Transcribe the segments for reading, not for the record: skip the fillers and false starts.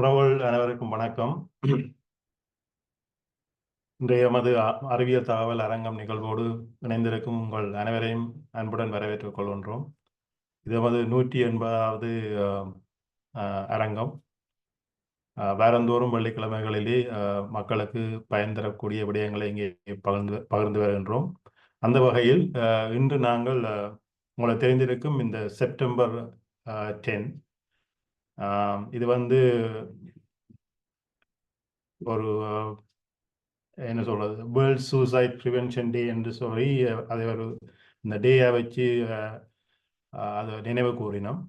உறவுகள் அனைவருக்கும் வணக்கம். இன்றைய எமது அறிவியல் தகவல் அரங்கம் நிகழ்வோடு இணைந்திருக்கும் உங்கள் அனைவரையும் அன்புடன் வரவேற்றுக் கொள்கின்றோம். இது எமது 180வது அரங்கம். வாரந்தோறும் வெள்ளிக்கிழமைகளிலே மக்களுக்கு பயன் தரக்கூடிய விடயங்களை இங்கே பகிர்ந்து வருகின்றோம். அந்த வகையில் இன்று நாங்கள் உங்களுக்கு தெரிந்திருக்கும் இந்த செப்டம்பர் 10 இது ஒரு என்ன சொல்றது, வேர்ல்ட் சூசைட் ப்ரிவென்ஷன் டே என்று சொல்லி அதை இந்த டேயை வச்சு அதை நினைவு கூறினோம்.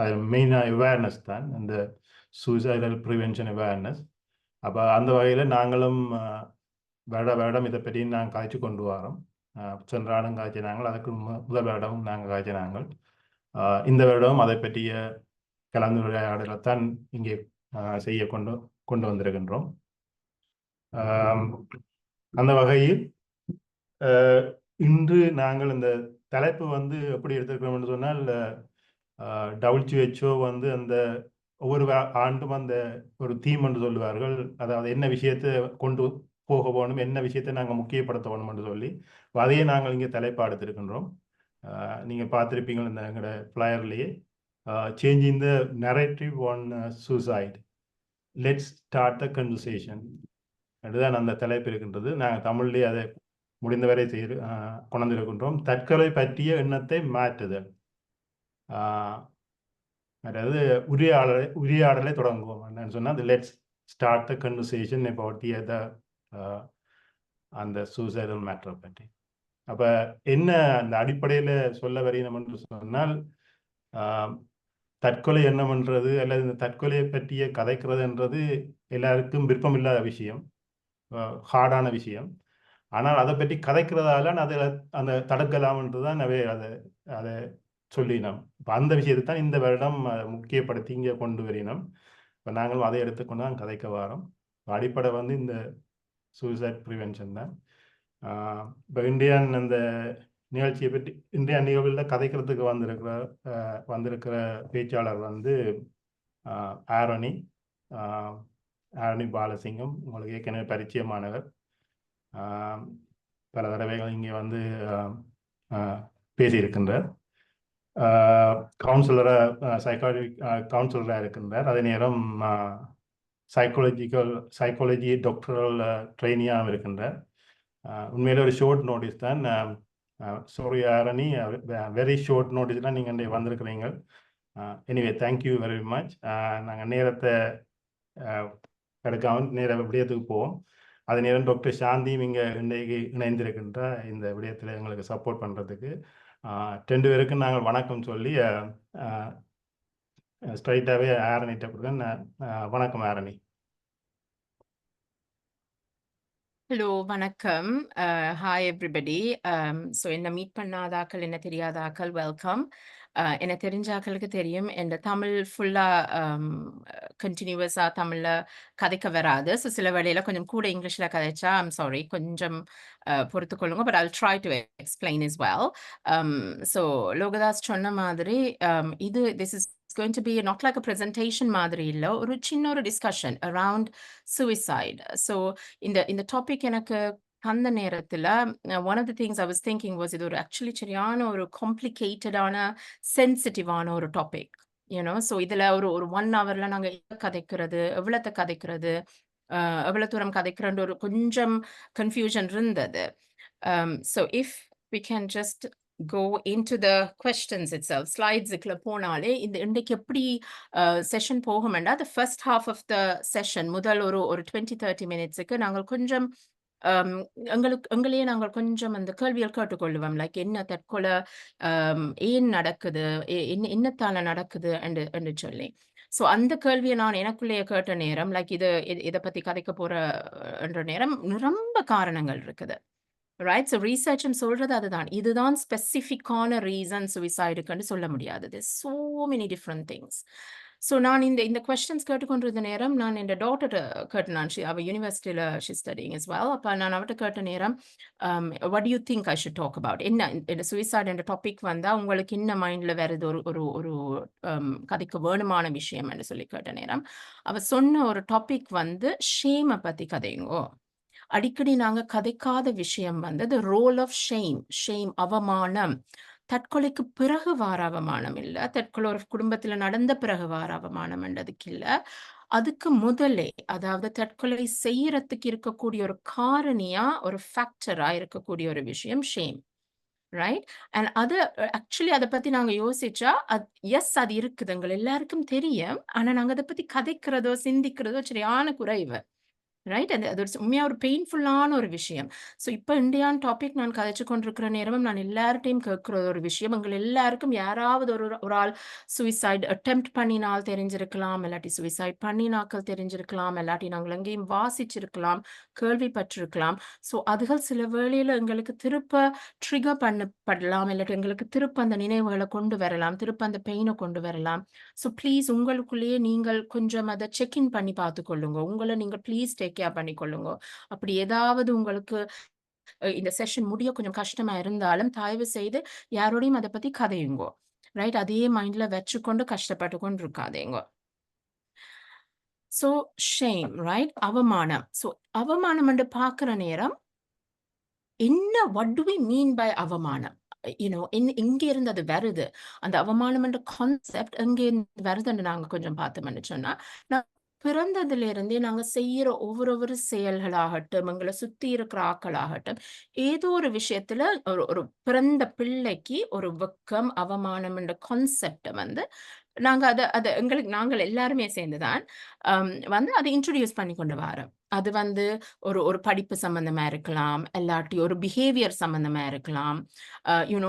அது மெயினாக அவேர்னஸ் தான், இந்த சூசைடல் ப்ரிவென்ஷன் அவேர்னஸ். அப்போ அந்த வகையில் நாங்களும் வருடம் இதை பற்றி நாங்கள் காய்ச்சி கொண்டு வரோம். சென்ற ஆடும் காய்ச்சினாங்கள், அதுக்கு முதல் வருடமும் நாங்கள் காய்ச்சினாங்கள். இந்த வருடமும் அதை பற்றிய கலந்துரையாடலைத்தான் இங்கே செய்ய கொண்டு வந்திருக்கின்றோம். அந்த வகையில் இன்று நாங்கள் இந்த தலைப்பு எப்படி எடுத்துக்கிறோம்னு சொன்னால், WHO அந்த ஒவ்வொரு ஆண்டும் அந்த ஒரு தீம் என்று சொல்லுவார்கள். அதாவது என்ன விஷயத்தை கொண்டு போக வேணும், என்ன விஷயத்தை நாங்கள் முக்கியப்படுத்த வேணும் என்று சொல்லி அதையே நாங்கள் இங்கே தலைப்பா எடுத்திருக்கின்றோம். நீங்கள் பார்த்துருப்பீங்க இந்த எங்களோட ஃப்ளையர்லேயே, changing the narrative on suicide, let's start the conversation அதுதான் அந்த தலைப்பு இருக்கின்றது. நாங்கள் தமிழ்லேயே அதை முடிந்தவரை கொண்டிருக்கின்றோம். தற்கொலை பற்றிய எண்ணத்தை மாற்றுதல், அதாவது உரையாடலை தொடங்குவோம். என்னன்னு சொன்னால், let's start the conversation about அந்த சூசைடல் மேட்டரை பற்றி. அப்போ என்ன அந்த அடிப்படையில் சொல்ல வரையணும் என்று சொன்னால், தற்கொலை எண்ணம்ன்றது அல்லது இந்த தற்கொலையை பற்றிய கதைக்கிறதுன்றது எல்லாருக்கும் விருப்பம் இல்லாத விஷயம், ஹார்டான விஷயம். ஆனால் அதை பற்றி கதைக்கிறதால அதில் அந்த தடுக்கலாம்ன்றது தான் அதை சொல்லினோம். இப்போ அந்த விஷயத்தை தான் இந்த வருடம் முக்கியப்படுத்தி இங்கே கொண்டு வரினோம். இப்போ நாங்களும் அதை எடுத்துக்கொண்டு தான் கதைக்க வரோம். அடிப்படை இந்த சூசைட் ப்ரிவென்ஷன் தான். இப்போ அந்த நிகழ்ச்சியை பற்றி இந்தியா நிகழ்வில் கதைக்கிறதுக்கு வந்திருக்கிற பேச்சாளர் ஆரணி பாலசிங்கம். உங்களுக்கு ஏற்கனவே பரிச்சயமானவர். பல தடவைகள் இங்கே பேசியிருக்கின்றார். கவுன்சிலராக இருக்கின்றார். அதே நேரம் சைக்காலஜி டாக்டரல் ட்ரெயினியாகவும் இருக்கின்றார். உண்மையிலே ஒரு ஷார்ட் நோட்டீஸ் தான். Sorry Arani, very short notice தான் நீங்கள் வந்திருக்கிறீங்க. Anyway, thank you very much. நாங்கள் நேரத்தை எடுக்காமல் நேர விடயத்துக்கு போவோம். அதே நேரம் டாக்டர் சாந்தியும் இங்கே இன்றைக்கு இணைந்திருக்கின்ற இந்த விடயத்தில் எங்களுக்கு சப்போர்ட் பண்ணுறதுக்கு 2 பேருக்கும் நாங்கள் வணக்கம் சொல்லி ஸ்ட்ரைட்டாகவே ஆரணிட்ட கொடுங்க. வணக்கம் ஆரணி. ஹலோ, வணக்கம். Hi everybody. ஸோ என்ன மீட் பண்ணாதாக்கள், என்ன தெரியாதாக்கள், வெல்கம். என்ன தெரிஞ்சாக்களுக்கு தெரியும், என் தமிழ் ஃபுல்லாக கண்டினியூவஸாக தமிழில் கதைக்க வராது. ஸோ சில வேளையில் கொஞ்சம் கூட இங்கிலீஷில் கதைச்சா ஐம் சாரி, கொஞ்சம் பொறுத்துக்கொள்ளுங்க. But I'll try to explain as well. So Lokadas சொன்ன மாதிரி this is going to be not like a presentation மாதிரி இல்லை, ஒரு சின்ன ஒரு டிஸ்கஷன் around suicide. ஸோ இந்த டாபிக் எனக்கு அந்த நேரத்தில் one of the things I was thinking was, இது ஒரு ஆக்சுவலி சரியான ஒரு காம்ப்ளிகேட்டடான சென்சிட்டிவான ஒரு டாபிக், யூனோ. ஸோ இதில் ஒரு 1 hourல நாங்கள் கதைக்கிறது, எவ்வளோத்தை கதைக்கிறது, எவ்வளோ தூரம் கதைக்கிறன்ற ஒரு கொஞ்சம் கன்ஃபியூஷன் இருந்தது. So if we can just go into the questions itself. Slides-க்குள்ள போனாலே இன்றைக்கு எப்படி session போகும்னா, the first half of the session, முதல் ஒரு 20-30 minutes-க்கு நாங்கள் கொஞ்சம் எங்களையே நாங்கள் கொஞ்சம் அந்த கேள்விகள் கேட்டுக்கொள்ளுவோம். லைக் என்ன தற்கொலை ஏன் நடக்குது, என்னத்தால நடக்குது என்று சொல்லி. ஸோ அந்த கேள்வியை நான் எனக்குள்ளேயே கேட்ட நேரம், லைக் இதை பற்றி கதைக்க போகிற என்ற நேரம் ரொம்ப காரணங்கள் இருக்குது, ரைட்? ஸோ ரீசர்ச்னு சொல்கிறது அதுதான். இதுதான் ஸ்பெசிஃபிக்கான ரீசன் சுவிசைடுக்குன்னு சொல்ல முடியாது. There's so many different things. So நான் இந்த கொஸ்டின்ஸ் கேட்டுக்கொண்டிருந்த நேரம் நான் என் டாட்டர் கேட்டேன். அவ யூனிவர்சிட்டியில் ஷி ஸ்டடிங் as well. அப்போ நான் அவட்ட கேட்ட நேரம் what do you think I should talk about? என்ன இந்த சுயசைட் என்ற டாபிக் வந்தா உங்களுக்கு என்ன மைண்ட்ல வருது ஒரு ஒரு ஒரு கதைக்கு வேணுமான விஷயம் என்று சொல்லி கேட்ட நேரம் அவ சொன்ன ஒரு டாபிக் வந்து ஷேமை பத்தி கதைங்கோ. அடிக்கடி நாங்க கதைக்காத விஷயம் வந்து the ரோல் ஆஃப் ஷேம் அவமானம். தற்கொலைக்கு பிறகு வார அவமானம் இல்ல. தற்கொலை ஒரு குடும்பத்துல நடந்த பிறகு வார அவமானம்ன்றதுக்கு இல்ல. அதுக்கு முதலே, அதாவது தற்கொலை செய்யறதுக்கு இருக்கக்கூடிய ஒரு காரணியா, ஒரு ஃபேக்டரா இருக்கக்கூடிய ஒரு விஷயம் ஷேம். ரைட்? அண்ட் அது ஆக்சுவலி அத பத்தி நாங்க யோசிச்சா, எஸ் அது இருக்குது. எங்க எல்லாருக்கும் தெரியும். ஆனா நாங்க அத பத்தி கதைக்கிறதோ, சிந்திக்கிறதோ சரியான குறைவு. ரைட்? அது ஒரு உண்மையா ஒரு பெயின்ஃபுல்லான ஒரு விஷயம். ஸோ இப்ப இண்டியான் டாபிக் நான் கதைச்சு கொண்டிருக்கிற நேரமும் நான் எல்லார்ட்டயும் கேட்கிற ஒரு விஷயம். எங்கள் எல்லாருக்கும் யாராவது ஒரு ஆள் சூசைட் அட்டெம்ப்ட் பண்ணினால் தெரிஞ்சிருக்கலாம். இல்லாட்டி சூசைட் பண்ணினாக்கள் தெரிஞ்சிருக்கலாம். இல்லாட்டி நாங்கள் எங்கேயும் வாசிச்சிருக்கலாம், கேள்விப்பட்டிருக்கலாம். ஸோ அதுகள் சில வேளையில எங்களுக்கு திருப்ப ட்ரிகர் பண்ணப்படலாம். இல்லாட்டி எங்களுக்கு திருப்ப அந்த நினைவுகள கொண்டு வரலாம். திருப்ப அந்த பெயின கொண்டு வரலாம். ஸோ ப்ளீஸ் உங்களுக்குள்ளேயே நீங்கள் கொஞ்சம் அத செக் இன் பண்ணி பார்த்துக்கொள்ளுங்க. உங்கள நீங்க ப்ளீஸ் டேக் கேர் பண்ணிக்கொள்ளுங்க. அப்படி ஏதாவது உங்களுக்கு இந்த செஷன் முடிய கொஞ்சம் கஷ்டமா இருந்தாலும், தயவு செய்து யாரோடையும் அத பத்தி கதையுங்கோ. ரைட்? அதே மைண்ட்ல வச்சுக்கொண்டு கஷ்டப்பட்டு கொண்டு இருக்காதீங்க. So shame right? அவமானம். ஸோ அவமானம் என்று பார்க்கிற நேரம் என்ன what do we mean by அவமானம்? எங்க இருந்து அது வருது? அந்த அவமானம் என்ற கான்செப்ட் எங்க இருந்து வருதுன்னு நாங்க கொஞ்சம் பார்த்தோம்னு சொன்னா, நான் பிறந்ததிலிருந்தே நாங்க செய்யற ஒவ்வொரு செயல்களாகட்டும், எங்கள சுத்தி இருக்கிற ஆட்களாகட்டும், ஏதோ ஒரு விஷயத்துல ஒரு ஒரு பிறந்த பிள்ளைக்கு ஒரு வெட்கம், அவமானம் என்ற கான்செப்ட்ட வந்து நாங்க அத அத எங்களுக்கு நாங்கள் எல்லாருமே சேர்ந்து தான் வந்து அத இன்ட்ரோடியூஸ் பண்ணி கொண்டு வாரோம். அது வந்து ஒரு ஒரு படிப்பு சம்பந்தமா இருக்கலாம். இல்லாட்டி ஒரு பிஹேவியர் சம்பந்தமா இருக்கலாம்.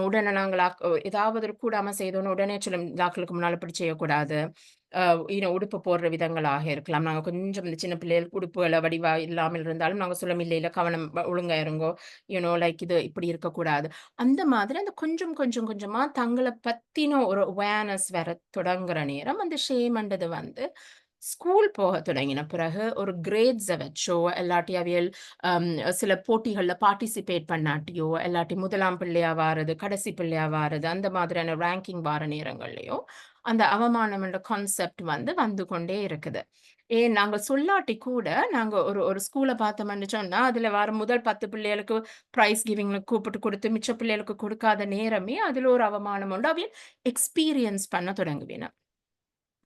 உடனே நாங்கள் ஏதாவது ஒரு கூடாம செய்தோம்னு உடனே சொல்லும் டாக்டருக்கு முன்னால இப்படி செய்யக்கூடாது. அ உடுப்பு போடுற விதங்களாக இருக்கலாம். நாங்க கொஞ்சம் இந்த சின்ன பிள்ளைகளுக்கு உடுப்புகள வடிவா இல்லாமல் இருந்தாலும் நாங்க சொல்லும், "இல்ல, இல்ல கவனம் ஒழுங்கா இருங்கோ. லைக் இது இப்படி இருக்கக்கூடாது." அந்த மாதிரி அந்த கொஞ்சம் கொஞ்சம் கொஞ்சமா தங்கள பத்தின ஒரு அவேர்னஸ் வர தொடங்குற நேரம், அந்த ஷேம்ன்றது வந்து ஸ்கூல் போக தொடங்கின பிறகு ஒரு கிரேட்ஸ வச்சோ, இல்லாட்டி அவியல் அம் சில போட்டிகள்ல பார்ட்டிசிபேட் பண்ணாட்டியோ, இல்லாட்டி 1ஆம் பிள்ளையா வாரது, கடைசி பிள்ளையா வாரது, அந்த மாதிரியான ரேங்கிங் வார நேரங்கள்லயோ, அந்த அவமானம் என்ற கான்செப்ட் வந்து கொண்டே இருக்குது. ஏன் நாங்க சொல்லாட்டி கூட, நாங்க ஒரு ஒரு ஸ்கூல பார்த்தோம்ன்னு சொன்னா, அதுல வர முதல் 10 பிள்ளைகளுக்கு பிரைஸ் கிவிங்ல கூப்பிட்டு குடுத்து, மிச்ச பிள்ளைகளுக்கு குடுக்காத நேரமே, அதுல ஒரு அவமானம் உண்டு. அவியல் எக்ஸ்பீரியன்ஸ் பண்ண தொடங்குவின.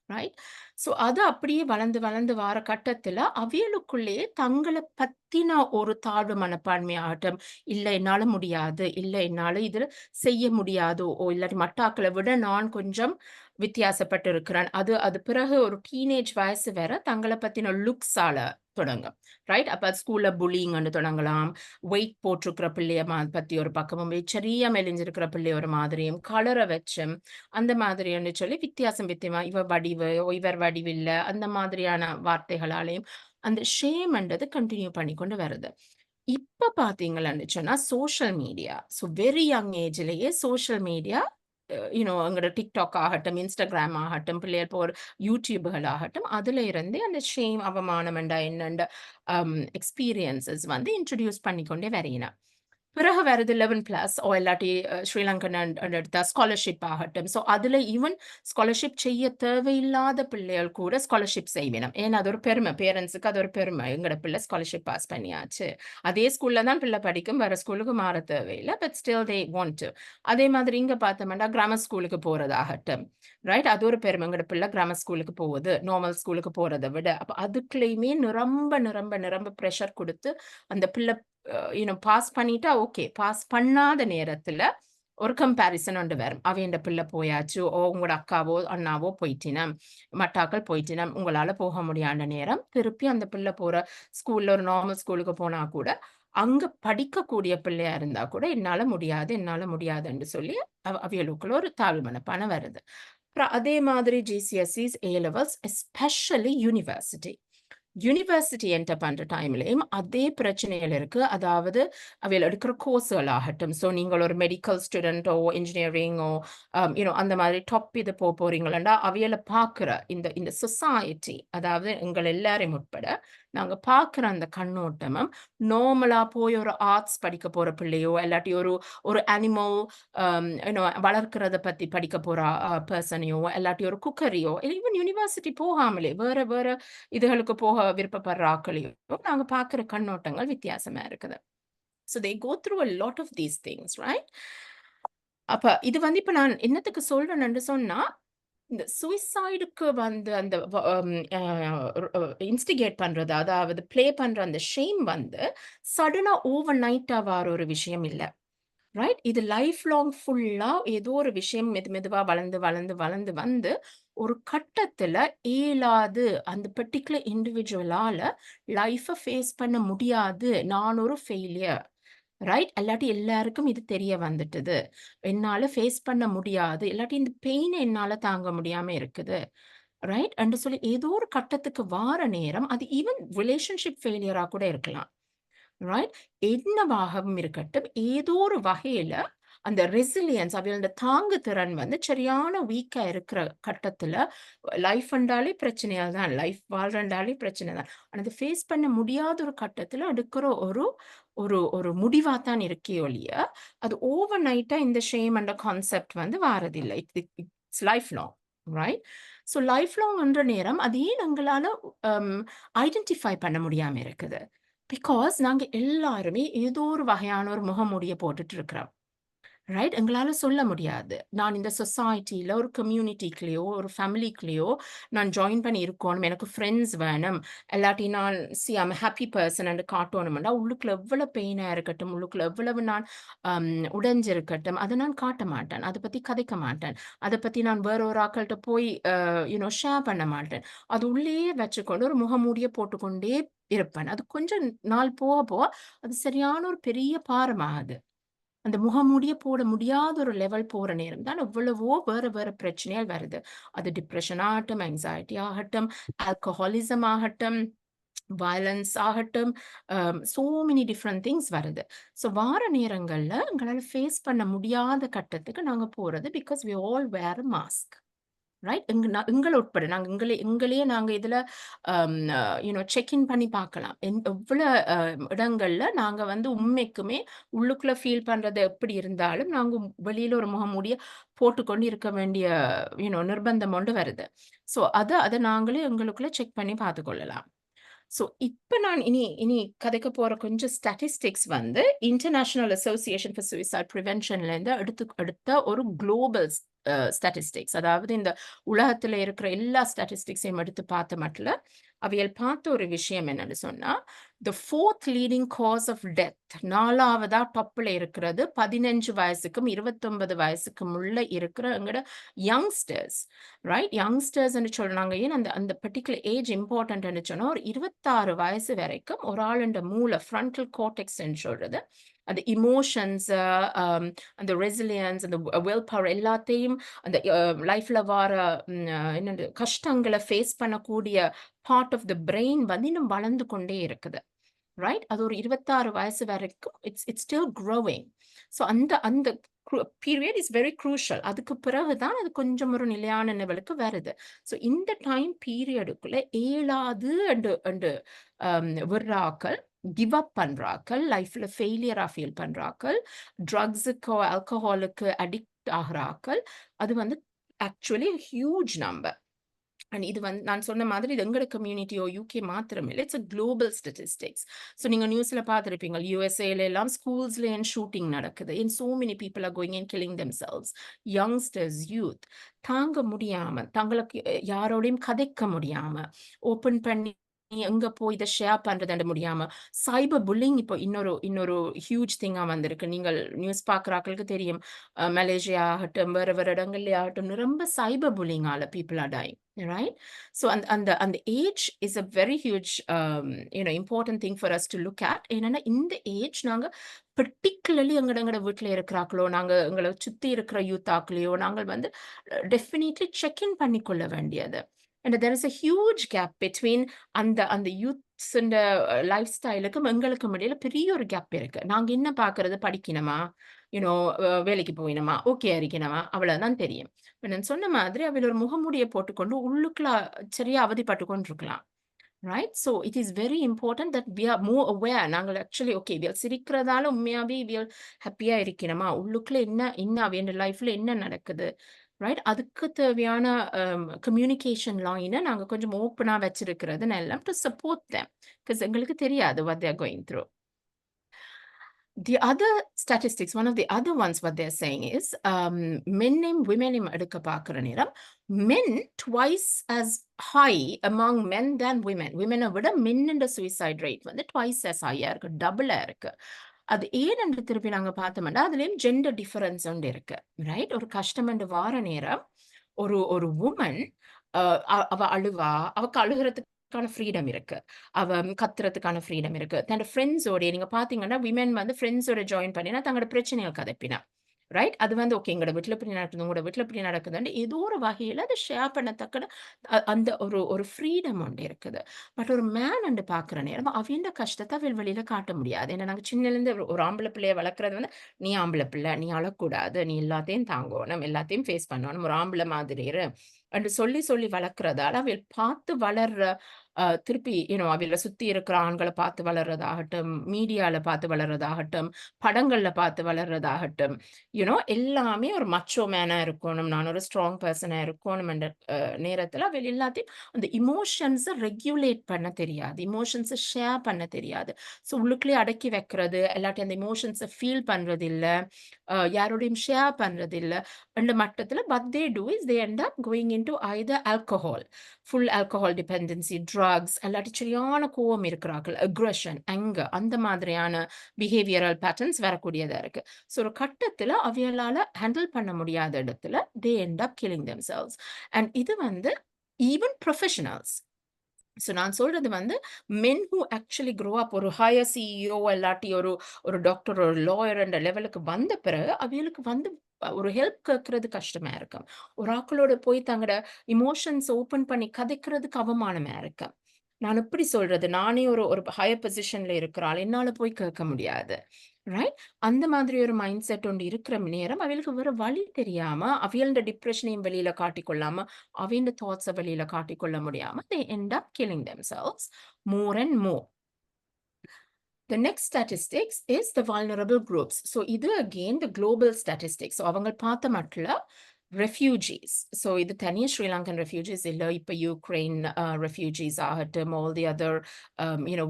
ரைட்? ஸோ அது அப்படியே வளர்ந்து வளர்ந்து வார கட்டத்துல, அவியலுக்குள்ளேயே தங்கள பத்தின ஒரு தாழ்வு மனப்பான்மையாகட்டும், "இல்ல என்னால முடியாது. இல்ல என்னால இது செய்ய முடியாது. இல்லாட்டி மற்றாக்கள விட நான் கொஞ்சம் வித்தியாசப்பட்டு இருக்கிறேன்." அது அது பிறகு ஒரு டீனேஜ் வயசு வர தங்கள பத்தின லுக்ஸால தொடங்கும். ரைட்? அப்ப ஸ்கூல்ல புல்லிங்ன்னு தொடங்கலாம். வெயிட் போட்டிருக்கிற பிள்ளைய பத்தி ஒரு பக்கமும், சரியா மெலிஞ்சிருக்கிற பிள்ளைய ஒரு மாதிரியும், கலர வச்சும், அந்த மாதிரின்னு சொல்லி வித்தியாசம் வித்தியமா, இவ வடிவு, இவர் வடிவில்ல, அந்த மாதிரியான வார்த்தைகளாலயும் அந்த ஷேம்ன்றது கன்டின்யூ பண்ணிக்கொண்டு வருது. இப்ப பார்த்தீங்கன்னு சொன்னா, சோஷியல் மீடியா. வெரி யங் ஏஜ்லயே சோஷியல் மீடியா எங்களோட TikTok ஆகட்டும், Instagram ஆகட்டும், பிள்ளைகள் இப்போ ஒரு YouTubeகள் ஆகட்டும், அதுல இருந்தே அந்த ஷேம், அவமானம் என்னண்ட எக்ஸ்பீரியன்ஸஸ் வந்து இன்ட்ரோடியூஸ் பண்ணிக்கொண்டே வரையின. பிறகு வருது 11+ இல்லாட்டி ஸ்ரீலங்கன் எடுத்தா ஸ்காலர்ஷிப் ஆகட்டும். அதுல ஈவன் ஸ்காலர்ஷிப் செய்ய தேவையில்லாத பிள்ளைகள் கூட ஸ்காலர்ஷிப் செய்வினம். ஏன்னா அது ஒரு பெருமை. பேரண்ட்ஸுக்கு அது ஒரு பெருமை. எங்கட பிள்ளை ஸ்காலர்ஷிப் பாஸ் பண்ணியாச்சு. அதே ஸ்கூல்ல தான் பிள்ளை படிக்கும். வேற ஸ்கூலுக்கு மாற தேவையில்ல. But still they want to. அதே மாதிரி இங்க பார்த்தோம்னா கிராமர் ஸ்கூலுக்கு போறதாகட்டும். ரைட்? அது ஒரு பெருமை. எங்கட பிள்ளை கிராமர் ஸ்கூலுக்கு போகுது. நார்மல் ஸ்கூலுக்கு போறத விட. அப்ப அதுக்குள்ளயுமே நிரம்ப நிரம்ப நிரம்ப பிரஷர் குடுத்து அந்த பிள்ளை பாஸ் பண்ணிட்டா ஓகே. பாஸ் பண்ணாத நேரத்துல ஒரு கம்பேரிசன் ஒன்று வரும். "அவையண்ட பிள்ளை போயாச்சு. உங்களோட அக்காவோ, அண்ணாவோ போயிட்டினம். மட்டாக்கள் போயிட்டினம். உங்களால போக முடியாத நேரம்." திருப்பி அந்த பிள்ளை போற ஸ்கூல்ல ஒரு நார்மல் ஸ்கூலுக்கு போனா கூட, அங்க படிக்கக்கூடிய பிள்ளையா இருந்தா கூட, "என்னால முடியாது, என்னால முடியாதுன்னு" சொல்லி அவியலுக்குள்ள ஒரு தாழ்வு மனப்பான்மை வருது. அப்புறம் அதே மாதிரி GCSEs, A levels, especially university. University enter பண்ற டைம்லயும் அதே பிரச்சனைகள் இருக்கு. அதாவது அவைல எடுக்கிற கோர்ஸ்கள் ஆகட்டும். ஸோ நீங்கள் ஒரு மெடிக்கல் ஸ்டூடெண்ட்டோ, இன்ஜினியரிங்கோ அந்த மாதிரி டாப் இது போறீங்களா, அவைகள பார்க்குற இந்த இந்த சொசைட்டி, அதாவது எங்கள் எல்லாரையும் உட்பட நாங்க பார்க்குற அந்த கண்ணோட்டமும், நார்மலா போய் ஒரு ஆர்ட்ஸ் படிக்க போற பிள்ளையோ, இல்லாட்டி ஒரு ஒரு அனிமல் வளர்க்கிறத பத்தி படிக்க போற பெர்சனையோ, இல்லாட்டி ஒரு குக்கரியோ, ஈவன் யூனிவர்சிட்டி போகாமலே வேற வேற இதுகளுக்கு போக விருப்பப்படுற ஆட்களையோ நாங்க பார்க்குற கண்ணோட்டங்கள் வித்தியாசமா இருக்குது. So they go through a lot of these things, right? அப்ப இது இப்ப நான் என்னத்துக்கு சொல்றேன்னு சொன்னா, இந்த சூசைடுக்கு அந்த இன்ஸ்டிகேட் பண்றது, அதாவது ப்ளே பண்ற அந்த ஷேம் சடனா ஓவர் நைட்டா வார ஒரு விஷயம் இல்ல. ரைட்? இது லைஃப் லாங் ஃபுல்லா ஏதோ ஒரு விஷயம் மெதுவா வளர்ந்து, வளர்ந்து, வளர்ந்து வந்து, ஒரு கட்டத்துல இயலாது, அந்த பர்ட்டிகுலர் இண்டிவிஜுவலால லைஃப ஃபேஸ் பண்ண முடியாது. நான் ஒரு ஃபெயிலியர். ரைட்? அல்லாட்டி எல்லாருக்கும் இது தெரிய வந்துட்டுது. என்னால ஃபேஸ் பண்ண முடியாது. இல்லாட்டி இந்த பெயின என்னால தாங்க முடியாம இருக்குது. ரைட்? என்று சொல்லி ஏதோ ஒரு கட்டத்துக்கு வார நேரம், அது ஈவன் ரிலேஷன்ஷிப் ஃபெயிலியரா கூட இருக்கலாம். ரைட்? என்னவாகவும் இருக்கட்டும், ஏதோ ஒரு வகையில அந்த ரெசிலியன்ஸ் அவையோட தாங்கு திறன் சரியான வீக்கா இருக்கிற கட்டத்துல, லைஃப் என்றாலே பிரச்சனையா தான். லைஃப் வாழ்றண்டாலே பிரச்சனை தான். ஆனா அத ஃபேஸ் பண்ண முடியாத ஒரு கட்டத்துல எடுக்கிற ஒரு ஒரு ஒரு முடிவா தான் இருக்கே ஒழிய, அது ஓவர் நைட்டா இந்த ஷேம் என்ற கான்செப்ட் வாரதில்ல. It's life long. Right? So life லாங்ன்ற நேரம் அது ஏன் எங்களால ஐடென்டிஃபை பண்ண முடியாம இருக்குது? பிகாஸ் நாங்க எல்லாருமே ஏதோ ஒரு வகையான ஒரு முகமூடிய போட்டுட்டு இருக்கிறோம். ரைட்? எங்களால சொல்ல முடியாது. நான் இந்த சொசைட்டில ஒரு கம்யூனிட்டிக்குள்ளயோ, ஒரு ஃபேமிலிக்குள்ளயோ நான் ஜாயின் பண்ணி இருக்கணும். எனக்கு ஃப்ரெண்ட்ஸ் வேணும். இல்லாட்டி நான் ஐ அம் ஹேப்பி பெர்சன் என்று காட்டணும்னா, உள்ளுக்குள்ள எவ்வளவு பெயினா இருக்கட்டும், உள்ளுக்குள்ள எவ்வளவு நான் அம் உடைஞ்சிருக்கட்டும், அத நான் காட்ட மாட்டேன். அத பத்தி கதைக்க மாட்டேன். அத பத்தி நான் வேற ஒரு ஆக்கள்ட்ட போய் ஷேர் பண்ண மாட்டேன். அது உள்ளேயே வச்சுக்கொண்டு ஒரு முகமூடிய போட்டுக்கொண்டே இருப்பேன். அது கொஞ்சம் நாள் போக போக அது சரியான ஒரு பெரிய பாரமாகுது. அந்த முகமூடிய போட முடியாத ஒரு லெவல் போற நேரம் தான் எவ்வளவோ வேற வேற பிரச்சனைகள் வருது. அது டிப்ரஷன் ஆகட்டும், ஆங்ஸைட்டி ஆகட்டும், ஆல்கஹாலிசம் ஆகட்டும், வயலன்ஸ் ஆகட்டும், சோ மெனி டிஃபரெண்ட் திங்ஸ் வருது. ஸோ வார நேரங்கள்ல எங்களால ஃபேஸ் பண்ண முடியாத கட்டத்துக்கு நாங்க போறது because we all wear a mask. Right? எங்கள உட்பட நாங்க எங்களையே நாங்க இதுல செக் இன் பண்ணி பார்க்கலாம். எவ்வளவு இடங்கள்ல நாங்க உண்மைக்குமே உள்ளுக்குள்ள ஃபீல் பண்றது எப்படி இருந்தாலும், நாங்க வெளியில ஒரு முகமூடிய போட்டுக்கொண்டு இருக்க வேண்டிய நிர்பந்தம் ஒன்று வருது. ஸோ அத அத நாங்களே எங்களுக்குள்ள செக் பண்ணி பார்த்துக்கொள்ளலாம். ஸோ இப்ப நான் இனி இனி கதைக்க போற கொஞ்சம் statistics international association for suicide பிரிவென்ஷன்லேருந்து எடுத்த ஒரு குளோபல் ஸ்டாட்டிஸ்டிக்ஸ். அதாவது இந்த உலகத்துல இருக்கிற எல்லா ஸ்டாட்டிஸ்டிக்ஸையும் எடுத்து பார்த்த மட்டும் அவைகள் பார்த்த ஒரு விஷயம் என்னன்னு சொன்னா, the fourth leading cause of death, 4வதா டாப்ல இருக்கிறது 15 வயசுக்கும் 29 வயசுக்கும் உள்ள இருக்கிற எங்கட யங்ஸ்டர்ஸ். ரைட்? யங்ஸ்டர்ஸ்ன்னு சொல்றாங்க. ஏன் அந்த அந்த பர்ட்டிகுலர் ஏஜ் இம்பார்ட்டன்ட்ன்னு சொன்னா, ஒரு 26 வயசு வரைக்கும் ஒரு ஆளுண்ட மூளை ஃப்ரண்டல் கார்டெக்ஸ்ன்னு சொல்றது, அந்த எமோஷன்ஸ், அந்த ரெசிலியன்ஸ், அந்த வில் பவர் எல்லாத்தையும் அந்த லைஃப்ல வார என்னது கஷ்டங்கள ஃபேஸ் பண்ணக்கூடிய பார்ட் ஆஃப் த பிரெயின் இன்னும் வளர்ந்து கொண்டே இருக்குது. ரைட்? அது ஒரு 26 வயசு வரைக்கும் it's it's still growing. So அந்த அந்த பீரியட் இஸ் வெரி க்ரூஷியல். அதுக்கு பிறகு தான் அது கொஞ்சம் ஒரு நிலையான லெவலுக்கு வருது. ஸோ இந்த டைம் பீரியடுக்குள்ள இயலாது அண்டு விடுறாக்கள், கிவ் அப் பண்றாக்கள், லைஃப்ல ஃபெயிலியரா ஃபீல் பண்றாக்கள், ட்ரக்ஸுக்கோ, ஆல்கஹாலுக்கு அடிக்ட் ஆகுறாக்கள், அது ஆக்சுவலி ஹியூஜ் நம்பர். அண்ட் இது நான் சொன்ன மாதிரி இது எங்கட கம்யூனிட்டியோ, யுகே மாத்திரம் இல்ல. It's a global statistics. So நீங்க நியூஸ்ல பார்த்திருப்பீங்க. யுஎஸ்ஏல எல்லாம் ஸ்கூல்ஸ்ல ஷூட்டிங் நடக்குது. And so many people are going and killing themselves. Youngsters, youth தாங்க முடியாம, தங்களுக்கு யாரோடையும் கதைக்க முடியாம, ஓப்பன் பண்ணி எங்க போய் இத ஷேர் பண்றதுன்னு முடியாம, சைபர் புல்லிங் இப்போ இன்னொரு இன்னொரு ஹியூஜ் திங்கா வந்திருக்கு. நீங்கள் நியூஸ் பார்க்குறாக்களுக்கு தெரியும். மலேசியா ஆகட்டும், வேற வேற இடங்கள்ல ஆகட்டும், ரொம்ப சைபர் புல்லிங்கால people are dying. Right? So அந்த age is a very huge important thing for us to look at. என்னன்னா இந்த ஏஜ் நாங்க particularly எங்கட வீட்ல இருக்கிறாக்களோ, நாங்க எங்கள சுத்தி இருக்கிற யூத் ஆக்களையோ நாங்கள் டெஃபினிட்லி செக் இன் பண்ணிக்கொள்ள வேண்டியது. And there is a huge gap between அந்த யூத்ஸ் லைஃப் ஸ்டைலுக்கும் எங்களுக்கும் இடையில பெரிய ஒரு கேப் இருக்கு. நாங்க என்ன பார்க்கிறது படிக்கணுமா, யூனோ வேலைக்கு போயினோமா, ஓகே இருக்கணுமா, அவ்வளவுதான் தெரியும். இப்ப நான் சொன்ன மாதிரி அவையில ஒரு முகமூடிய போட்டுக்கொண்டு உள்ளுக்குள்ள சரியா அவதிப்பட்டு கொண்டிருக்கலாம். Right? So it is very important that we are more aware. நாங்கள் actually okay, we are சிரிக்கிறதால உண்மையாவே we are ஹாப்பியா இருக்கணுமா? உள்ளுக்குள்ள என்ன அவன் லைஃப்ல என்ன நடக்குது? ரைட்? அதுக்கு தேவையான கம்யூனிகேஷன் லைன நாங்க கொஞ்சம் ஓப்பனா வச்சிருக்கிறது எல்லாம் டு சப்போர்ட் தெம். பிகாஸ் எங்களுக்கு தெரியாது what they are going through. The other statistics, one of the other ones what they're saying is, men women எடுக்க பார்க்கிற நேரம், men twice as high among men than women. Women விட men suicide rate வந்து twice as high இருக்கு, டபுளா இருக்கு. அது ஏன் என்று திருப்பி நாங்க பார்த்தோம்னா, அதுலயும் ஜெண்டர் டிஃபரன்ஸ் ஒன்று இருக்கு. ரைட்? ஒரு கஷ்டம் என்று வார நேரம் ஒரு வுமன் அவ அழுவா, அவக்கு அழுகிறதுக்கான ஃப்ரீடம் இருக்கு. அவ கத்துறதுக்கான ஃப்ரீடம் இருக்கு. தன்னோட ஃப்ரெண்ட்ஸோட நீங்க பார்த்தீங்கன்னா, விமென் வந்து ஃப்ரெண்ட்ஸோட ஜாயின் பண்ணினா தங்களோட பிரச்சனைகள் கதைப்பினா. ரைட்? அது வந்து ஓகே எங்களோட வீட்ல இப்படி நடக்குது, உங்களோட வீட்ல இப்படி நடக்குதுன்னு ஏதோ ஒரு வகையில அத ஷேர் பண்ணத்தக்கன அந்த ஒரு ஃப்ரீடம் ஒன்று இருக்குது. பட் ஒரு மேன் அண்டு பார்க்குற நேரம் அவியண்ட கஷ்டத்த வெளியில காட்ட முடியாது. ஏன்னா நாங்க சின்னலேருந்து ஒரு ஆம்பளை பிள்ளைய வளர்க்குறது வந்து, "நீ ஆம்பளை பிள்ளை, நீ அழக்கூடாது, நீ எல்லாத்தையும் தாங்கணும், எல்லாத்தையும் ஃபேஸ் பண்ணணும், ஒரு ஆம்பளை மாதிரி இரு" என்று சொல்லி வளர்க்கிறதால அவைகள் பார்த்து வளர்ற திருப்பி அவைகள சுத்தி இருக்கிற ஆண்கள பார்த்து வளர்றதாகட்டும், மீடியால பார்த்து வளர்றதாகட்டும், படங்கள்ல பார்த்து வளர்றதாகட்டும், எல்லாமே ஒரு மச்சோ மேனா இருக்கணும், நான் ஒரு ஸ்ட்ராங் பெர்சனா இருக்கணும் என்ற நேரத்துல அவைகள் எல்லாத்தையும் அந்த இமோஷன்ஸ ரெகுலேட் பண்ண தெரியாது. இமோஷன்ஸ ஷேர் பண்ண தெரியாது. ஸோ உள்ளுக்குள்ளேயே அடக்கி வைக்கிறது, இல்லாட்டி அந்த இமோஷன்ஸ ஃபீல் பண்றது இல்ல, யாரோடையும் ஷேர் பண்றது இல்ல. அந்த மட்டத்துல what they do is they end up going into either alcohol, full alcohol dependency, drugs, அல்லாட்டி சரியான கோவம் இருக்கிறார்கள், aggression, anger, அந்த மாதிரியான பிஹேவியரல் பேட்டர்ன்ஸ் வரக்கூடியதா இருக்கு. ஸோ ஒரு கட்டத்துல அவைகளால ஹேண்டில் பண்ண முடியாத இடத்துல they end up killing themselves. And இது வந்து even professionals. ஸோ நான் சொல்றது வந்து men who actually grow up ஒரு ஹையர் சிஇஓ இல்லாட்டி ஒரு டாக்டர், ஒரு லாயர் என்ற லெவலுக்கு வந்த பிறகு அவைகளுக்கு வந்து ஒரு ஹெல்ப் கேட்கறது கஷ்டமா இருக்கும். ஒரு ஆக்களோட போய் தங்களோட இமோஷன்ஸ் ஓப்பன் பண்ணி கதைக்கிறதுக்கு அவமானமா இருக்கு. நான் எப்படி சொல்றது? நானே ஒரு ஹையர் பொசிஷன்ல இருக்கிற ஆள். என்னால போய் கேட்க முடியாது. ரைட்? அந்த மாதிரி ஒரு மைண்ட் செட் ஒன்று இருக்கிற நேரம் அவைகளுக்கு வேற வழி தெரியாம, அவியல்ட டிப்ரஷனையும் வெளியில காட்டிக்கொள்ளாம, அவியல்ட தாட்ஸ வெளியில காட்டிக்கொள்ள முடியாம, they end up killing themselves more and more. The next statistics is the vulnerable groups. So இது again the global statistics. So அவங்க பார்த்த மட்டும் refugees. So இது தனியா ஸ்ரீலங்கன் refugees இல்ல, இப்ப யுக்ரைன் refugees ஆகட்டும், all the other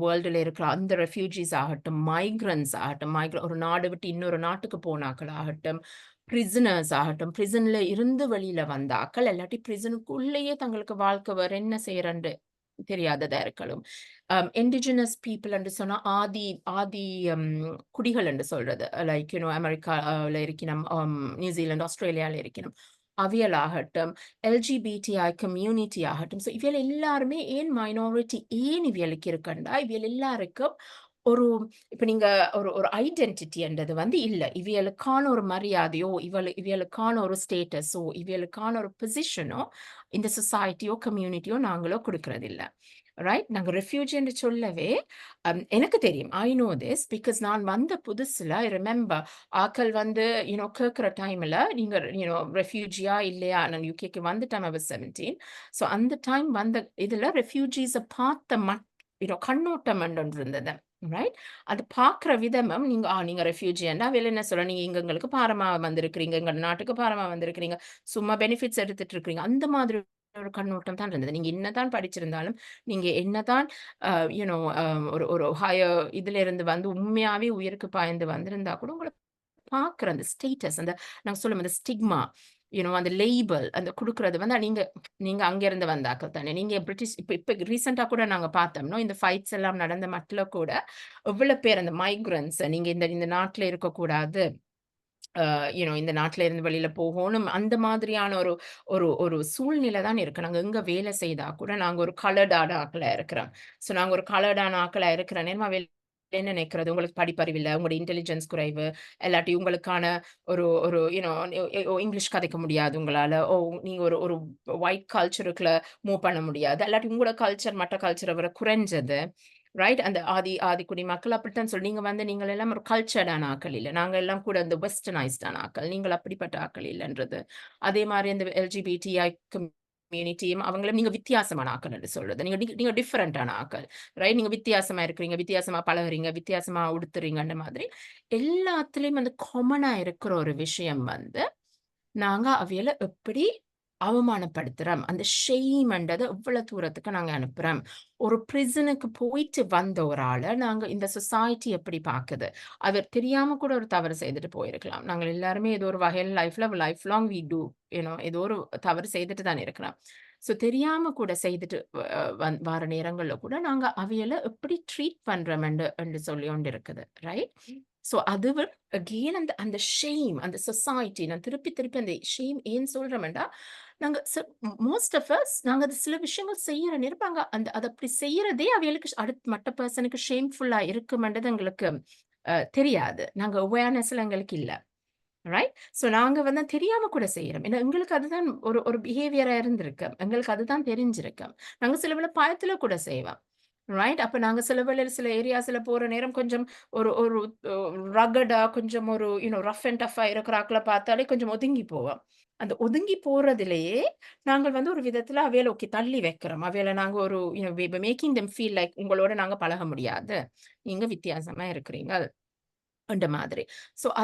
வேர்ல்டுல இருக்கிற அந்த refugees ஆகட்டும், migrants ஆகட்டும், ஒரு நாடு விட்டு இன்னொரு நாட்டுக்கு போனாக்கள் ஆகட்டும், பிரிசனர்ஸ் ஆகட்டும், பிரிசன்ல இருந்து வெளியில வந்தாக்கள், இல்லாட்டி பிரிசனுக்குள்ளேயே தங்களுக்கு வாழ்க்கை வேற என்ன செய்யறன்னு தெரியாததா இருக்கலாம். இண்டிஜினஸ் பீப்புள் என்று சொன்னா ஆதி ஆதி குடிகள் என்று சொல்றது, லைக் அமெரிக்கால இருக்கணும், நியூசிலாந்து, ஆஸ்திரேலியால இருக்கணும், அவியலாகட்டும், எல்ஜிபிடிஐ கம்யூனிட்டி ஆகட்டும். ஸோ இவியல் எல்லாருமே ஏன் மைனாரிட்டி, ஏன் இவியலுக்கு இருக்குண்டா இவியல் எல்லாருக்கும் ஒரு இப்ப நீங்க ஒரு ஐடென்டிட்டி என்றது வந்து இல்ல. இவியலுக்கான ஒரு மரியாதையோ, இவியலுக்கான ஒரு ஸ்டேட்டஸோ, இவியலுக்கான ஒரு பொசிஷனோ இந்த சொசைட்டியோ, கம்யூனிட்டியோ நாங்களோ கொடுக்கறது இல்ல. ரைட்? நாங்க ரெஃப்யூஜி என்று சொல்லவே எனக்கு தெரியும். ஐ நோ திஸ் பிகாஸ் நான் வந்த புதுசுல ஐ ரிமெம்பர் ஆக்கள் வந்து கேட்கிற டைம்ல நீங்க ரெஃப்யூஜியா இல்லையா, நான் யூகேக்கு வந்துட்டேன், I was 17. ஸோ அந்த டைம் வந்த இதுல ரெஃப்யூஜிஸ பார்த்த கண்ணோட்டம் ஒன்று இருந்தது. ரைட்? அது பார்க்குற விதமும் நீங்க ரெஃப்யூஜின்னா வெளில என்ன சொல்ல, நீங்க இங்க எங்களுக்கு பாரமா வந்திருக்கிறீங்க, எங்க நாட்டுக்கு பாரமா வந்திருக்கிறீங்க, சும்மா பெனிஃபிட்ஸ் எடுத்துட்டு இருக்கிறீங்க, அந்த மாதிரி ஒரு கண்ணோட்டம் தான் இருந்தது. நீங்க என்னதான் படிச்சிருந்தாலும், நீங்க என்னதான் ஒரு ஹையர் இதுல இருந்து வந்து உண்மையாவே உயிருக்கு பாய்ந்து வந்திருந்தா கூட உங்கள பார்க்குற அந்த ஸ்டேட்டஸ், அந்த நாங்க சொல்லுவோம் அந்த ஸ்டிக்மா, அந்த லேபல் அந்த குடுக்குறது வந்து நீங்க அங்க இருந்து வந்தாக்கள் தானே. நீங்க பிரிட்டிஷ் இப்ப ரீசென்ட்டா கூட நாங்க பார்த்தோம்னா, இந்த ஃபைட்ஸ் எல்லாம் நடந்த மட்டில கூட எவ்வளவு பேர் அந்த மைக்ரன்ட்ஸ் நீங்க இந்த நாட்டுல இருக்கக்கூடாது, இந்த நாட்டுல இருந்து வெளியில போகணும், அந்த மாதிரியான ஒரு ஒரு ஒரு சூழ்நிலை தான் இருக்கு. நாங்க எங்க வேலை செய்தா கூட நாங்க ஒரு கலர்டான ஆட்களா இருக்கிறோம். ஸோ நாங்க ஒரு கலர்டான ஆட்களா இருக்கிற நேரம் என்ன நினைக்கிறது? உங்களுக்கு படிப்பறிவு இல்ல, உங்களோட இன்டெலிஜென்ஸ் குறைவு, இல்லாட்டி உங்களுக்கான ஒரு ஒரு இங்கிலீஷ் கதைக்க முடியாது உங்களால. நீங்க ஒரு ஒரு ஒயிட் கல்ச்சருக்குள்ள மூவ் பண்ண முடியாது. இல்லாட்டி உங்களோட கல்ச்சர் மற்ற கல்ச்சர விட குறைஞ்சது. ரைட்? அந்த ஆதிக்குடி மக்கள் அப்படித்தான் நீங்க நீங்கள் எல்லாம் ஒரு கல்ச்சர்டான ஆட்கள் இல்ல. நாங்க எல்லாம் கூட இந்த வெஸ்டர்னைஸ்டான ஆட்கள். நீங்கள் அப்படிப்பட்ட ஆட்கள் இல்லன்றது. அதே மாரி இந்த எல்ஜிபிடிஐ கம்யூனிட்டியும் அவங்களும் நீங்க வித்தியாசமான ஆட்கள் என்று சொல்றது. நீங்க நீங்க டிஃபரண்டான ஆட்கள். ரைட்? நீங்க வித்தியாசமா இருக்கிறீங்க, வித்தியாசமா பழகுறீங்க, வித்தியாசமா உடுத்துறீங்கன்ற மாதிரி எல்லாத்துலயும் அந்த காமனா இருக்கிற ஒரு விஷயம் நாங்க அவியல எப்படி அவமானப்படுத்துறோம். அந்த ஷேம்ன்றத எவ்வளவு தூரத்துக்கு நாங்க அனுப்புறோம். ஒரு பிரிசனுக்கு போயிட்டு வந்த ஒரு ஆள நாங்க இந்த சொசைட்டி எப்படி பாக்குது. அவர் தெரியாம கூட ஒரு தவறு செய்துட்டு போயிருக்கலாம். நாங்க எல்லாருமே ஏதோ ஒரு வகையில லைஃப் லாங் வி டூ ஏதோ ஒரு தவறு செய்துட்டு தான் இருக்கிறோம். தெரியாம கூட செய்துட்டு வார நேரங்கள்ல கூட நாங்க அவியல எப்படி ட்ரீட் பண்றோம் என்று சொல்லி ஒன்று இருக்குது. ரைட்? அது அகெயின் அந்த அந்த ஷேம் அந்த சொசைட்டி நான் திருப்பி திருப்பி அந்த ஷேம் ஏன் சொல்றோம்டா, நாங்க மோஸ்ட் ஆஃப் அஸ் நாங்க அது சில விஷயங்கள் செய்யற நேரம் அங்க அந்த அது அப்படி செய்யறதே அவைகளுக்கு அடுத்த மற்ற பர்சனுக்கு ஷேம்ஃபுல்லா இருக்கும்ன்றது எங்களுக்கு தெரியாது. நாங்க அவேர்னஸ்ல எங்களுக்கு இல்ல. ரைட்? நாங்க தெரியாம கூட செய்றோம். ஏன்னா எங்களுக்கு அதுதான் ஒரு ஒரு பிஹேவியரா இருந்திருக்கு. எங்களுக்கு அதுதான் தெரிஞ்சிருக்கு. நாங்க சில வேள பயத்துல கூட செய்வோம். ரைட்? அப்ப நாங்க சில வேளை சில ஏரியாஸ்ல போற நேரம் கொஞ்சம் ஒரு ஒரு ரக்கடா கொஞ்சம் ஒரு ரஃப் அண்ட் டஃப்பா இருக்கிற ஆட்கள பார்த்தாலே கொஞ்சம் ஒதுங்கி போவோம். அந்த ஒதுங்கி போறதிலேயே நாங்கள் ஒரு விதத்துல அவைகள ஓகே தள்ளி வைக்கிறோம். அவைகள நாங்க ஒரு we making them feel like உங்களோட நாங்க பழக முடியாது. நீங்க வித்தியாசமா இருக்கிறீங்க. அந்த மாதிரி.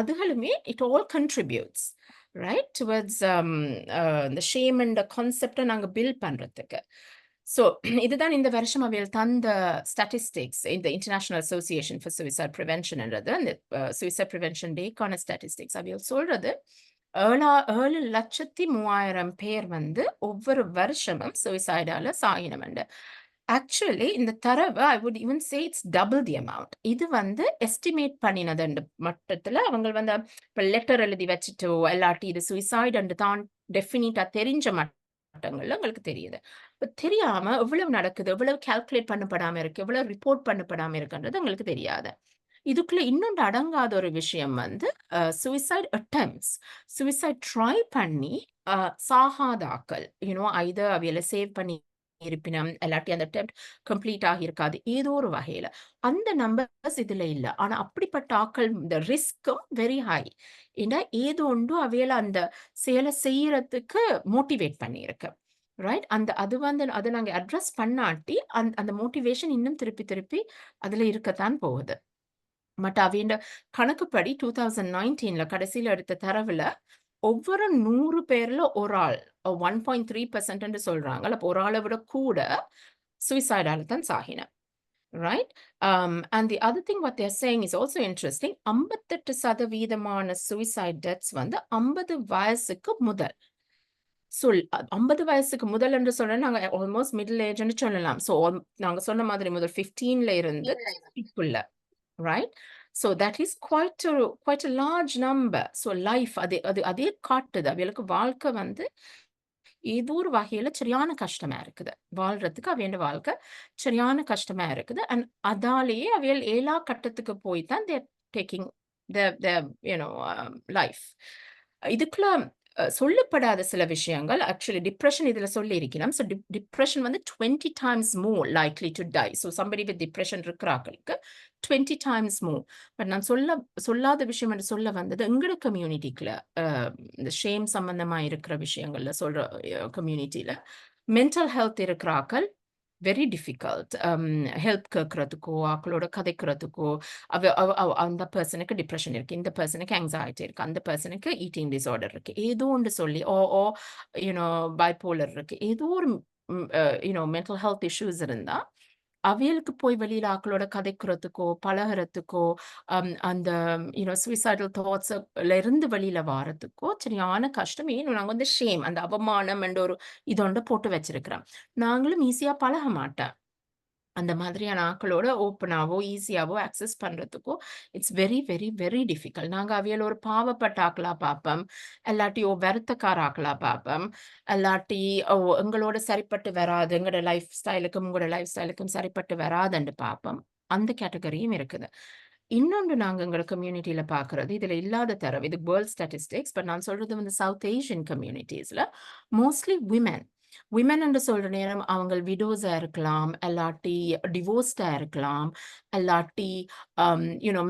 அதுகளுமே it all contributes right towards இந்த ஷேம் என்ற கான்செப்ட்ட நாங்க பில்ட் பண்றதுக்கு. ஸோ இதுதான் இந்த வருஷம் அவைகள் தந்த ஸ்டாட்டிஸ்டிக்ஸ் இந்த இன்டர்நேஷனல் அசோசியேஷன் ஃபார் சூசைட் பிரிவென்ஷன்ன்றது அந்த சூசைட் பிரிவென்ஷன் டேக்கான ஸ்டாட்டிஸ்டிக்ஸ் அவைகள் சொல்றது 7,03,000 பேர் ஒவ்வொரு வருஷமும் சூசைடால சாகினமெண்டு. ஆக்சுவலி இந்த தரவு I would even say it's double the amount. இது எஸ்டிமேட் பண்ணினது மட்டத்துல அவங்க இப்ப லெட்டர் எழுதி வச்சுட்டோ இல்லாட்டி இது சூசைட் அண்ட் தான் டெஃபினிட்டா தெரிஞ்ச மட்டங்கள்ல உங்களுக்கு தெரியுது. இப்ப தெரியாம எவ்வளவு நடக்குது, எவ்வளவு கால்குலேட் பண்ணப்படாம இருக்கு, எவ்வளவு ரிப்போர்ட் பண்ணப்படாம இருக்குன்றது உங்களுக்கு தெரியாது. இதுக்குள்ள இன்னொன்று அடங்காத ஒரு விஷயம் சூசைட் அட்டெம்ப்ட்ஸ். சூசைட் ட்ரை பண்ணி சாகாத ஆக்கள் ஐதர் அவையில சேவ் பண்ணி இருப்பினும் இல்லாட்டி அந்த அட்டெம்ப்ட் கம்ப்ளீட் ஆகியிருக்காது ஏதோ ஒரு வகையில. அந்த நம்பர்ஸ் இதுல இல்ல. ஆனா அப்படிப்பட்ட ஆக்கள் இந்த ரிஸ்க்கும் வெரி ஹை. ஏன்னா ஏதோ ஒன்று அவையில அந்த செயலை செய்யறதுக்கு மோட்டிவேட் பண்ணியிருக்கு. ரைட்? அந்த அது அத நாங்க அட்ரஸ் பண்ணாட்டி அந்த மோட்டிவேஷன் இன்னும் திருப்பி திருப்பி அதுல இருக்கத்தான் போகுது. பட் அவையோட கணக்குப்படி 2019ல கடைசியில எடுத்த தரவுல ஒவ்வொரு 100 பேர்ல ஒரு ஆள் 1.3% சொல்றாங்க. அப்ப ஒரு ஆள விட கூட சூசைடால தான் சாகின. Right? And the other thing what they are saying is also interesting. 58% suicide deaths 50 வயசுக்கு முதல். 50 வயசுக்கு முதல் என்று சொல்ல நாங்க ஆல்மோஸ்ட் மிடில் ஏஜ்ன்னு சொல்லலாம். நாங்க சொன்ன மாதிரி முதல் 15ல இருந்து 30க்குள்ள. Right? That is quite a large number. Life அதே காட்டுது. அவைகளுக்கு வாழ்க்கை ஏதோ ஒரு வகையில சரியான கஷ்டமா இருக்குது. வாழ்றதுக்கு அவையோட வாழ்க்கை சரியான கஷ்டமா இருக்குது. அண்ட் அதாலேயே அவைகள் 7 கட்டத்துக்கு போய் தான் தேர் டேக்கிங் தேர் லைஃப். இதுக்குள்ள சொல்லப்படாத சில விஷயங்கள் ஆக்சுவலி டிப்ரஷன் இதுல சொல்லியிருக்கிறோம். Depression 20 times more likely to die. Somebody with depression இருக்கிறார்களுக்கு 20 டைம்ஸ் மோர். பட் நான் சொல்லாத விஷயம் என்று சொல்ல வந்தது எங்கட கம்யூனிட்டிக்குள்ள இந்த ஷேம் சம்பந்தமா இருக்கிற விஷயங்கள்ல சொல்ற கம்யூனிட்டியில மென்டல் ஹெல்த் இருக்கிறாக்கள் வெரி டிஃபிகல்ட். ஹெல்ப் கேட்கறதுக்கோ ஆக்களோட கதைக்கிறதுக்கோ அந்த பர்சனுக்கு டிப்ரெஷன் இருக்கு, இந்த பர்சனுக்கு ஆங்ஸைட்டி இருக்கு, அந்த பர்சனுக்கு ஈட்டிங் டிஸார்டர் இருக்கு, ஏதோ ஒன்று சொல்லி ஓ பைபோலர் இருக்கு, ஏதோ ஒரு மென்டல் ஹெல்த் இஷ்யூஸ் இருந்தா அவைகளுக்கு போய் வெளியில ஆக்களோட கதைக்கிறதுக்கோ பழகுறதுக்கோ அந்த சூசைடல் தாட்ஸ்ல இருந்து வெளியில வாரத்துக்கோ சரியான கஷ்டம். ஏன் நாங்க ஷேம் அந்த அவமானம் என்ற ஒரு இதொண்ட போட்டு வச்சிருக்கிறோம். நாங்களும் ஈஸியா பழக மாட்டேன். அந்த மாதிரியான ஆக்களோட ஓப்பனாவோ ஈஸியாவோ ஆக்சஸ் பண்றதுக்கோ it's very very very difficult. நாங்க அவையில ஒரு பாவப்பட்ட ஆக்களா பார்ப்போம், இல்லாட்டி வருத்தக்கார ஆக்களா பார்ப்போம், இல்லாட்டி எங்களோட சரிப்பட்டு வராது, எங்களோட லைஃப் ஸ்டைலுக்கும் உங்களோட லைஃப் ஸ்டைலுக்கும் சரிப்பட்டு வராதுன்னு பார்ப்போம். அந்த கேட்டகரியும் இருக்குது. இன்னொன்று நாங்க எங்க கம்யூனிட்டியில பார்க்கிறது, இதுல இல்லாத தரவு, இது வேர்ல்ட் ஸ்டாட்டிஸ்டிக்ஸ், பட் நான் சொல்றது வந்து சவுத் ஏசியன் கம்யூனிட்டீஸ்ல மோஸ்ட்லி விமென். விமென் என்று சொல்ற நேரம் அவங்க விடோஸா இருக்கலாம், அல்லாட்டி டிவோர்ஸ்டா இருக்கலாம், அல்லாட்டி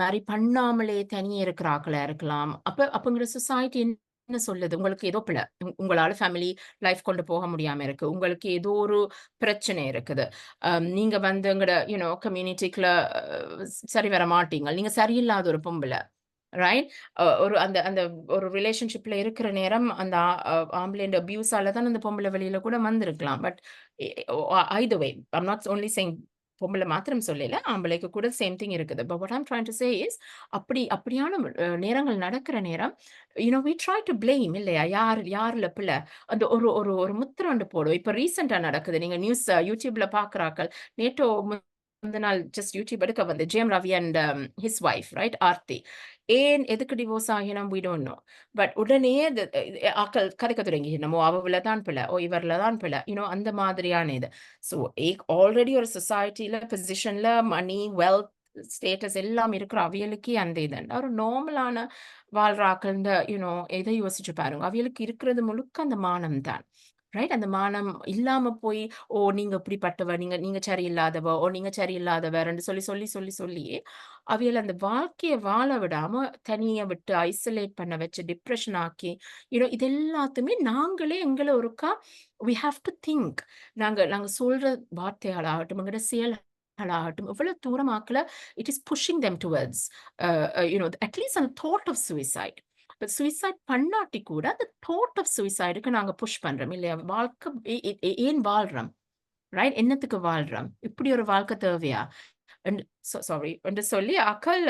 மேரி பண்ணாமலே தனியே இருக்கிற ஆக்களா இருக்கலாம். அப்பங்கிற சொசைட்டி என்ன சொல்லுது? உங்களுக்கு ஏதோ பிழை. உங்களால ஃபேமிலி லைஃப் கொண்டு போக முடியாம இருக்கு. உங்களுக்கு ஏதோ ஒரு பிரச்சனை இருக்குது. நீங்க வந்து எங்கட கம்யூனிட்டிக்குள்ள சரி வர மாட்டீங்க. நீங்க சரியில்லாத ஒரு பொம்பள. ரைட்? ஒரு அந்த அந்த ஒரு ரிலேஷன்ஷிப்ல இருக்கிற நேரம் அந்த ஆம்பளையோட அபியூஸால தான் அந்த பொம்பள வெளியில கூட வந்திருக்கலாம். But either way, I'm not only saying பொம்பள மாத்திரம் சொல்லல. ஆம்பளைக்கு கூட சேம் திங் இருக்குது. But what I'm trying to say is அப்படியான நேரங்கள் நடக்கிற நேரம், வி ட்ரை டு பிளேம் இல்லையா? யாருல பிழை? அந்த ஒரு ஒரு ஒரு முத்திரை ஒன்று போடும். இப்ப ரீசென்ட்டா நடக்குது. நீங்க நியூஸ் YouTubeல பார்க்குறாக்கள். நேற்று முந்தின நாள் ஜஸ்ட் யூடியூப் எடுக்க வந்து Jayam Ravi and his wife right Aarti எதுக்கு டிவோர்ஸ் ஆகினோம் we don't know. பட் உடனே ஆக்கள் கதைக்க தொடங்கி நம்ம அவள தான் பிள்ளை இவர்ல தான் பிள்ளை அந்த மாதிரியான இது. ஸோ ஆல்ரெடி ஒரு சொசைட்டில பொசிஷன்ல மணி வெல்த் ஸ்டேட்டஸ் எல்லாம் இருக்கிற அவியலுக்கே அந்த இதுண்டா ஒரு நார்மலான வாழ்ற ஆக்கள் எதை யோசிச்சு பாருங்க. அவியலுக்கு இருக்கிறது முழுக்க அந்த மானம் தான். ரைட்? அந்த மானம் இல்லாம போய், ஓ நீங்க இப்படிப்பட்டவ, நீங்க நீங்க சரியில்லாதவ, நீங்க சரியில்லாதவர்ன்னு சொல்லி சொல்லி சொல்லி சொல்லியே அவியல் அந்த வாழ்க்கைய வாழ விடாம தனியா விட்டு ஐசோலேட் பண்ண வச்சு டிப்ரெஷன் ஆக்கி இது எல்லாத்தையுமே நாங்களே எங்கள ஒருக்கா we have to think. நாங்க நாங்க சொல்ற வார்த்தைகளாகட்டும், எங்களோட செயல்களாகட்டும் எவ்வளவு தூரமாக்கல it is pushing them towards at least அந்த thought of suicide. இப்ப சூசைட் பண்ணாட்டி கூட அந்த தாட் ஆஃப் சூசைடுக்கு நாங்க புஷ் பண்றோம் இல்லையா? வாழ்க்கை ஏன் வாழ்றோம்? ரைட்? என்னத்துக்கு வாழ்றோம்? இப்படி ஒரு வாழ்க்கை தேவையா? சாரி என்று சொல்லி அக்கள்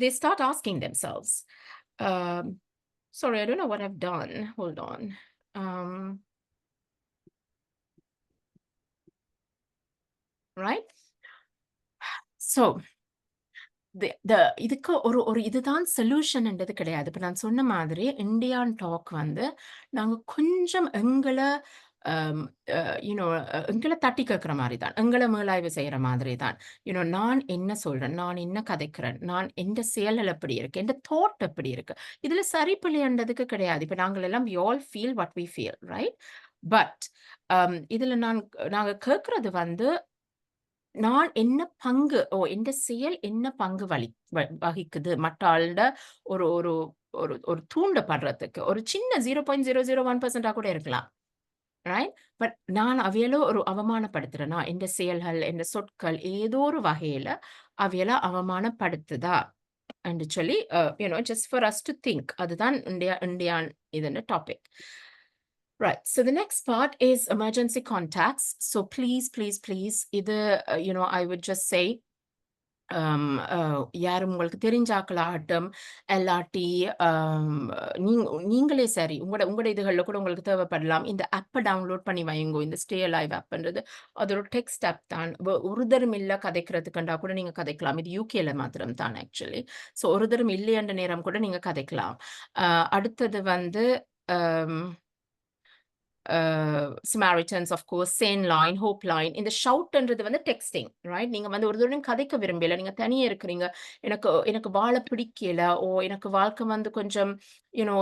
they start asking themselves. Sorry, I don't know what I've done. Hold on. Right? So இதுக்கு ஒரு இதுதான் சொல்யூஷன்ன்றது கிடையாது. இப்ப நான் சொன்ன மாதிரி இந்தியான் டாக் வந்து நாங்க கொஞ்சம் எங்கள தட்டி கேட்கிற மாதிரி தான். எங்கள மீளாய்வு செய்யற மாதிரி தான். நான் என்ன சொல்றேன்? நான் என்ன கதைக்கிறேன்? நான் எந்த செயல்கள் எப்படி இருக்கு? எந்த தாட் எப்படி இருக்கு? இதுல சரி பிள்ளைன்றதுக்கு கிடையாது. இப்ப நாங்கள் எல்லாம் we all feel what we feel, right? But இதுல நாங்க கேட்கறது வந்து நான் என்ன பங்கு எந்த செயல் என்ன பங்கு வகிக்குது மற்றாளோட ஒரு ஒரு ஒரு ஒரு தூண்டப்படுறதுக்கு ஒரு சின்ன 0.001% கூட இருக்கலாம். ரைட்? பட் நான் அவையில ஒரு அவமானப்படுத்துறேனா? எந்த செயல்கள், எந்த சொற்கள் ஏதோ ஒரு வகையில அவையில அவமானப்படுத்துதா? என்று சொல்லி just for us to think. அதுதான் இந்தியான் இதுன்னு topic. Right. So the next part is emergency contacts. So please, please, please, இது I would just say, யாரும் உங்களுக்கு தெரிஞ்சாக்களாகட்டும், இல்லாட்டி நீங்களே சரி, உங்களோட இதுகள்ல கூட உங்களுக்கு தேவைப்படலாம். இந்த ஆப்பை டவுன்லோட் பண்ணி வையுங்கோ. இந்த ஸ்டே அலைவ் ஆப்ன்றது அது ஒரு டெக்ஸ்ட் ஆப் தான். ஒரு தரம் இல்ல கதைக்கிறதுக்குண்டா கூட நீங்க கதைக்கலாம். இது யூகேல மாத்திரம் தான் ஆக்சுவலி. ஸோ ஒரு தரம் இல்லையன்ற நேரம் கூட நீங்க கதைக்கலாம். அடுத்தது வந்து Samaritans, of course, Sane line, Hope line. இந்த ஷவுட்ன்றது வந்து டெக்ஸ்டிங், ரைட்? நீங்க வந்து ஒரு தடவை கதைக்க விரும்பல, நீங்க தனியா இருக்கிறீங்க, எனக்கு வாழ பிடிக்கல, எனக்கு வாழ்க்கை வந்து கொஞ்சம்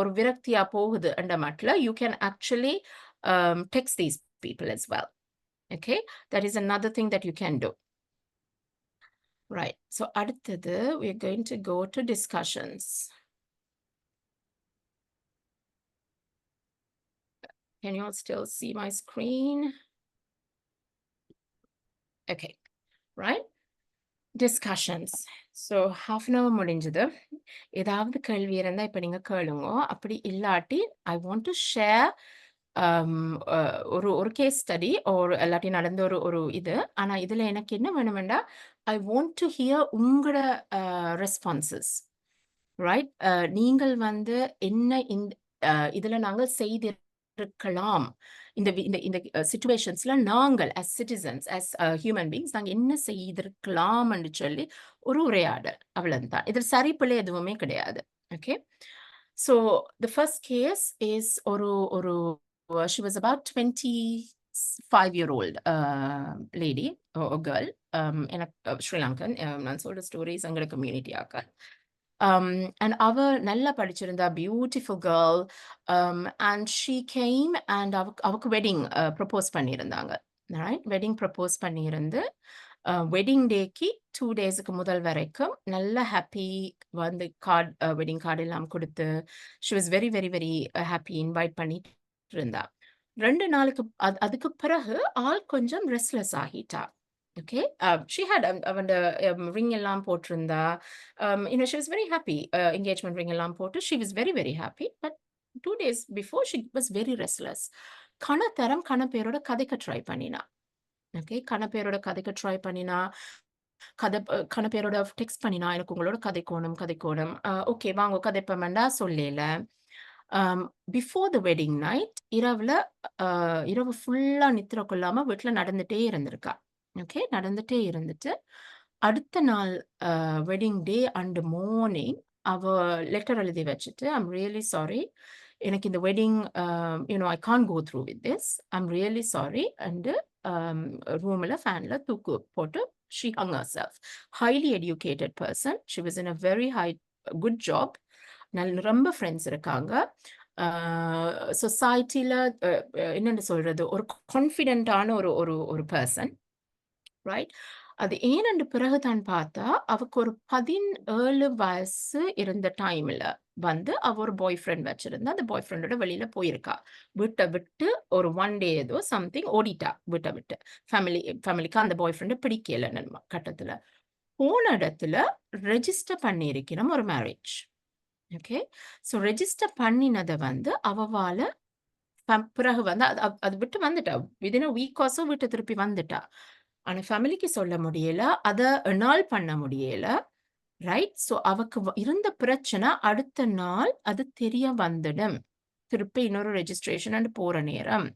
ஒரு விரக்தியா போகுது என்ற மாட்டில் you can actually text these people as well. Okay, that is another thing that you can do. Right. So அடுத்தது we're going to go to discussions. Can you all still see my screen? Okay, right? Discussions. So half an hour முடிஞ்சது. ஏதாவது கேள்வி இருந்தா இப்ப நீங்க கேளுங்க. அப்படி இல்லாட்டி I want to share ஒரு கேஸ் ஸ்டடி இல்லாட்டி நடந்த ஒரு இது. ஆனா இதுல எனக்கு என்ன வேணுமெண்டா I want to hear உங்களோட ரெஸ்பான்சஸ். ரைட்? நீங்கள் வந்து என்ன இதுல நாங்கள் செய்திருக்கலாம், இந்த சிச்சுவேஷன்ஸ்ல நாங்கள் as citizens, as human beings நாங்க என்ன செய்திருக்கலாம் என்று சொல்லி ஒரு உரையாடல். அவ்வளவுதான். இதில் சரி பிள்ளை எதுவுமே கிடையாது. Okay, so the first case is she was about 26 5-year-old lady or girl. Sri Lankan. நான் சொல்ற ஸ்டோரிஸ் எங்களோட கம்யூனிட்டி ஆக்க. And அவ நல்லா படிச்சிருந்தா, beautiful girl. And she came and அவக்கு wedding propose பண்ணியிருந்தாங்க. Right? Wedding propose பண்ணியிருந்து வெட்டிங் டேக்கு 2 டேஸ்க்கு முதல் வரைக்கும் நல்ல ஹாப்பி வந்து வெட்டிங் கார்டு எல்லாம் கொடுத்து she was very very very happy invite பண்ணிட்டு இருந்தா. 2 நாளுக்கு அதுக்கு பிறகு ஆள் கொஞ்சம் ரெஸ்ட்லெஸ் ஆகிட்டா. ஓகே, ஷி ஹேட் அவன் ரிங் எல்லாம் போட்டிருந்தா. She was very happy. Engagement ring எல்லாம் போட்டு she was very very happy. But 2 days before she was very restless. கண பேரோட கதைக்க ட்ரை பண்ணினா. ஓகே, கண பேரோட கதைக்க ட்ரை பண்ணினா, கண பேரோட டெக்ஸ்ட் பண்ணினா, எனக்கு உங்களோட கதைக்கோணும். ஓகே வாங்க கதைப்பமண்டா சொல்லல. பிஃபோர் த வெட்டிங் நைட் இரவு ஃபுல்லா நித்திர கொள்ளாம வீட்டுல நடந்துட்டே இருந்திருக்கா. ஓகே, நடந்துட்டே இருந்துட்டு அடுத்த நாள் வெட்டிங் டே அண்ட் மார்னிங் அவ லெட்டர் எழுதி வச்சுட்டு, ஐம் ரியலி சாரி, எனக்கு இந்த wedding I can't go through with this, I'm really sorry. And ரூம்ல ஃபேன்ல தூக்கு போட்டு she hung herself. Highly educated person. She was in a very good job. ரொம்ப ஃப்ரெண்ட்ஸ் இருக்காங்க. சொசைட்டில என்னன்னு சொல்றது, ஒரு கான்ஃபிடென்ட்டான ஒரு பர்சன். ரைட்? அது ஏனென்று பிறகுதான் பார்த்தா, அவக்கு ஒரு 17 வயசு இருந்த டைம்ல வந்து அவ ஒரு பாய் ஃப்ரெண்ட் வச்சிருந்தா. அந்த பாய் ஃப்ரெண்டோட வெளியில போயிருக்கா. வீட்டை விட்டு ஒரு 1 day ஏதோ சம்திங் ஓடிட்டா. வீட்டை விட்டு ஃபேமிலிக்கு அந்த பாய் ஃப்ரெண்டை பிடிக்கல கட்டத்துல. போன இடத்துல ரெஜிஸ்டர் பண்ணியிருக்கணும் ஒரு மேரேஜ். ஓகே, ஸோ ரெஜிஸ்டர் பண்ணினதை வந்து அவவால பிறகு வந்து அது விட்டு வந்துட்டா. விதின் அ வீக் ஆல்சோ வீட்டை திருப்பி வந்துட்டா. ஆனா ஃபேமிலிக்கு சொல்ல முடியல, அதை என்னால் பண்ண முடியல. ரைட்? ஸோ அவக்கு இருந்த பிரச்சனை அடுத்த நாள் அது தெரிய வந்துடும். திருப்பி இன்னொரு ரெஜிஸ்ட்ரேஷன் போற நேரம்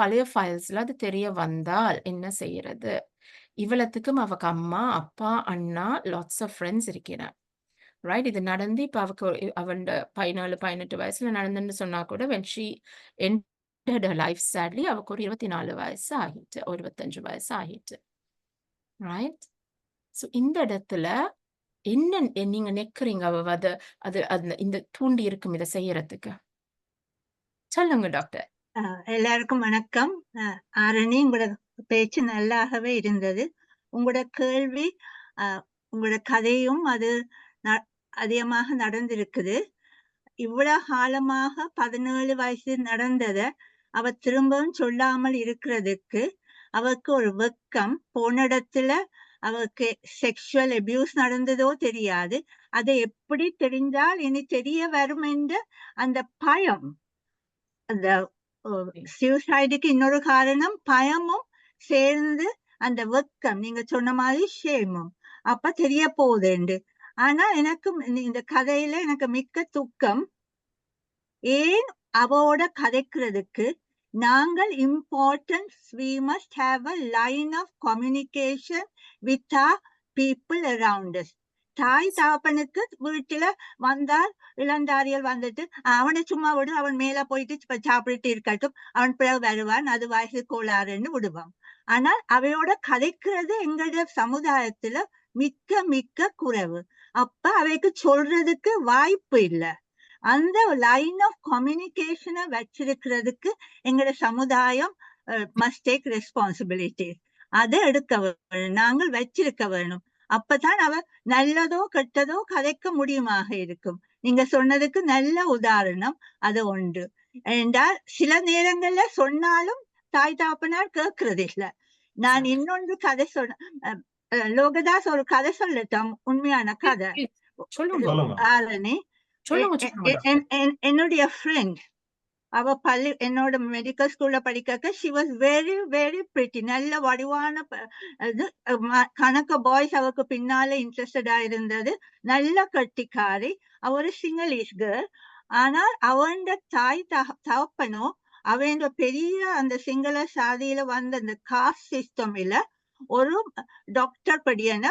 பழைய ஃபைல்ஸ்ல அது தெரிய வந்தால் என்ன செய்யறது? இவ்வளத்துக்கும் அவக்கு அம்மா, அப்பா, அண்ணா, லாட்ஸ் ஆஃப் ஃப்ரெண்ட்ஸ் இருக்கிறான். ரைட்? இது நடந்து இப்ப அவக்கு அவன் 17-18 வயசுல நடந்துன்னு சொன்னா கூட when she ended her life sadly அவக்கு ஒரு 24 வயசு ஆகிட்டு, ஒரு 25 வயசு ஆகிட்டு. ரைட்? ஸோ இந்த இடத்துல என்ன நீங்க நினைக்கிறீங்க அவ இந்த தூண்டி இருக்கும் இதை செய்யறதுக்கு? சொல்லுங்க டாக்டர். எல்லாருக்கும் வணக்கம். ஆரணி, உங்களோட பேச்சு நல்லாகவே இருந்தது. உங்களோட கேள்வி, உங்களோட கதையும் அது அதிகமாக நடந்திருக்குது. இவ்வளவு காலமாக 17 வயசு நடந்தத அவ திரும்பவும் சொல்லாமல் இருக்கிறதுக்கு அவருக்கு ஒரு வெக்கம். போன இடத்துல அவருக்கு செக்ஷுவல் அபியூஸ் நடந்ததோ தெரியாது. அதை எப்படி தெரிந்தால் இனி தெரிய வரும் என்ற அந்த பயம். அந்த சூசைடுக்கு இன்னொரு காரணம் பயமும் சேர்ந்து அந்த வெக்கம், நீங்க சொன்ன மாதிரி ஷேமும். அப்ப தெரிய போகுது. ஆனா எனக்கு இந்த கதையில எனக்கு மிக்க துக்கம். ஏன் அவோட கதைக்கிறதுக்கு நாங்கள் important, we must have a line of communication with our people around us. தாய் தாப்பனுக்கு வீட்டுல வந்தால் இளந்தாரியல் வந்துட்டு அவனை சும்மா விடு, அவன் மேல போயிட்டு சாப்பிட்டு இருக்கட்டும், அவன் பிறகு வருவான், அது வயசு கோளாறுன்னு விடுவான். ஆனால் அவையோட கதைக்கிறது எங்களுடைய சமுதாயத்துல மிக்க மிக்க குறைவு. அப்ப அவைக்கு சொல்றதுக்கு வாய்ப்பு இல்லை. அந்த லைன் ஆஃப் கம்யூனிகேஷனை வச்சிருக்கிறதுக்கு எங்களோட சமுதாயம் மஸ்ட் டேக் ரெஸ்பான்சிபிலிட்டி. அதை எடுக்க வேணும், நாங்கள் வச்சிருக்க வேணும். அப்பதான் அவ நல்லதோ கெட்டதோ கதைக்க முடியுமாக இருக்கும். நீங்க சொன்னதுக்கு நல்ல உதாரணம் அது உண்டு. என்றால் சில நேரங்கள்ல சொன்னாலும் தாய் தாப்பனார் கேட்கறது இல்லை. நான் இன்னொன்று கதை சொன்ன லோகதாஸ் ஒரு கதை சொல்லட்டும், உண்மையான கதை. ஆரணி, என்னுடைய ஃப்ரெண்ட் அவ என்னோட மெடிக்கல் ஸ்கூல்ல படிக்க she was very very pretty. நல்ல வடிவான கணக்க பாய்ஸ் அவக்கு பின்னால இன்ட்ரெஸ்டடா இருந்தது. நல்ல கட்டிக்காரி. அவ ஒரு சிங்கிளிஷ் கேர்ள். ஆனால் அவன் தாய் தகப்பனோ அவன் பெரிய அந்த சிங்கள சாதியில வந்த அந்த காஸ்ட் சிஸ்டம்ல ஒரு டாக்டர் படியனை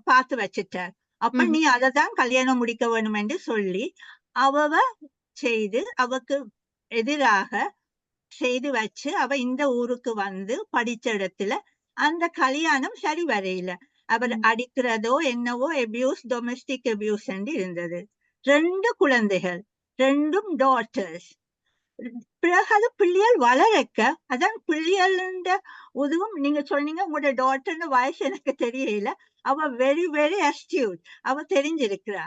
பார்த்து வச்சுட்டார். அப்ப நீ அதைதான் கல்யாணம் முடிக்க வேணும் என்று சொல்லி அவ செய்து அவக்கு எதிராக செய்து வச்சு அவ இந்த ஊருக்கு வந்து படிச்ச இடத்துல அந்த கல்யாணம் சரி வரையில. அவர் அடிக்கிறதோ என்னவோ டொமெஸ்டிக் அபியூஸ் இருந்தது. 2 குழந்தைகள், 2ம் டாட்டர்ஸ். பிறகு அது பிள்ளைகள் வளரக்க, அதான் பிள்ளைகள் உதவும். நீங்க சொன்னீங்க உங்களோட டாட்டர்னு வயசு எனக்கு தெரியல. அவ வெரி வெரி அஸ்டியூட், அவ தெரிஞ்சிருக்கிறா.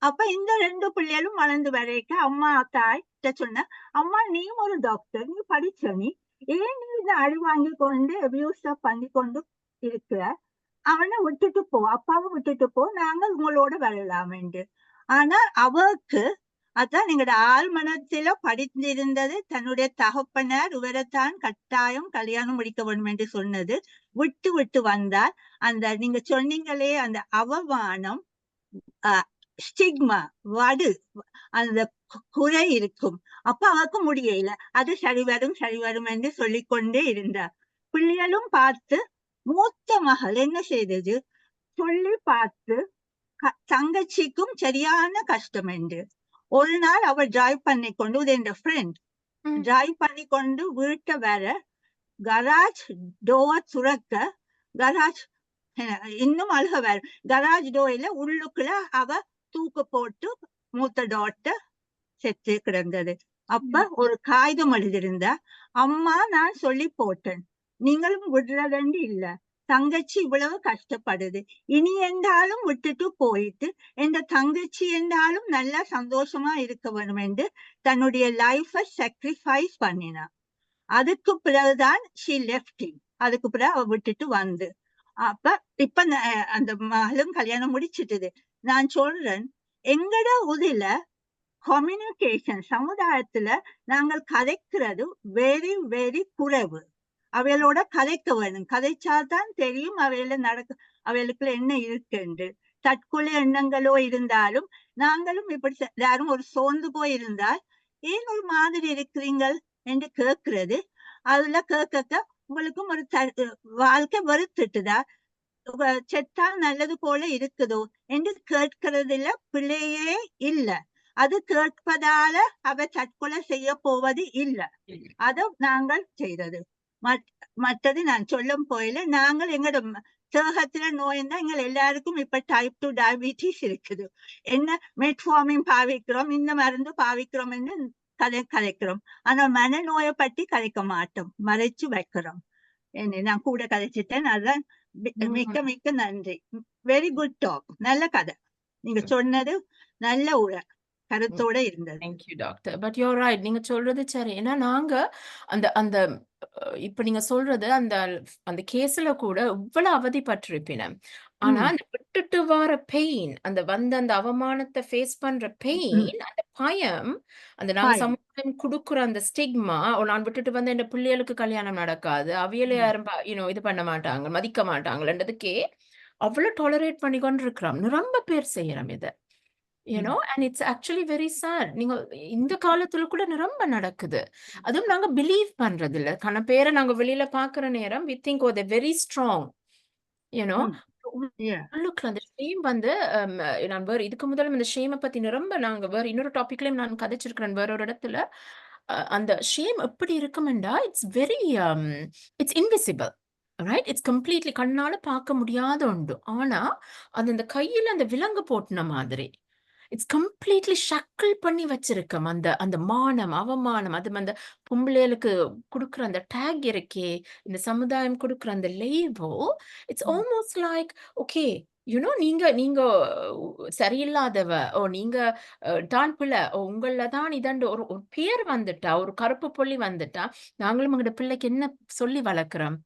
அப்ப இந்த 2 பிள்ளைகளும் வளர்ந்து வரைக்க அம்மா தாய் சொன்ன, அம்மா நீயும் ஒரு டாக்டர், நீ படிச்ச, நீ ஏன் நீ இதை அடி வாங்கி கொண்டு அபியூஸ் பண்ணி கொண்டு இருக்கிற, அவனை விட்டுட்டு போ, அப்பாவை விட்டுட்டு போ, நாங்கள் உங்களோட வரலாம் என்று. ஆனா அவருக்கு அதான் எங்களோட ஆழ்மனத்தில படித்திருந்தது, தன்னுடைய தகப்பனார் இவரைத்தான் கட்டாயம் கல்யாணம் முடிக்க வேண்டும் என்று சொன்னது. விட்டு விட்டு வந்தால் அந்த நீங்க சொன்னீங்களே அந்த அவமானம், ஸ்டிக்மா, வடு, அந்த குறை இருக்கும். அப்ப அவருக்கு முடியல. அது சரி வரும் என்று சொல்லிக்கொண்டே இருந்தார். பிள்ளைகளும் பார்த்து மூத்த மகள் என்ன செய்தது, சொல்லி பார்த்து தங்கச்சிக்கும் சரியான கஷ்டம் என்று. ஒரு நாள் அவள் டிரைவ் பண்ணி கொண்டு என் ஃப்ரெண்ட் டிரைவ் பண்ணி கொண்டு வீட்டை வர கராஜ் டோர் துறக்க, கராஜ் இன்னும் அழுக வேற, கராஜ் டோர்ல உள்ளுக்குள்ள அவ தூக்கு போட்டு மூத்த டாட்டர் செத்து கிடந்தது. அப்ப ஒரு காகிதம் எழுதியிருந்தா, அம்மா நான் சொல்லி போட்டேன், நீங்களும் விடுறதுண்டு இல்ல, தங்கச்சி இவ்வளவு கஷ்டப்படுது, இனி என்றாலும் விட்டுட்டு போயிட்டு எந்த தங்கச்சி என்றாலும் நல்லா சந்தோஷமா இருக்க வேணும் என்று தன்னுடைய லைஃபை சாக்ரிஃபைஸ் பண்ணினா. அதுக்கு பிறகுதான் ஷி லெஃப்ட். அதுக்கு பிறகு அவ விட்டுட்டு வந்து அப்ப இப்ப அந்த மகளும் கல்யாணம் முடிச்சிட்டது. நான் சொல்றேன், எங்கட உதில கம்யூனிகேஷன் சமுதாயத்துல நாங்கள் கதைக்கிறது வெரி வெரி குறைவு. அவைகளோட கதைக்க வேணும், கதைச்சாதான் தெரியும் அவையில அவைகளுக்குள்ள என்ன இருக்கு. தற்கொலை எண்ணங்களோ இருந்தாலும் நாங்களும் இப்படி யாரும் ஒரு சோர்ந்து போயிருந்தால் ஏன் ஒரு மாதிரி இருக்கிறீங்கள் என்று கேட்கிறது. அதுல கேட்க உங்களுக்கும் ஒரு வாழ்க்கை வெறுத்துட்டுதா, செத்தா நல்லது போல இருக்குதோ என்று கேட்கறதுல பிள்ளையே இல்ல. அது கேட்பதால அவ தற்கொலை செய்ய போவது இல்ல. அத நாங்கள் செய்தது. மற்றது நான் சொல்லும் போயில, நாங்கள் எங்களோட தேகத்துல நோய் தான் எங்கள் எல்லாருக்கும் இப்ப டைப் 2 டயபிட்டிஸ் இருக்குது. என்ன மெட்ஃபார்மின் பாவிக்கிறோம், இந்த மருந்து பாவிக்கிறோம் என்று கதைக்கிறோம். ஆனா மனநோயை பற்றி கதைக்க மாட்டோம், மறைச்சு வைக்கிறோம். நான் கூட கதைச்சிட்டேன். அதுதான். மிக்க மிக்க நன்றி. Very good talk. நல்ல கதை நீங்க சொன்னது, நல்ல கருத்தோட இருந்தது. Thank you doctor. But you're right, நீங்க சொல்றது சரி. ஏன்னா நாங்க அந்த அந்த இப்ப நீங்க சொல்றது அந்த அந்த கேஸ்ல கூட இவ்வளவு அவதிப்பட்டிருப்பினேன். ஆனா அந்த விட்டுட்டு வர பெயின், அந்த அந்த அவமானத்தை ஃபேஸ் பண்ற பெயின், அந்த பயம், அந்த நாங்க சமுதாயம் கொடுக்குற அந்த ஸ்டிக்மா, நான் விட்டுட்டு வந்து என் பிள்ளைகளுக்கு கல்யாணம் நடக்காது, அவியல யாரும் இது பண்ண மாட்டாங்க, மதிக்க மாட்டாங்கன்றதுக்கே அவ்வளவு டாலரேட் பண்ணி கொண்டு இருக்கிறோம். ரொம்ப பேர் செய்யறோம் இதை. and it's actually very sad. நீங்க இந்த காலத்துல கூட ரொம்ப நடக்குது. அதுவும் நாங்க பிலீவ் பண்றது இல்ல. கன பேரை நாங்க வெளியில பாக்குற நேரம் we think they're very strong. உள்ளுக்குள்ள அந்த ஷேம் வந்து நான் வேற இதுக்கு முதல்ல இந்த ஷேமை பத்தி ரொம்ப நாங்க வேற இன்னொரு டாபிக்லயும் நான் கதைச்சிருக்கிறேன் வேற ஒரு இடத்துல. அந்த ஷேம் எப்படி இருக்குமெண்டா, it's invisible, right? It's completely கண்ணால பார்க்க முடியாத ஒன்று. ஆனா அது அந்த கையில அந்த விலங்கு போட்டுன மாதிரி இட்ஸ் கம்ப்ளீட்லி ஷக்கிள் பண்ணி வச்சிருக்கோம். அந்த அந்த மானம், அவமானம், அது அந்த பொம்பளைகளுக்கு கொடுக்குற அந்த டேக் இருக்கே, இந்த சமுதாயம் கொடுக்குற அந்த label, it's almost like okay, நீங்க நீங்க சரியில்லாதவ, நீங்க தான் பிள்ளை, உங்கள தான் இதண்டு ஒரு ஒரு பேர் வந்துட்டா, ஒரு கருப்பு புள்ளி வந்துட்டா, நாங்களும் எங்களோட பிள்ளைக்கு என்ன சொல்லி வளர்க்கிறோம்?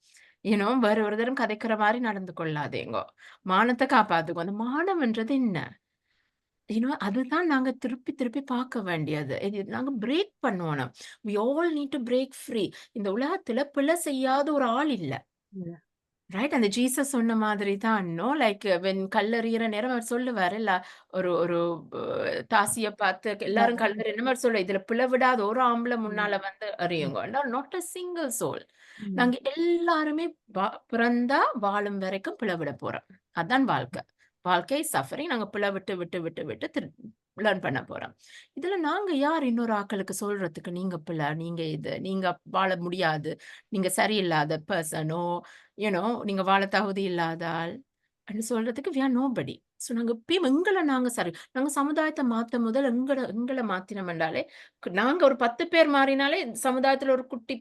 வேற ஒரு தரம் கதைக்கிற மாதிரி நடந்து கொள்ளாதேங்கோ, மானத்தை காப்பாத்துக்கோ. அந்த மானம்ன்றது என்ன? அதுதான் நாங்க திருப்பி திருப்பி பார்க்க வேண்டியது. இது நாங்க பிரேக் பண்ணணும். we all need to break free. இந்த உலகத்துல பிழை செய்யாத ஒரு ஆள் இல்ல, ரைட்? அந்த ஜீசஸ் சொன்ன மாதிரி தான், லைக் வென் கல்லறிகிற நேரம் அவர் சொல்லுவாரு இல்ல, ஒரு ஒரு தாசிய பார்த்து எல்லாரும் கல்லறின மாதிரி சொல்ல, இதுல பிழை விடாத ஒரு ஆம்பளை முன்னால வந்து அறியுங்க, நாட் அ சிங்கிள் சோல். நாங்க எல்லாருமே பிறந்தா வாழும் வரைக்கும் பிழை விட போறோம். அதான் வாழ்க்கை. வாழ்க்கை சஃபரிங். நாங்க பிழை விட்டு விட்டு விட்டு விட்டு லேர்ன் பண்ண போறோம். இதுல நாங்க யார் இன்னொரு ஆக்களுக்கு சொல்றதுக்கு, நீங்க பிள்ளை, நீங்க இது, நீங்க வாழ முடியாது, நீங்க சரியில்லாத பெர்சனோ, நீங்க வாழ தகுதி இல்லாத ஆள் அப்படின்னு சொல்றதுக்கு we are nobody. ஸோ நாங்க இப்பயும் நாங்க சரி. நாங்க சமுதாயத்த மாத்த முதல் எங்கள மாத்தினோம் என்றாலே, நாங்க ஒரு 10 பேர் மாறினாலே சமுதாயத்துல ஒரு குட்டி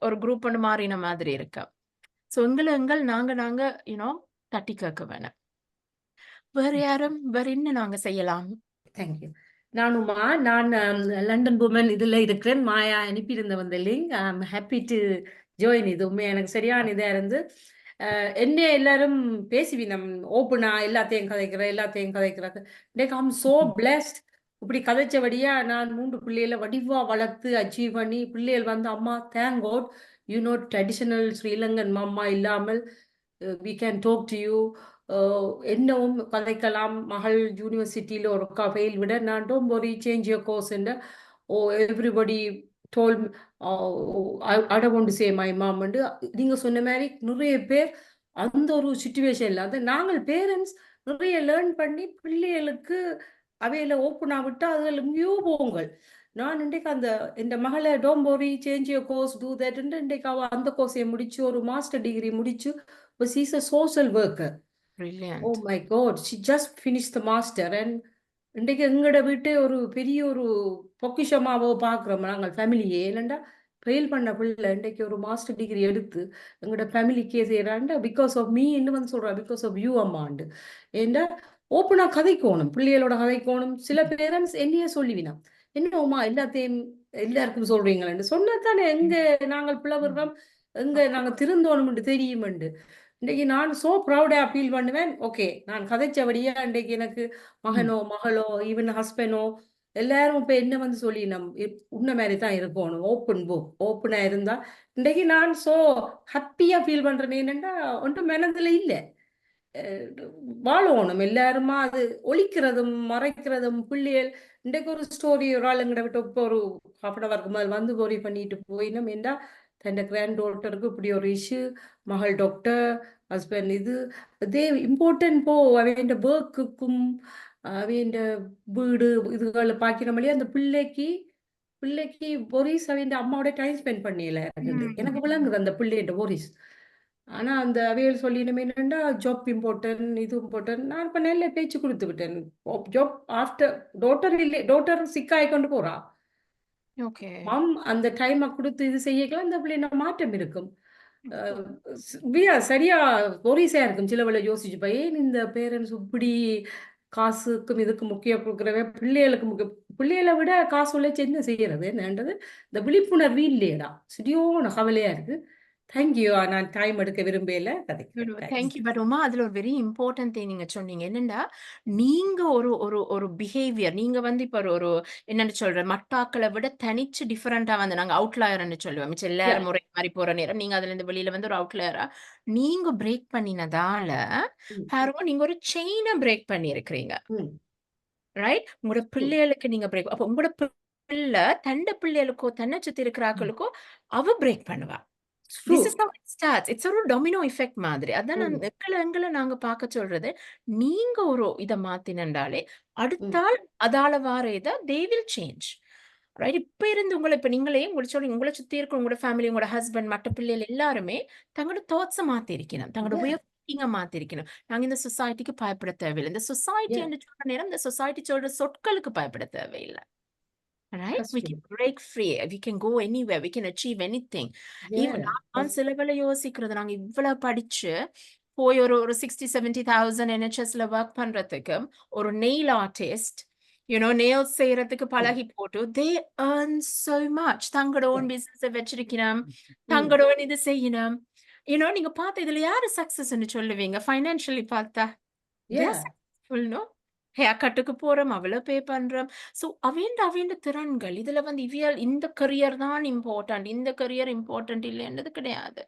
ஒரு குரூப் ஒண்ணு மாறின மாதிரி இருக்கு. ஸோ நாங்க தட்டி கேட்க வேணாம். வேற என்ன நாங்க செய்யலாம்? தேங்க்யூ. நான் லண்டன் உமன் இதுல இருக்கிறேன். மாயா அனுப்பியிருந்த வந்த link. I am happy to join. இது உண்மையா எனக்கு சரியான இதா இருந்து என்ன எல்லாரும் பேசுவினம் ஓப்பனா எல்லாத்தையும் கதைக்கிறாங்க. I'm so blessed. இப்படி கதைச்சபடியா நான் 3 பிள்ளைகளை வடிவா வளர்த்து அச்சீவ் பண்ணி பிள்ளைகள் வந்து அம்மா தேங்க் காட் ட்ரெடிஷனல் ஸ்ரீலங்கன் மாமா இல்லாமல் we can talk to you. என்னவும் கதைக்கலாம். மகள் யூனிவர்சிட்டியில ஒரு ஃபெயில் விட நான் don't worry change your course and everybody told me I don't want to say my mom. நீங்க சொன்ன மாதிரி நிறைய பேர் அந்த ஒரு சுச்சுவேஷன்ல அது நாங்கள் பேரண்ட்ஸ் நிறைய லேர்ன் பண்ணி பிள்ளைகளுக்கு அவையில ஓப்பனா விட்டா அதுல எங்கேயோ போங்கள். நான் இன்றைக்கு இந்த மகளை don't worry change your course do that இன்றைக்கு அவ அந்த கோர்ஸை முடிச்சு ஒரு மாஸ்டர் டிகிரி முடிச்சு she's a social worker. Brilliant. Oh my God, she just finished the master and இன்றைக்கு எங்களோட வீட்டை ஒரு பெரிய ஒரு பொக்கிஷமாவோ பார்க்குறோம் நாங்கள் ஃபேமிலியே. இல்லைண்டா ஃபெயில் பண்ண பிள்ளை இன்றைக்கு ஒரு மாஸ்டர் டிகிரி எடுத்து எங்களோட ஃபேமிலிக்கே செய்கிறாண்டா பிகாஸ் ஆஃப் மீ என்ன வந்து சொல்கிறா பிகாஸ் ஆஃப் யூ அம்மாண்டு. ஏண்டா ஓப்பனாக கதைக்கணும், பிள்ளைகளோட கதைக்கணும். சில பேரண்ட்ஸ் என்னையே சொல்லிவினா என்னம்மா எல்லாருக்கும் சொல்றீங்களேன்னு சொன்னா தானே எங்க நாங்கள் பிளவுறோம், எங்க நாங்க திருந்தோணும்னு தெரியுமெண்டு. இன்றைக்கு நான் சோ ப்ரௌடா ஃபீல் பண்ணுவேன். ஓகே, நான் கதைச்சபடியா இன்றைக்கு எனக்கு மகனோ மகளோ ஈவன் ஹஸ்பண்டோ எல்லாரும் இப்ப என்ன வந்து சொல்லி உன்ன மாதிரி தான் இருக்கணும், ஓப்பன் புக் ஓப்பனா இருந்தா. இன்றைக்கு நான் சோ ஹாப்பியா ஃபீல் பண்றேன். என்னன்னா ஒன்றும் மனதுல இல்லை, வாழணும் எல்லாருமா. அது ஒழிக்கிறதும் மறைக்கிறதும் பிள்ளைகள். இன்றைக்கு ஒரு ஸ்டோரி ஒரு ஆளுங்கிட்ட விட்டு இப்போ ஒரு ஹாஃப் அன் அவருக்கு மேல் வந்து கோரி பண்ணிட்டு போயினோம். ஏண்டா தன் கிராண்ட் டாட்டருக்கு இப்படி ஒரு இஷ்யூ, மகள் டாக்டர், ஹஸ்பண்ட் இது அதே இம்பார்ட்டன்ட் போ அவன் ஒர்க்குக்கும் அவன் வீடு இதுகளை பார்க்கிற மாதிரியே அந்த பிள்ளைக்கு பொரிஸ் அவன் அம்மாவோட டைம் ஸ்பெண்ட் பண்ணல. எனக்கு விளங்குது அந்த பிள்ளையோட பொரிஸ். ஆனா அந்த அவையல் சொல்லினமே என்னண்டா ஜாப் இம்பார்ட்டன்ட் இது இம்பார்ட்டன்ட். நான் இப்ப நல்ல பேச்சு கொடுத்து விட்டேன். ஜாப் ஆஃப்டர் டாட்டர் சிக்காய் கொண்டு போறா, மாம் அந்த டைமை கொடுத்து இது செய்யக்கலாம், அந்த பிள்ளை மாற்றம் இருக்கும். சரியா ஒரிசா இருக்கும். சில வேளை யோசிச்சு பையன் இந்த பேரண்ட்ஸ் இப்படி காசுக்கும் இதுக்கு முக்கியம் கொடுக்குறவ பிள்ளைகளுக்கு முக்கியம். பிள்ளைகளை விட காசு உழைச்சு என்ன செய்யறது என்னன்றது இந்த விழிப்புணர்வு இல்லையடா. சரியான கவலையா இருக்கு. தேங்க்யூ. நான் டைம் எடுக்க விரும்பல. தேங்க்யூ. பட் உமா அதுல ஒரு வெரி இம்பார்ட்டன்ட் திங் நீங்க சொன்னீங்க. என்னன்னா நீங்க ஒரு பிஹேவியர் நீங்க வந்து இப்ப ஒரு என்னன்னு சொல்ற மட்டாக்களை விட தனிச்சு டிஃபரெண்டா வந்து நாங்க அவுட்லயர்ன்னு சொல்லுவோம். மிச்சம் எல்லாரும் முறை மாதிரி போற நேரம் நீங்க அதுல இருந்து வெளியில வந்து ஒரு அவுட்லயரா நீங்க பிரேக் பண்ணினதால பாருங்க, நீங்க ஒரு செயினை பிரேக் பண்ணி இருக்கிறீங்க. ரைட்? உங்களோட பிள்ளைகளுக்கு நீங்க பிரேக், அப்ப உங்களோட பிள்ளை தண்ட பிள்ளைகளுக்கோ தன்னை சுத்தி இருக்கிறாக்களுக்கோ அவ பிரேக் பண்ணுவா. This is how it starts. It's ஒரு domino effect மாதிரி. அதான் எங்களை நாங்க பார்க்க சொல்றது. நீங்க ஒரு இத மாத்தினண்டாலே அடுத்தால் அதால வார இத they will change. ரைட்? இப்ப இருந்து இப்ப நீங்களே உங்களை சுத்தி இருக்க உங்களோட ஃபேமிலி, உங்களோட ஹஸ்பண்ட், மற்ற பிள்ளைகள் எல்லாருமே தங்களோட தாட்ஸை மாத்தி இருக்கணும், தங்களோட way of thinking மாத்தி இருக்கணும். நாங்க இந்த சொசைட்டிக்கு பயப்பட தேவையில்லை. இந்த சொசைட்டி என்று சொல்ற நேரம் இந்த சொசைட்டி சொல்ற சொற்களுக்கு பயப்பட தேவையில்லை. Right? We can break free. We can go anywhere. We can achieve anything. Even நான் சில வேளை யோசிக்கிறது, நாங்க இவ்வளவு படிச்சு போய் ஒரு 60-70,000 NHSல ஒர்க் பண்றதுக்கு ஒரு நெயில் ஆர்டிஸ்ட் nails செய்யறதுக்கு பழகி போட்டு they earn so much. தங்களோட own business வச்சிருக்கணும், தங்களோட இது செய்யணும். நீங்க பார்த்து இதுல யாரு சக்சஸ்ன்னு சொல்லுவீங்க? ஃபைனான்சியலி பார்த்தா successful, no? ஹேர் கட்டுக்கு போறோம், அவ்வளவு பே பண்றோம். சோ அவேண்ட திறன்கள் இதுல வந்து இவியல் இந்த கரியர் தான் இம்பார்ட்டன்ட், இந்த கரியர் இம்பார்ட்டன்ட் இல்லைன்றது கிடையாது.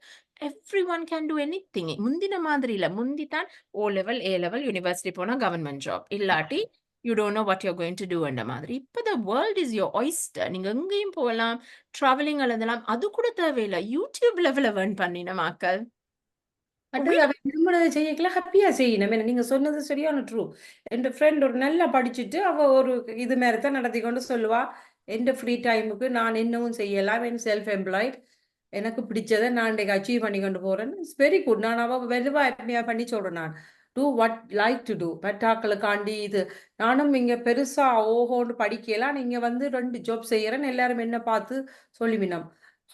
everyone can do anything. முந்தின மாதிரி இல்ல. முந்தி தான் O level A level university போனா கவர்மெண்ட் ஜாப், இல்லாட்டி you don't know what you're going to do அந்த மாதிரி. இப்ப the world is your oyster. நீங்க எங்கேயும் போகலாம், டிராவலிங் எழுதலாம். அது கூட தேவையில்லை. யூடியூப் லெவல்ல earn பண்ணின மக்கள். அடுத்தது அவ விரும்பினதை செய்யக்கல ஹாப்பியா செய்யணும். நீங்க சொன்னது சரியான ட்ரூ. என் ஃப்ரெண்ட் ஒரு நல்லா படிச்சுட்டு அவ ஒரு இது மாதிரி தான் நடத்தி கொண்டு சொல்லுவா, எந்த ஃப்ரீ டைமுக்கு நான் என்னவும் செய்யலாம், என் செல்ஃப் எம்ப்ளாய்ட், எனக்கு பிடிச்சதை நான் இன்றைக்கு அச்சீவ் பண்ணி கொண்டு போறேன். It's very good. நான் அவ வெறுவா பண்ணி சொல்றேன். நான் do what like to do. மெட்டாக்களுக்காண்டி இது நானும் இங்க பெருசா ஓஹோன்னு படிக்கலாம். நீங்க வந்து 2 ஜாப் செய்யறேன். எல்லாரும் என்ன பார்த்து சொல்லிவினோம்,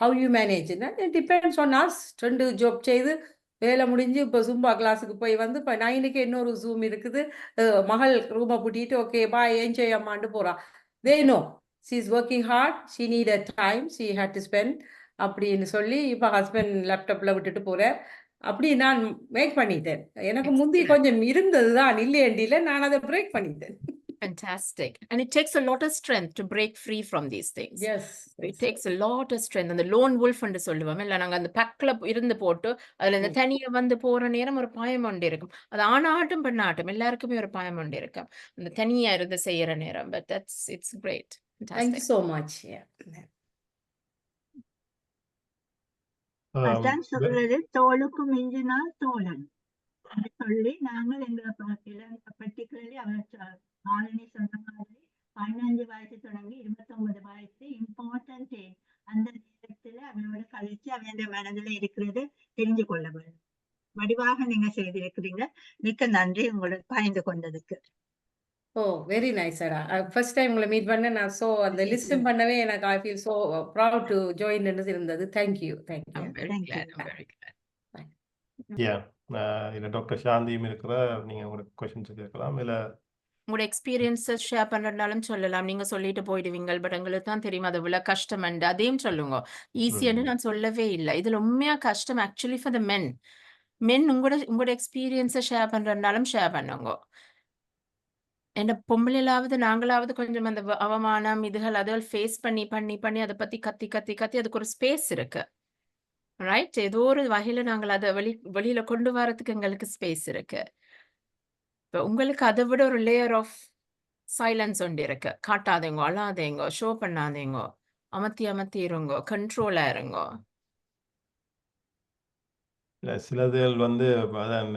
how you manage? Depends on us. 2 job செய்து வேலை முடிஞ்சு இப்போ ஜும்பா கிளாஸுக்கு போய் வந்து இப்போ 9க்கு இன்னொரு ஜூம் இருக்குது. மகள் ரூமை பூட்டிட்டு ஓகே பாய் என்ஜாய் அம்மாண்டு போறா. They know she is working hard, she need a time, she had to spend அப்படின்னு சொல்லி இப்போ ஹஸ்பண்ட் லேப்டாப்ல விட்டுட்டு போறேன். அப்படி நான் மேக் பண்ணிட்டேன். எனக்கு முந்தி கொஞ்சம் இருந்தது தான், இல்லையண்டியில நான் அதை பிரேக் பண்ணிட்டேன். Fantastic. And it takes a lot of strength to break free from these things. Yes. It takes a lot of strength. அந்த lone wolf என்று சொல்லுவோம் இல்ல, நாங்க அந்த பக்கல இருந்து போட்டு அதுல இந்த தனியா வந்து போற நேரம் ஒரு பயம் ஒன்று இருக்கும். அது ஆணாட்டும் பெண்ணாட்டும் எல்லாருக்குமே ஒரு பயம் ஒன்று இருக்கும் அந்த தனியா இருந்து செய்யற நேரம். But it's great. Thank you Fantastic. so much. Yeah. அதான் சொல்றது, தோளுக்கு மிஞ்சினால் தோழன் என்று சொல்லி நாங்கள் எங்களை பர்டிகுலர்லி அவர் ஆரணி சொன்ன மாதிரி 15 வயசு தொடங்கி 29 வயசு இம்பார்ட்டன்ட் ஏஜ். அந்த நேரத்துல அவனோட கழிச்சு அவன் மனதுல இருக்கிறது தெரிஞ்சு கொள்ள வேண்டும். வடிவாக நீங்க செய்திருக்கிறீங்க. மிக்க நன்றி உங்களுக்கு பகிர்ந்து கொண்டதுக்கு. ஓ வெரி நைஸ் அடா. ஃபர்ஸ்ட் டைம் உங்களை மீட் பண்ண நான் அந்த லிசன் பண்ணவே எனக்கு I feel so proud to join இருந்தது. Thank you. I'm very glad. I'm very glad. Yeah. இல்ல டாக்டர் சாந்தியும் இருக்கிற, நீங்க உங்களுக்கு கொஸ்டின்ஸ் கேட்கலாம். இல்ல உங்களோட எக்ஸ்பீரியன்ஸஸ் ஷேர் பண்றதுனாலும் சொல்லலாம். நீங்க சொல்லிட்டு போயிடுவீங்க. பட் எங்களுக்கு தான் தெரியும் அது இவ்வளவு கஷ்டம். அதையும் சொல்லுங்க. ஈஸியானு நான் சொல்லவே இல்லை. இதுல உண்மையா கஷ்டம் ஆக்சுவலி ஃபார் த மென் உங்களோட எக்ஸ்பீரியன்ஸை ஷேர் பண்றதுனாலும் ஷேர் பண்ணுங்க. என்ன பொம்பளைலாவது நாங்களாவது கொஞ்சம் அந்த அவமானம் இதுகள் அதுகள் ஃபேஸ் பண்ணி அதை பத்தி கத்தி அதுக்கு ஒரு ஸ்பேஸ் இருக்கு. ரைட்? ஏதோ ஒரு வகையில நாங்கள் அதை வெளியில கொண்டு வரதுக்கு எங்களுக்கு ஸ்பேஸ் இருக்கு. இப்ப உங்களுக்கு அதை விட ஒரு லேயர் ஆஃப் சைலன்ஸ் ஒன்று இருக்கு. காட்டாதீங்க, அழாதீங்க, ஷோ பண்ணாதீங்க, அமர்த்தி இருங்க, கண்ட்ரோலா இருங்க. இல்ல சிலதுகள் வந்து அதான்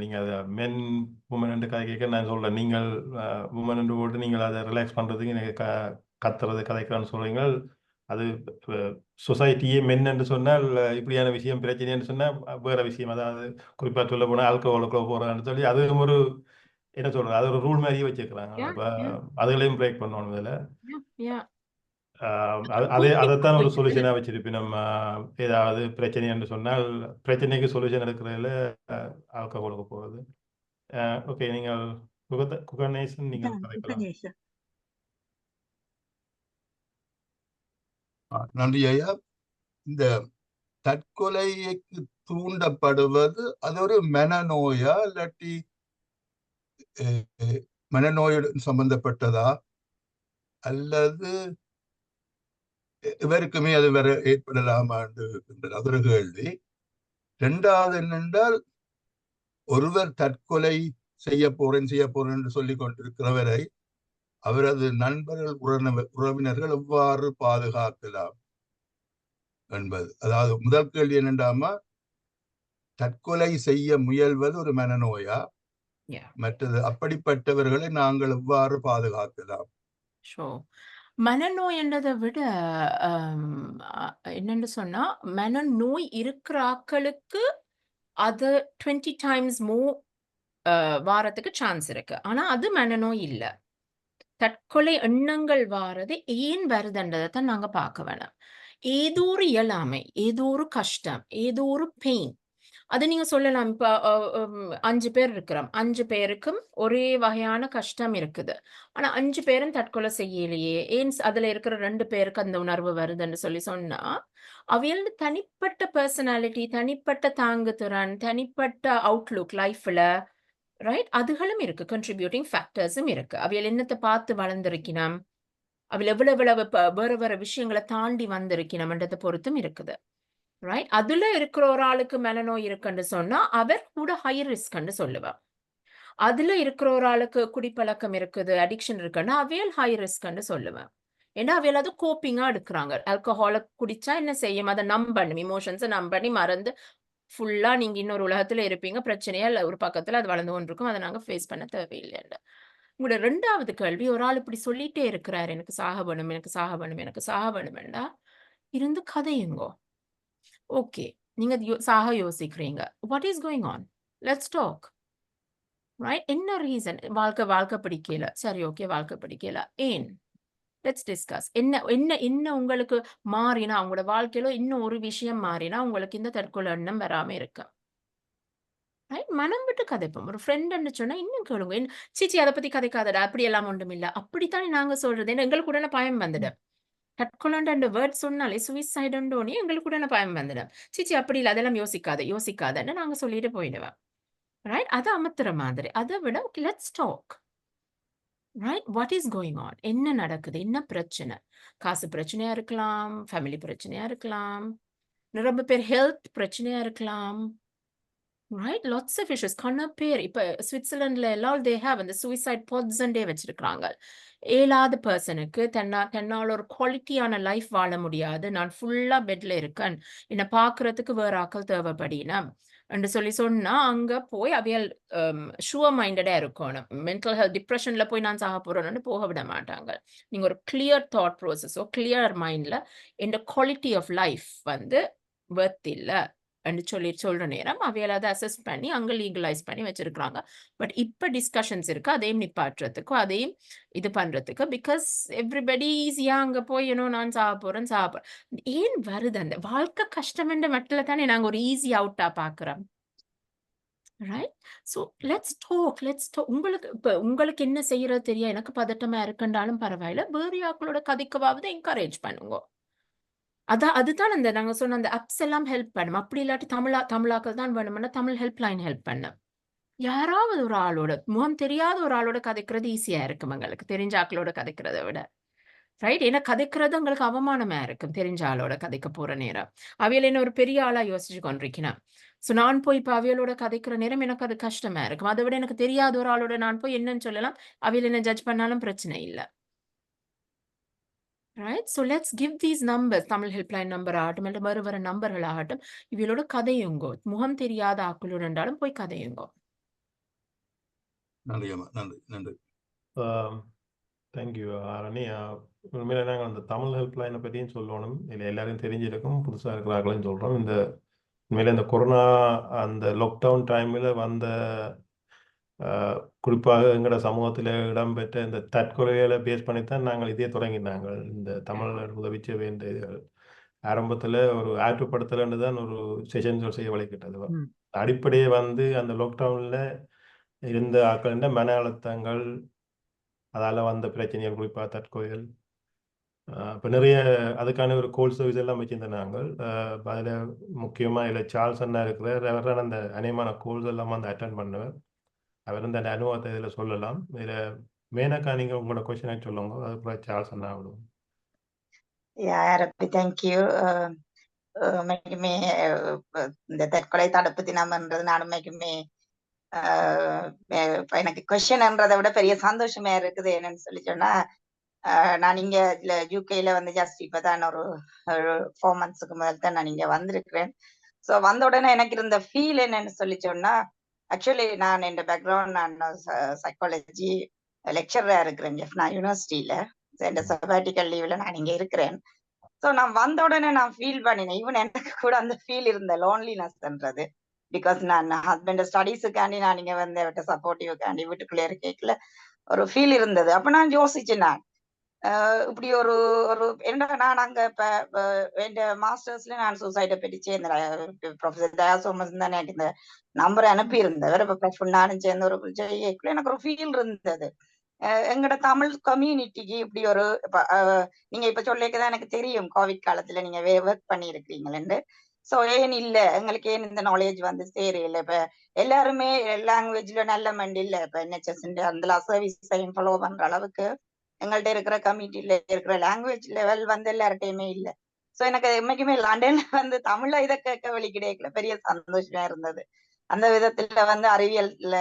நீங்க அதை மென் உமன் கதை கேட்க நான் சொல்றேன். நீங்கள் உமன் போட்டு நீங்கள் அதை ரிலாக்ஸ் பண்றதுக்கு நீங்க கத்துறது கதைக்கிறான்னு சொல்றீங்க. அது சொசைட்டியே மென் என்று சொன்னால் இப்படியான விஷயம் பிரச்சனைன்னு சொன்னா வேற விஷயம். அதாவது குறிப்பா சொல்ல போனா ஆல்கஹாலுக்குள்ள போறான்னு சொல்லி அது ஒரு என்ன சொல்றது, அது ஒரு ரூல் மாதிரியே வச்சிருக்கிறாங்க. அப்ப அதுகளையும் பிரேக் பண்ணணும். இதுல அதைத்தான் ஒரு சொல்யூஷனா வச்சிருப்பேன். நம்ம ஏதாவது பிரச்சனை என்று சொன்னால் பிரச்சனைக்கு சொல்யூஷன் எடுக்கிறதுல ஆல்கஹாலுக்கு போறது. ஓகே, நீங்கள் குகநேசன் நீங்கள் கதைக்கலாம். நன்றி ஐயா. இந்த தற்கொலைக்கு தூண்டப்படுவது அது ஒரு மனநோயா இல்லாட்டி மனநோயுடன் சம்பந்தப்பட்டதா அல்லது இவருக்குமே அது வேற ஏற்படலாமா என்றது அது ஒரு கேள்வி. இரண்டாவது என்னென்றால், ஒருவர் தற்கொலை செய்ய போறேன் என்று சொல்லிக் கொண்டிருக்கிறவரை அவரது நண்பர்கள் உறவினர்கள் எவ்வாறு பாதுகாக்கலாம் என்பது. அதாவது முதல் கேள்வி என்னென்றாமா, தற்கொலை செய்ய முயல்வது ஒரு மனநோயா, மற்றது அப்படிப்பட்டவர்களை நாங்கள் எவ்வாறு பாதுகாக்கலாம்? மனநோய் என்றதை விட என்னன்னு சொன்னா, மனநோய் இருக்கிற ஆட்களுக்கு அது 20 times more வாரத்துக்கு சான்ஸ் இருக்கு. ஆனா அது மனநோய் இல்ல. தற்கொலை எண்ணங்கள் வாரது ஏன் வருதுன்றதை தான் நாங்க பார்க்க வேணாம். ஏதோ ஒரு இயலாமை, ஏதோ ஒரு கஷ்டம், ஏதோ ஒரு பெயின், அது நீங்க சொல்லலாம். இப்ப 5 பேர் இருக்கிறோம், 5 பேருக்கும் ஒரே வகையான கஷ்டம் இருக்குது. ஆனா 5 பேரும் தற்கொலை செய்யலையே, ஏன் அதுல இருக்கிற 2 பேருக்கு அந்த உணர்வு வருதுன்னு சொன்னா, அவையோட தனிப்பட்ட பர்சனாலிட்டி, தனிப்பட்ட தாங்குதிறன், தனிப்பட்ட அவுட்லுக் லைஃப்ல ரைட் அதுகளும் இருக்கு, கண்ட்ரிபியூட்டிங் ஃபேக்டர்ஸும் இருக்கு. அவையில் என்னத்தை பார்த்து வளர்ந்திருக்கணும், அவையில் எவ்வளவு வேற விஷயங்களை தாண்டி வந்திருக்கணும்ன்றதை பொறுத்தும் இருக்குது. ரைட்? அதுல இருக்கிற ஒரு ஆளுக்கு மனநோய் இருக்குன்னு சொன்னா அவர் கூட ஹை ரிஸ்க்ன்னு சொல்லுவார். அதுல இருக்கிற ஒரு ஆளுக்கு குடிப்பழக்கம் இருக்குது, அடிக்ஷன் இருக்குன்னா அவையல் ஹை ரிஸ்க்ன்னு சொல்லுவேன். ஏன்னா அவையில் அது கோப்பிங்கா எடுக்கிறாங்க. ஆல்கஹாலை குடிச்சா என்ன செய்யும், அதை நம் பண்ணும், இமோஷன்ஸை நம் பண்ணி மறந்து ஃபுல்லா நீங்க இன்னொரு உலகத்துல இருப்பீங்க. பிரச்சனையே இல்ல. ஒரு பக்கத்துல அது வளர்ந்து கொண்டிருக்கும். அத நாங்க ஃபேஸ் பண்ண தேவையில்லைன்னு. உங்களோட 2வது கேள்வி, ஒரு ஆள் இப்படி சொல்லிட்டே இருக்கிறாரு. எனக்கு சாக வேணும், எனக்கு சாக வேணும், எனக்கு சாக வேணுமெண்டா, இருந்து கதையுங்கோ. ஓகே. நீங்க சாக யோசிக்கிறீங்க. What is going on? Let's talk. Right? என்ன ரீசன்? வாழ்க்கை பிடிக்கல. சரி, ஓகே, வாழ்க்கை பிடிக்கல. ஏன்? Let's discuss. என்ன என்ன என்ன உங்களுக்கு மாறினா, உங்களோட வாழ்க்கையில இன்னும் ஒரு விஷயம் மாறினா, உங்களுக்கு இந்த தற்கொலை எண்ணம் வராம இருக்கு. ரைட்? மனம் விட்டு கதைப்போம். ஒரு ஃப்ரெண்டுன்னு சொன்னா இன்னும் கேளுங்க. சீச்சி அத பத்தி கதைக்காதடா. அப்படியெல்லாம் ஒன்றுமில்ல. அப்படித்தானே நாங்க சொல்றது. ஏன்னா எங்களுக்கு உடனே பயம் வந்துடும். தற்கொலைன்ற அந்த வேர்ட் சொன்னாலே சூசைடுன்னோனே எங்களுக்கு உடனே பயம் வந்துடும். சீச்சி அப்படி இல்ல. அதெல்லாம் யோசிக்காதன்னு நாங்க சொல்லிட்டு போயிடுவோம். ரைட்? அத அமர்த்துற மாதிரி. அத விட let's talk. Right? What is going on? என்ன நடக்குது? என்ன பிரச்சனை? காசு பிரச்சனையா இருக்கலாம், ஃபேமிலி பிரச்சனையா இருக்கலாம், ரொம்ப பேர் ஹெல்த் பிரச்சனையா இருக்கலாம். ரைட்? Lots of issues. பேர் இப்ப ஸ்விட்சர்லாந்துல எல்லாம் தே ஹேவ் அந்த சூசைட் பாட்ஸ்ன்றே வச்சிருக்காங்க. இயலாத பெர்சனுக்கு தன்னால ஒரு குவாலிட்டியான லைஃப் வாழ முடியாது. நான் ஃபுல்லா பெட்ல இருக்கேன். என்ன பார்க்கறதுக்கு வேற ஆட்கள் தேவைப்படினா என்று சொன்னா, அங்க போய் அவியல் ஷுவர் மைண்டடா இருக்கணும். மென்டல் ஹெல்த் டிப்ரஷன்ல போய் நான் சாக போறேன்னு போக விட மாட்டாங்க. நீங்க ஒரு கிளியர் தாட் ப்ராசஸோ, கிளியர் மைண்ட்ல இந்த குவாலிட்டி ஆஃப் லைஃப் வந்து வொர்த் இல்ல என்று சொல்ற நேரம் அவையில அதை அசஸ் பண்ணி அங்க லீகலைஸ் பண்ணி வச்சிருக்காங்க. பட் இப்ப டிஸ்கஷன்ஸ் இருக்கு. அதையும் நிப்பாட்டுறதுக்கும் அதையும் இது பண்றதுக்கு. பிகாஸ் எவ்ரிபடி ஈஸியா அங்க போய் நான் சாக போறேன். ஏன் வருது அந்த வாழ்க்கை கஷ்டம் என்ற மட்டில தானே நாங்க ஒரு ஈஸி அவுட்டா பாக்குறோம். ரைட்? So let's talk. உங்களுக்கு என்ன செய்யறது தெரியும். எனக்கு பதட்டமா இருக்குன்றாலும் பரவாயில்ல. வேற யாக்களோட கதைக்கவாவது என்கரேஜ் பண்ணுங்க. அதுதான் நாங்க சொன்ன அந்த அப்ஸ் எல்லாம் ஹெல்ப் பண்ணும். அப்படி இல்லாட்டி தமிழாக்கள் தான் வேணும்னா தமிழ் ஹெல்ப் லைன் ஹெல்ப் பண்ணும். யாராவது ஒரு ஆளோட, முகம் தெரியாத ஒரு ஆளோட கதைக்கிறது ஈஸியா இருக்கும் எங்களுக்கு. தெரிஞ்ச ஆக்களோட கதைக்கிறத விட. ரைட்? ஏன்னா கதைக்கிறது உங்களுக்கு அவமானமா இருக்கும். தெரிஞ்ச ஆளோட கதைக்க போற நேரம். அவியல் என்ன ஒரு பெரிய ஆளா யோசிச்சு கொண்டிருக்கிறேன். சோ நான் போய் இப்ப அவியலோட கதைக்கிற நேரம் எனக்கு அது கஷ்டமா இருக்கும். அதை விட எனக்கு தெரியாத ஒரு ஆளோட நான் போய் என்னன்னு சொல்லலாம். அவியல் என்ன ஜட்ஜ் பண்ணாலும் பிரச்சனை இல்ல. Right? So let's give these numbers. Tamil helpline number ஆகட்டும், இல்ல வேறு நம்பர்கள் ஆகட்டும். இவளோட கதையுங்கோ. முகம் தெரியாத ஆக்களோட இருந்தாலும் போய் கதையுங்கோ. நன்றி அம்மா. நன்றி நன்றி. தேங்க்யூ ஆரணி. உண்மையில நாங்கள் அந்த தமிழ் ஹெல்ப்லைனை பற்றியும் சொல்லணும். இல்லை எல்லாரும் தெரிஞ்சிருக்கும், புதுசாக இருக்கிறார்கள்னு சொல்கிறோம். உண்மையில இந்த கொரோனா அந்த லாக்டவுன் டைமில் வந்த குறிப்பாக எங்களோட சமூகத்தில் இடம்பெற்ற இந்த தற்கொலைகளை பேஸ் பண்ணித்தான் நாங்கள் இதே தொடங்கினாங்க. இந்த தமிழர் உதவி சேவை இந்த இதுகள் ஆரம்பத்தில் ஒரு ஆற்றுப்படுத்தலன்னு தான் ஒரு செஷன்ஸ் செய்ய வழிகிட்டது. அடிப்படையே அந்த லாக்டவுனில் இருந்த ஆக்கள் மன அழுத்தங்கள், அதால் வந்த பிரச்சனைகள், குறிப்பாக தற்கொலைகள். இப்போ நிறைய அதுக்கான ஒரு கோல் சர்வீஸ் எல்லாம் வச்சுருந்தோம் நாங்கள். அதில் முக்கியமாக இதில் சார்ல்ஸ் அண்ணா இருக்கிற அந்த அநேகமான கோல்ஸ் எல்லாம் அட்டென்ட் பண்ணுவேன். அவர் அந்த அனுபவத்தை இதில் சொல்லலாம். இதில் மேனக்கா நீங்கள் உங்களோட கொஸ்டினை சொல்லுங்க. அதுக்கப்புறம் சார்ல்ஸ் அண்ணா விடுவோம். தேங்க்யூ. உண்மைக்குமே இந்த தற்கொலை தடுப்பு தினம்ன்றது நான் உண்மைக்குமே எனக்கு கொஸ்டின்ன்றதை விட பெரிய சந்தோஷமா இருக்குது. என்னன்னு சொல்லி சொன்னா, நான் இங்க யூகேல ஜஸ்ட் இப்பதான் ஒரு 4 monthsக்கு முதல் தான் நான் இங்க வந்திருக்கிறேன். ஸோ வந்த உடனே எனக்கு இருந்த ஃபீல் என்னன்னு சொல்லி சொன்னா, ஆக்சுவலி நான் என் பேக்ரவுண்ட் நான் சைக்காலஜி லெக்சரா இருக்கிறேன் ஜெஃப்னா யூனிவர்சிட்டியில. என் சபாட்டிக்கல் லீவ்ல நான் இங்க இருக்கிறேன். ஸோ நான் வந்த உடனே நான் ஃபீல் பண்ணினேன். ஈவன் எனக்கு கூட அந்த ஃபீல் இருந்த லோன்லினஸ்ன்றது. பிகாஸ் நான் ஹஸ்பண்ட் ஸ்டடீஸுக்காண்டி நான் இங்க அவர்கிட்ட சப்போர்ட்டிவ்காண்டி வீட்டுக்குள்ளே இருக்கல ஒரு ஃபீல் இருந்தது. அப்ப நான் யோசிச்சேன், நான் இப்படி ஒரு என்ன நான் அங்க இப்ப என் மாஸ்டர்ஸ்ல நான் சூசைடை பற்றி சேர்ந்தேன். ப்ரொஃபசர் தயா சோமஸ் தான் எனக்கு இந்த நம்பரை அனுப்பி இருந்தவர். இப்ப நானும் சேர்ந்த ஒரு எனக்கு ஒரு ஃபீல் இருந்தது. எங்கட தமிழ் கம்யூனிட்டிக்கு இப்படி ஒரு நீங்க இப்ப சொல்லிக்கதான் எனக்கு தெரியும், கோவிட் காலத்துல நீங்க ஒர்க் பண்ணி இருக்கிறீங்களேன்னு. சோ ஏன் இல்ல, எங்களுக்கு ஏன் இந்த நாலேஜ் சேரையில? இப்ப எல்லாருமே லாங்குவேஜ்ல நல்ல மண்டி இல்ல. இப்ப NHS அந்த சர்வீஸ் ஃபாலோ பண்ற அளவுக்கு எங்கள்கிட்ட இருக்கிற கம்யூனிட்டியில இருக்கிற லாங்குவேஜ் லெவல் எல்லார்ட்டையுமே இல்ல. சோ எனக்கு என்னைக்குமே லண்டன்ல தமிழ்ல இதை கேட்க வழி கிடைக்கல, பெரிய சந்தோஷமா இருந்தது. அந்த விதத்துல அறிவியல்ல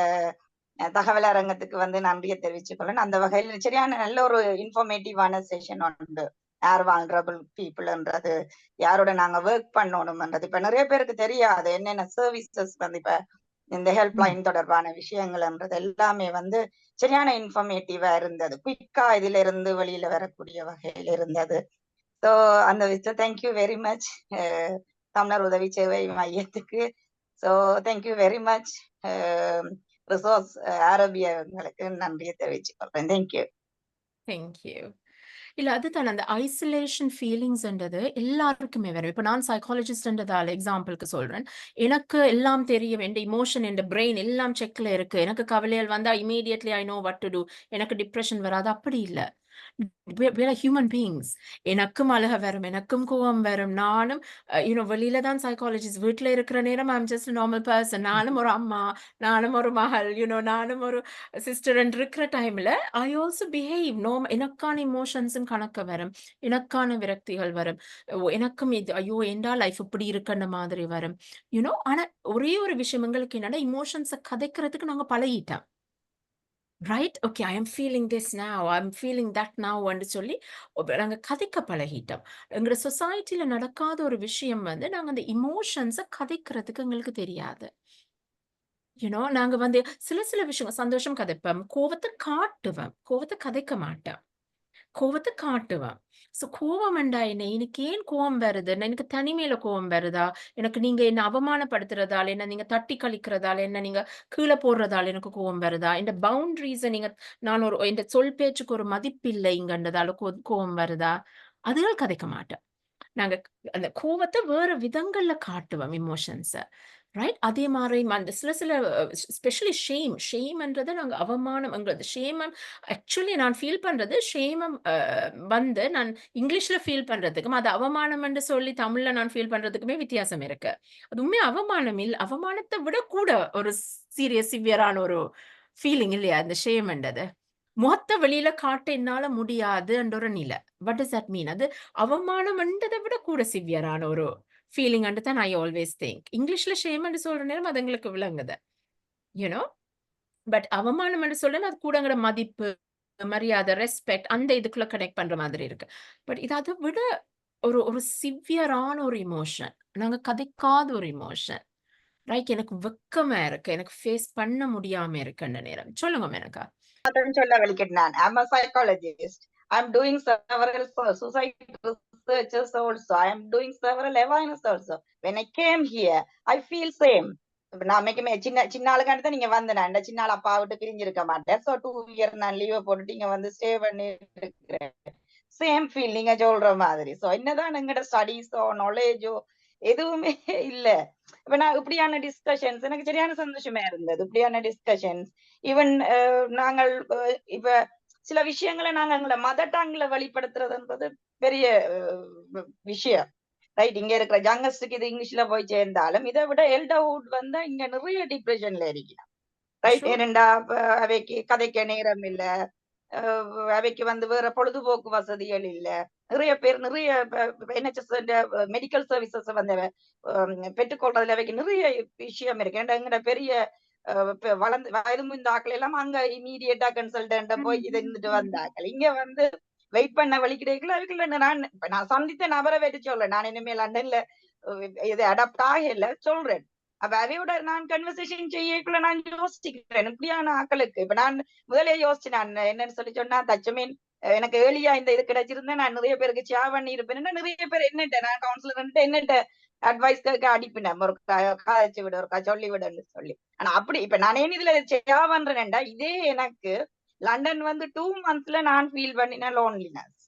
தகவல் அரங்கத்துக்கு நன்றியை தெரிவிச்சுக்கொள்ளேன். அந்த வகையில் சரியான நல்ல ஒரு இன்ஃபர்மேட்டிவான செஷன் உண்டு. யார் வால்னரபிள் பீப்புள்ன்றது, யாரோட நாங்க ஒர்க் பண்ணணும்ன்றது இப்ப நிறைய பேருக்கு தெரியாது. என்னென்ன சர்வீசஸ் வந்து இப்ப இந்த ஹெல்ப் லைன் தொடர்பான விஷயங்கள்ன்றது எல்லாமே வந்து சரியான இன்ஃபர்மேட்டிவா இருந்தது. குயிக்கா இதுல இருந்து வெளியில வரக்கூடிய வகையில் இருந்தது. ஸோ அந்த விஷயம் தேங்க்யூ வெரி மச் தமிழர் உதவி சேவை மையத்துக்கு. So thank you very much resource அரேபியங்களுக்கு நன்றியை தெரிவிச்சுக் கொள்றேன். தேங்க்யூ. தேங்க்யூ. இல்ல அதுதான் அந்த ஐசோலேஷன் ஃபீலிங்ஸ்ன்றது எல்லாருக்குமே வரும். இப்ப நான் சைக்காலஜிஸ்ட்ன்றதால எக்ஸாம்பிளுக்கு சொல்றேன். எனக்கு எல்லாம் தெரியும். என் எமோஷன், என் பிரெயின் எல்லாம் செக்ல இருக்கு. எனக்கு கவலைகள் வந்தா immediately I know what to do. எனக்கு டிப்ரஷன் வராது. அப்படி இல்ல. we are human beings. எனக்கும் அழுக வரும், எனக்கும் கோவம் வரும். நானும் வெளியில தான் சைக்காலஜிஸ்ட், வீட்டுல இருக்கிற நேரம் ஐம் ஜஸ்ட் நார்மல் பர்சன். நானும் ஒரு அம்மா, நானும் ஒரு மகள், நானும் ஒரு சிஸ்டர் இருக்கிற டைம்ல ஐ ஆல்சோ பிஹேவ். எனக்கான இமோஷன்ஸும் கணக்க வரும், எனக்கான விரக்திகள் வரும். எனக்கும் இது ஐயோ ஏண்டா லைஃப் இப்படி இருக்குன்ற மாதிரி வரும். ஆனா ஒரே ஒரு விஷயம் எங்களுக்கு என்னன்னா, இமோஷன்ஸை கதைக்கிறதுக்கு நாங்க பழகிட்டோம். Right, okay, I am feeling this now, I am feeling that now என்று சொல்லி நாங்க கதைக்க பழகிட்டோம். எங்களோட சொசைட்டில நடக்காத ஒரு விஷயம் வந்து நாங்க அந்த இமோஷன்ஸை கதைக்கிறதுக்கு எங்களுக்கு தெரியாது. நாங்க வந்து சில விஷயம் சந்தோஷம் கதைப்போம், கோவத்தை காட்டுவேன், கோவத்தை கதைக்க மாட்டேன். கோவத்தை காட்டுவேன். சோ கோவம் என்றா என்ன? எனக்கு ஏன் கோவம் வருது? எனக்கு தனிமையில கோவம் வருதா? எனக்கு நீங்க என்ன அவமானப்படுத்துறதால, என்ன நீங்க தட்டி கழிக்கிறதால, என்ன நீங்க கீழ போடுறதால எனக்கு கோவம் வருதா? இந்த பவுண்டரிஸ நான் இந்த சொல் பேச்சுக்கு ஒரு மதிப்பில்லைங்கன்றதால கோவம் வருதா? அதுகள் கதைக்க மாட்டேன். நாங்க அந்த கோவத்தை வேற விதங்கள்ல காட்டுவோம், இமோஷன்ஸ. ரைட்? அதே மாதிரி அந்த சில ஸ்பெஷலி ஷேம்ன்றத நாங்க அவமானம்ங்கிறது ஆக்சுவலி நான் ஃபீல் பண்றது ஷேமம் வந்து நான் இங்கிலீஷ்ல ஃபீல் பண்றதுக்கும், அது அவமானம் என்று சொல்லி தமிழ்ல நான் ஃபீல் பண்றதுக்குமே வித்தியாசம் இருக்கு. அது உண்மையா அவமானம் இல்ல, அவமானத்தை விட கூட ஒரு சிவியரான ஒரு ஃபீலிங் இல்லையா இந்த ஷேம்ன்றது. முகத்தை வெளியில காட்ட என்னால முடியாது என்ற ஒரு நிலை. What does that mean? அது அவமானம்ன்றதை விட கூட சிவியரான ஒரு ஃபீலிங் தான் ஐ ஆல்வேஸ் திங்க். இங்கிலீஷ்ல ஷேம் என்று சொல்ற நேரம் அது எங்களுக்கு விளங்குது. பட் அவமானம் என்று சொல்ல அது கூடங்கிற மதிப்பு, மரியாதை, ரெஸ்பெக்ட் அந்த இதுக்குள்ள கனெக்ட் பண்ற மாதிரி இருக்கு. பட் இது அதை விட ஒரு சிவியரான ஒரு இமோஷன், நாங்க கதைக்காத ஒரு இமோஷன். ரைட்? எனக்கு வெக்கமா இருக்கு, எனக்கு ஃபேஸ் பண்ண முடியாம இருக்குன்ற நேரம். சொல்லுங்க மேனகா. சொல்ல வெளிக்கிட்டான். I'm a psychologist. I'm doing several suicide researches also. I am doing several awareness also. When I came here, I feel same. நான் சின்ன ஆளுக்காண்டி தான் நீங்க வந்தேன். இந்த சின்ன ஆள் அப்பா விட்டு பிரிஞ்சிருக்க மாட்டேன். ஸோ 2 year நான் லீவை போட்டுட்டு இங்க வந்து ஸ்டே பண்ணி இருக்கிறேன். சேம் ஃபீல் நீங்க சொல்ற மாதிரி. ஸோ என்னதான் எங்கட ஸ்டடீஸோ நாலேஜோ எதுவுமே இல்ல. இப்ப நான் இப்படியான டிஸ்கஷன்ஸ் எனக்கு சரியான சந்தோஷமா இருந்தது. இப்படியான டிஸ்கஷன்ஸ் ஈவன் நாங்கள் இப்ப சில விஷயங்களை நாங்க எங்களை மதர் டங்ல வெளிப்படுத்துறதுன்றது பெரிய விஷயம். ரைட்? இங்க இருக்கிற யங்கஸ்டுக்கு இது இங்கிலீஷ்ல போய் சேர்ந்தாலும் இதை விட எல்டர்ஹுட் வந்து இங்க நிறைய டிப்ரெஷன்ல இருக்கிறான். ரைட்? ஏனெண்டா அவைக்கு கதைக்க நேரம் இல்ல, அவைக்கு வந்து வேற பொழுதுபோக்கு வசதிகள் இல்ல. நிறைய பேர் நிறைய NHS மெடிக்கல் சர்வீசஸ் வந்து பெற்றுக்கொள்றதுல அவைக்கு நிறைய விஷயம் இருக்கு. எங்கட பெரிய வளர்ந்து வயது முந்த ஆக்கள் எல்லாம் அங்க இமீடியட்டா கன்சல்டன்ட் போய் இதை இருந்துட்டு வந்தாக்கள். இங்க வந்து வெயிட் பண்ண வலிக்கிறதுக்குள்ள அதுக்குள்ள நான் சந்தித்த நபரை வச்சு சொல்றேன். நான் இனிமே லண்டன்ல இது அடாப்ட் ஆகல சொல்றேன். அப்ப அவையோட நான் கன்வர்சேஷன் செய்யக்குள்ள நான் யோசிச்சுக்கிறேன் இப்படியான ஆக்களுக்கு. இப்ப நான் முதலே யோசிச்சு நான் என்னன்னு சொல்லி சொன்னா, தச்சமீன் எனக்கு ஏர்லியா இந்த இது கிடைச்சிருந்தேன், நான் நிறைய பேருக்கு ஷேர் பண்ணி இருப்பேன். நிறைய பேர் என்னட்ட நான் கவுன்சிலர் என்னட்ட அட்வைஸ் அடிப்பினேன், ஒரு காய்ச்சி விட ஒரு சொல்லி விடுன்னு சொல்லி. ஆனா அப்படி இப்ப நான் ஏன் இதுல ஷேர் பண்றேன்டா, இதே எனக்கு லண்டன் வந்து 2 monthsல நான் ஃபீல் பண்ணின லோன்லினஸ்.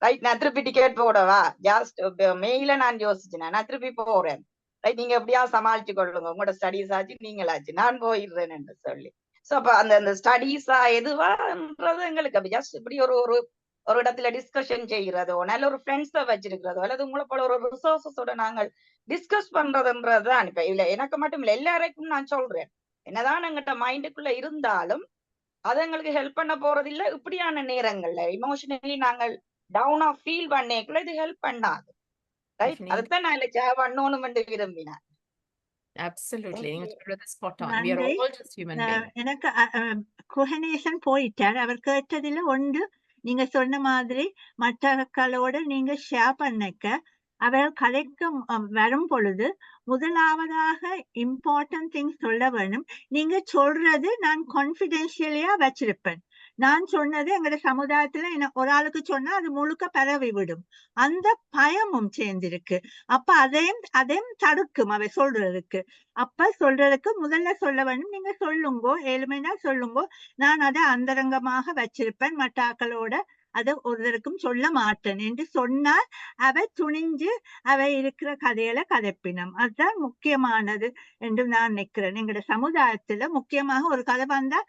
ரைட்? நான் திருப்பி டிக்கெட் போடவா, ஜாஸ்ட் மெயில நான் யோசிச்சேன், நான் திருப்பி போறேன். ரைட்? நீங்க எப்படியா சமாளிச்சு கொள்ளுங்க, உங்களோட ஸ்டடீஸ் ஆச்சு நீங்களாச்சு, நான் போயிடுறேன் என்று சொல்லி. சோ அப்ப அந்த ஸ்டடீஸா எதுவான்றது எங்களுக்கு அப்படி ஜஸ்ட் இப்படி ஒரு இடத்துல டிஸ்கஷன் செய்கிறதோ, நல்ல ஒரு ஃப்ரெண்ட்ஸை வச்சிருக்கிறதோ, அல்லது உங்களை போல ஒரு ரிசோர்ஸஸோட நாங்கள் டிஸ்கஸ் பண்றதுன்றதுதான். இப்ப இல்ல எனக்கு மட்டும் இல்ல, எல்லாருக்கும் நான் சொல்றேன், என்னதான் எங்கிட்ட மைண்டுக்குள்ள இருந்தாலும் அது எங்களுக்கு ஹெல்ப் பண்ண போறது இல்ல. இப்படியான நேரங்கள்ல இமோஷனலி நாங்கள் டவுனா ஃபீல் பண்ணேக்குள்ள இது ஹெல்ப் பண்ணாது. ரைட்? அதுதான் நான் இல்ல ஷேர் பண்ணணும்னு விரும்பினேன். Absolutely. நீங்க சொல்றது spot on. We are நன்றி. all just human beings. எனக்கு குஹனேசன் போயிட்டார். அவர் கேட்டதில் ஒன்று, நீங்க சொன்ன மாதிரி மற்றவர்களோட நீங்க ஷேர் பண்ணிக்க அவர்கள் கதைக்க வரும் பொழுது முதலாவதாக இம்பார்ட்டன்ட் திங்ஸ் சொல்ல வேணும். நீங்க சொல்றது நான் கான்பிடென்ஷியலியா வச்சிருப்பேன். நான் சொன்னது எங்கட சமுதாயத்துல ஒரு ஆளுக்கு சொன்னா அது முழுக்க பரவி விடும். அந்த பயமும் சேர்ந்திருக்கு. அப்ப அதையும் தடுக்கும் அவை சொல்றதுக்கு. அப்ப சொல்றதுக்கு முதல்ல சொல்ல வேணும். நீங்க சொல்லுங்கோ, ஏழுமைனா சொல்லுங்கோ, நான் அதை அந்தரங்கமாக வச்சிருப்பேன், மற்றாக்களோட அதை ஒருத்தருக்கும் சொல்ல மாட்டேன் என்று சொன்னால் அவை துணிஞ்சு அவை இருக்கிற கதையில கதைப்பினம். அதுதான் முக்கியமானது என்று நான் நினைக்கிறேன். எங்கட சமுதாயத்துல முக்கியமாக ஒரு கதை வந்தா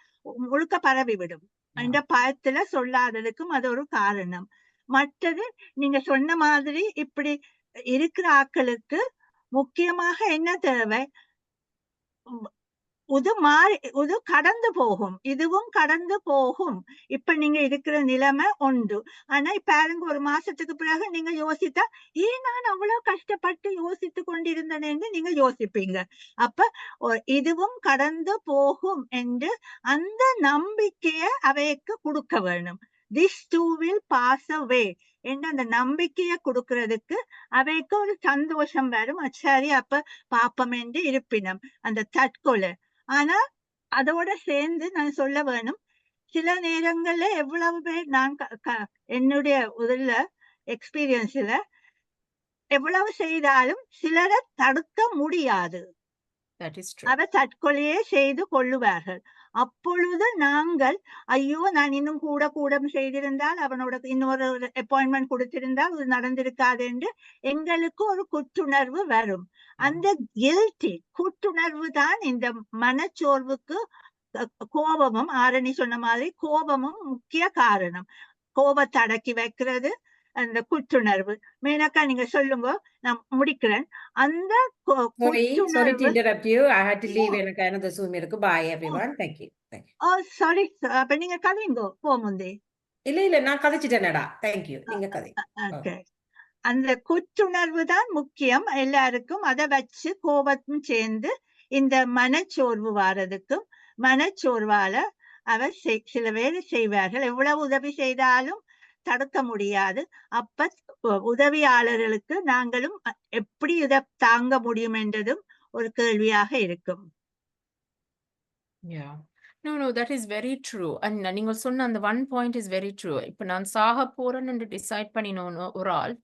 முழுக்க பரவி விடும். இந்த பயத்துல சொல்லாததுக்கும் அது ஒரு காரணம். மற்றது நீங்க சொன்ன மாதிரி இப்படி இருக்கிற ஆட்களுக்கு முக்கியமாக என்ன தேவை, இது கடந்து போகும், இதுவும் கடந்து போகும். இப்ப நீங்க இருக்கிற நிலைமை உண்டு. ஆனா பாருங்க, ஒரு மாசத்துக்கு பிறகு நீங்க யோசித்தா ஏன் நான் அவ்வளவு கஷ்டப்பட்டு யோசித்து கொண்டிருந்தேன்னு நீங்க யோசிப்பீங்க. அப்ப இதுவும் கடந்து போகும் என்று அந்த நம்பிக்கைய அவைக்கு கொடுக்க வேணும். This too will pass away என்று அந்த நம்பிக்கைய கொடுக்கறதுக்கு அவைக்கு ஒரு சந்தோஷம் வரும். சரி, அப்ப பாப்பம் என்று இருப்பினம் அந்த தற்கொலை. ஆனா அதோட சேர்ந்து நான் சொல்ல வேணும், சில நேரங்கள்ல எவ்வளவு பேர் நான் என்னுடைய உள்ள எக்ஸ்பீரியன்ஸ்ல எவ்வளவு செய்தாலும் சிலரை தடுக்க முடியாது. அவர் தற்கொலையே செய்து கொள்ளுவார்கள். அப்பொழுது நாங்கள் ஐயோ நான் இன்னும் கூட செய்திருந்தால், அவனோட இன்னொரு அப்பாயின்மெண்ட் கொடுத்திருந்தால் அது நடந்திருக்காது என்று எங்களுக்கு ஒரு குற்றுணர்வு வரும். அந்த கில்ட்டி குற்றுணர்வு தான் இந்த மனச்சோர்வுக்கு, கோபமும், ஆரணி சொன்ன மாதிரி கோபமும் முக்கிய காரணம். கோபத்தை அடக்கி வைக்கிறது அந்த குற்றுணர்வு. மேனக்கா நீங்க சொல்லுங்க, நான் முடிக்கிறேன். அந்த sorry to interrupt you. I had to leave. எனக்கு another Zoom இருக்கு. Bye everyone. Thank you. Sorry. அப்ப நீங்க கதைங்கோ போமுந்தே. இல்ல நான் கதைச்சிட்டேனடா. Thank you. நீங்க கதை. Okay. அந்த குற்றுணர்வு தான் முக்கியம் எல்லாருக்கும். அதை வச்சு கோபத்தும் சேர்ந்து இந்த மனச்சோர்வு வாரதுக்கும், மனச்சோர்வால அவர் சில வேலை செய்வார்கள். எவ்வளவு உதவி செய்தாலும் தடுக்க முடியாது. அப்ப உதவியாளர்களுக்கு நாங்களும் எப்படி இதை தாங்க முடியும் என்றதும் ஒரு கேள்வியாக இருக்கும். No, that is very true. And நீங்கள் சொன்ன அந்த one point is very true. இப்ப நான் சாக போறேன்னு என்று டிசைட் பண்ணினோன்னு ஒரு ஆள்,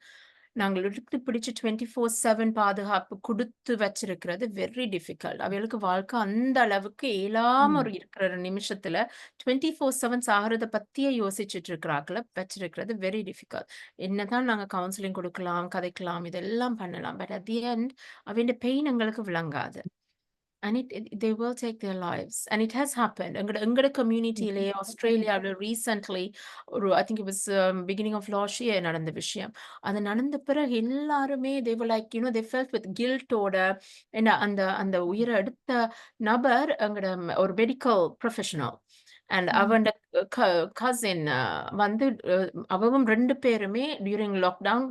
நாங்கள் எடுத்து பிடிச்சு 24/7 பாதுகாப்பு கொடுத்து வச்சிருக்கிறது வெரி டிஃபிகல்ட். அவளுக்கு வாழ்க்கை அந்த அளவுக்கு இயலாம இருக்கிற நிமிஷத்துல 24/7 சாகிறத பத்தியே யோசிச்சுட்டு இருக்கிறாக்களை வச்சிருக்கிறது வெரி டிஃபிகல்ட். என்னதான் நாங்க கவுன்சிலிங் கொடுக்கலாம், கதைக்கலாம், இதெல்லாம் பண்ணலாம். பட் அட் தி எண்ட் அவன் பெயின் எங்களுக்கு விளங்காது. And they will take their lives. And it has happened. எங்கட communityல ஆஸ்திரேலியாவில் recently, I think it was beginning of last year நடந்த விஷயம். அது நடந்த பிறகு எல்லாருமே they were like, they felt with guilt ஓட, அந்த உயிரை எடுத்த நபர் எங்கட ஒரு மெடிக்கல் ப்ரொஃபஷனல். அண்ட் அவன் கசின் வந்து அவங்க 2 பேருமே during lockdown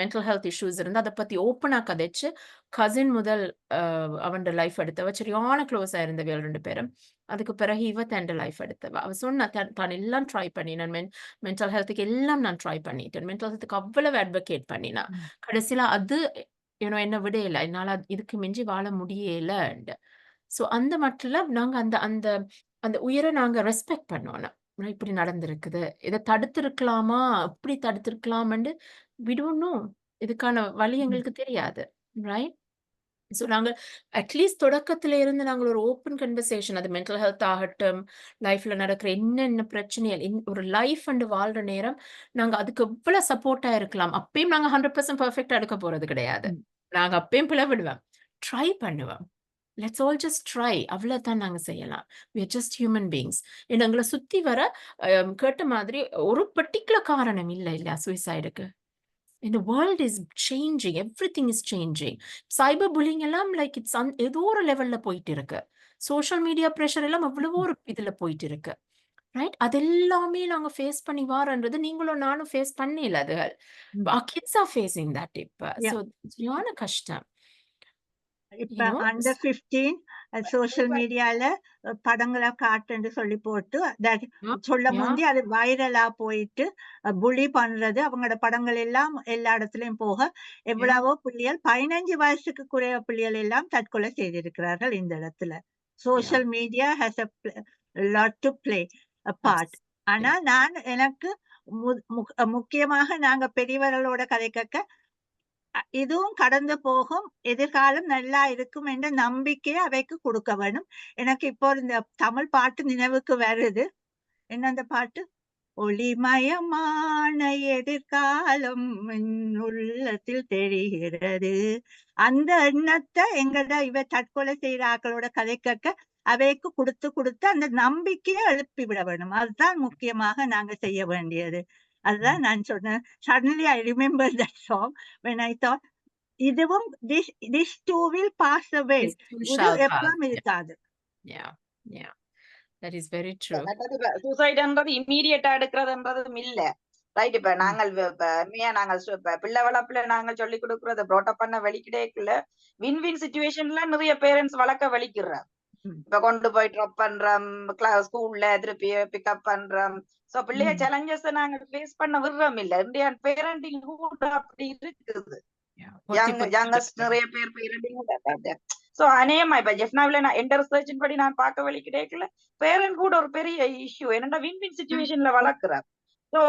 mental health issues இருந்து அதை பத்தி ஓப்பனா கதைச்சு கசின் முதல் அவன் லைஃப் எடுத்தவ சரியான க்ளோஸா இருந்தவ 2 பேரும். அதுக்கு பிறகு இவ தன் லைஃப் எடுத்தவ. அவ சொன்ன தான் எல்லாம் ட்ரை பண்ணினான், மென்டல் ஹெல்த்துக்கு எல்லாம் நான் ட்ரை பண்ணிட்டேன், மென்டல் ஹெல்த்துக்கு அவ்வளவு அட்வொகேட் பண்ணினா, கடைசியில அது என்ன விடையில, என்னால இதுக்கு மிஞ்சி வாழ முடியல. ஸோ அந்த மட்டும் நாங்க அந்த அந்த உயிரை நாங்க ரெஸ்பெக்ட் பண்ணோம். இப்படி நடந்திருக்குது, இதை தடுத்திருக்கலாமா, இப்படி தடுத்திருக்கலாம்னு we don't know. இதுக்கான வழி எங்களுக்கு தெரியாது, ரைட்? ஸோ நாங்க அட்லீஸ்ட் தொடக்கத்துல இருந்து நாங்கள் ஒரு ஓப்பன் கன்வர்சேஷன், அது மென்டல் ஹெல்த் ஆகட்டும், லைஃப்ல நடக்கிற என்னென்ன பிரச்சனைகள், ஒரு லைஃப் அண்டு வாழ்ற நேரம் நாங்க அதுக்கு எவ்வளவு சப்போர்ட்டா இருக்கலாம். அப்பயும் நாங்க 100% பெர்ஃபெக்டா எடுக்க போறது கிடையாது. நாங்க அப்பயும் பிளவிடுவோம், ட்ரை பண்ணுவோம். Let's all just try. அவ்வளவுதான் நாங்க செய்யலாம். We are just human beings. எங்களை சுத்தி வர கேட்ட மாதிரி ஒரு பர்டிகுலர் காரணம் இல்ல சூசைடுக்கு. The world is changing. Everything is changing. Cyber bullying எல்லாம் லைக் இட்ஸ் ஏதோ ஒரு லெவல்ல போயிட்டு இருக்கு. சோஷியல் மீடியா ப்ரெஷர் எல்லாம் எவ்வளவோ ஒரு இதுல போயிட்டு இருக்கு, ரைட்? அதெல்லாமே நாங்க ஃபேஸ் பண்ணி வாரன்றது நீங்களும் நானும் ஃபேஸ் பண்ணல. அதுகள் கிட்ஸ் ஆர் ஃபேஸிங் தட். இப்ப சோ சரியான கஷ்டம். இப்ப under 15 சோசியல் மீடியால படங்களை காட்டுன்னு சொல்லி போட்டு Yeah, சொல்ல yeah. முந்தி அது வைரலா போயிட்டு புலி பண்றது, அவங்களோட படங்கள் எல்லாம் எல்லா இடத்துலயும் போக எவ்வளவோ பிள்ளைகள் 15 வயசுக்கு குறைய பிள்ளைகள் எல்லாம் தற்கொலை செய்திருக்கிறார்கள் இந்த இடத்துல. Social media has a lot to play a part. ஆனா எனக்கு முக்கியமாக நாங்க பெரியவர்களோட கதை கேட்க இதுவும் கடந்து போகும், எதிர்காலம் நல்லா இருக்கும் என்ற நம்பிக்கையை அவைக்கு கொடுக்க வேணும். எனக்கு இப்போ இந்த தமிழ் பாட்டு நினைவுக்கு வருது. என்ன அந்த பாட்டு? ஒளிமயமான எதிர்காலம் என் உள்ளத்தில் தெரிகிறது. அந்த எண்ணத்தை இவ தற்கொலை செய்யற ஆக்களோட கதை கேட்க அவைக்கு கொடுத்து அந்த நம்பிக்கையை எழுப்பி விட வேணும். அதுதான் முக்கியமாக நாங்க செய்ய வேண்டியது. அதுதான் நான் சொன்னேன். Suddenly I remember that song when I thought இதுவும் this too will pass away. This too இது shall pass. எப்பவும் இருக்காது. Yeah, yeah. That is very true. சூசைட்ன்றது இம்மீடியட்டா எடுக்கிறதுன்றதும் இல்ல. ரைட். இப்ப நாங்கள் பிள்ளை வளர்ப்புல நாங்கள் சொல்லி கொடுக்கறத ப்ரோட்டப் பண்ண வலிக்கிட்டேக்குள்ள வின் சுச்சுவேஷன்ல நிறைய பேரண்ட்ஸ் வளர்க்க வலிக்கிறார். இப்ப கொண்டு போய் ட்ராப் பண்றோம், ஸ்கூல்ல திருப்பி பிக்கப் பண்றோம். சோ பிள்ளைய சேலஞ்சஸ் நாங்க ஃபேஸ் பண்ண விடுறோம் இல்ல. இந்தியன் பேரண்டிங் கூட அப்படி இருக்குது. யங்கஸ்ட் நிறைய பேர் பேரண்டிங். சோ அநேகமா இப்ப ஜெஃப்னாவில நான் என்டர் ரிசர்ச்சின் படி நான் பார்க்க வலிக்கிட்டேக்குள்ள பேரண்ட் கூட ஒரு பெரிய இஷ்யூ என்னன்னா வின் சுச்சுவேஷன்ல வளர்க்கிறார். சோ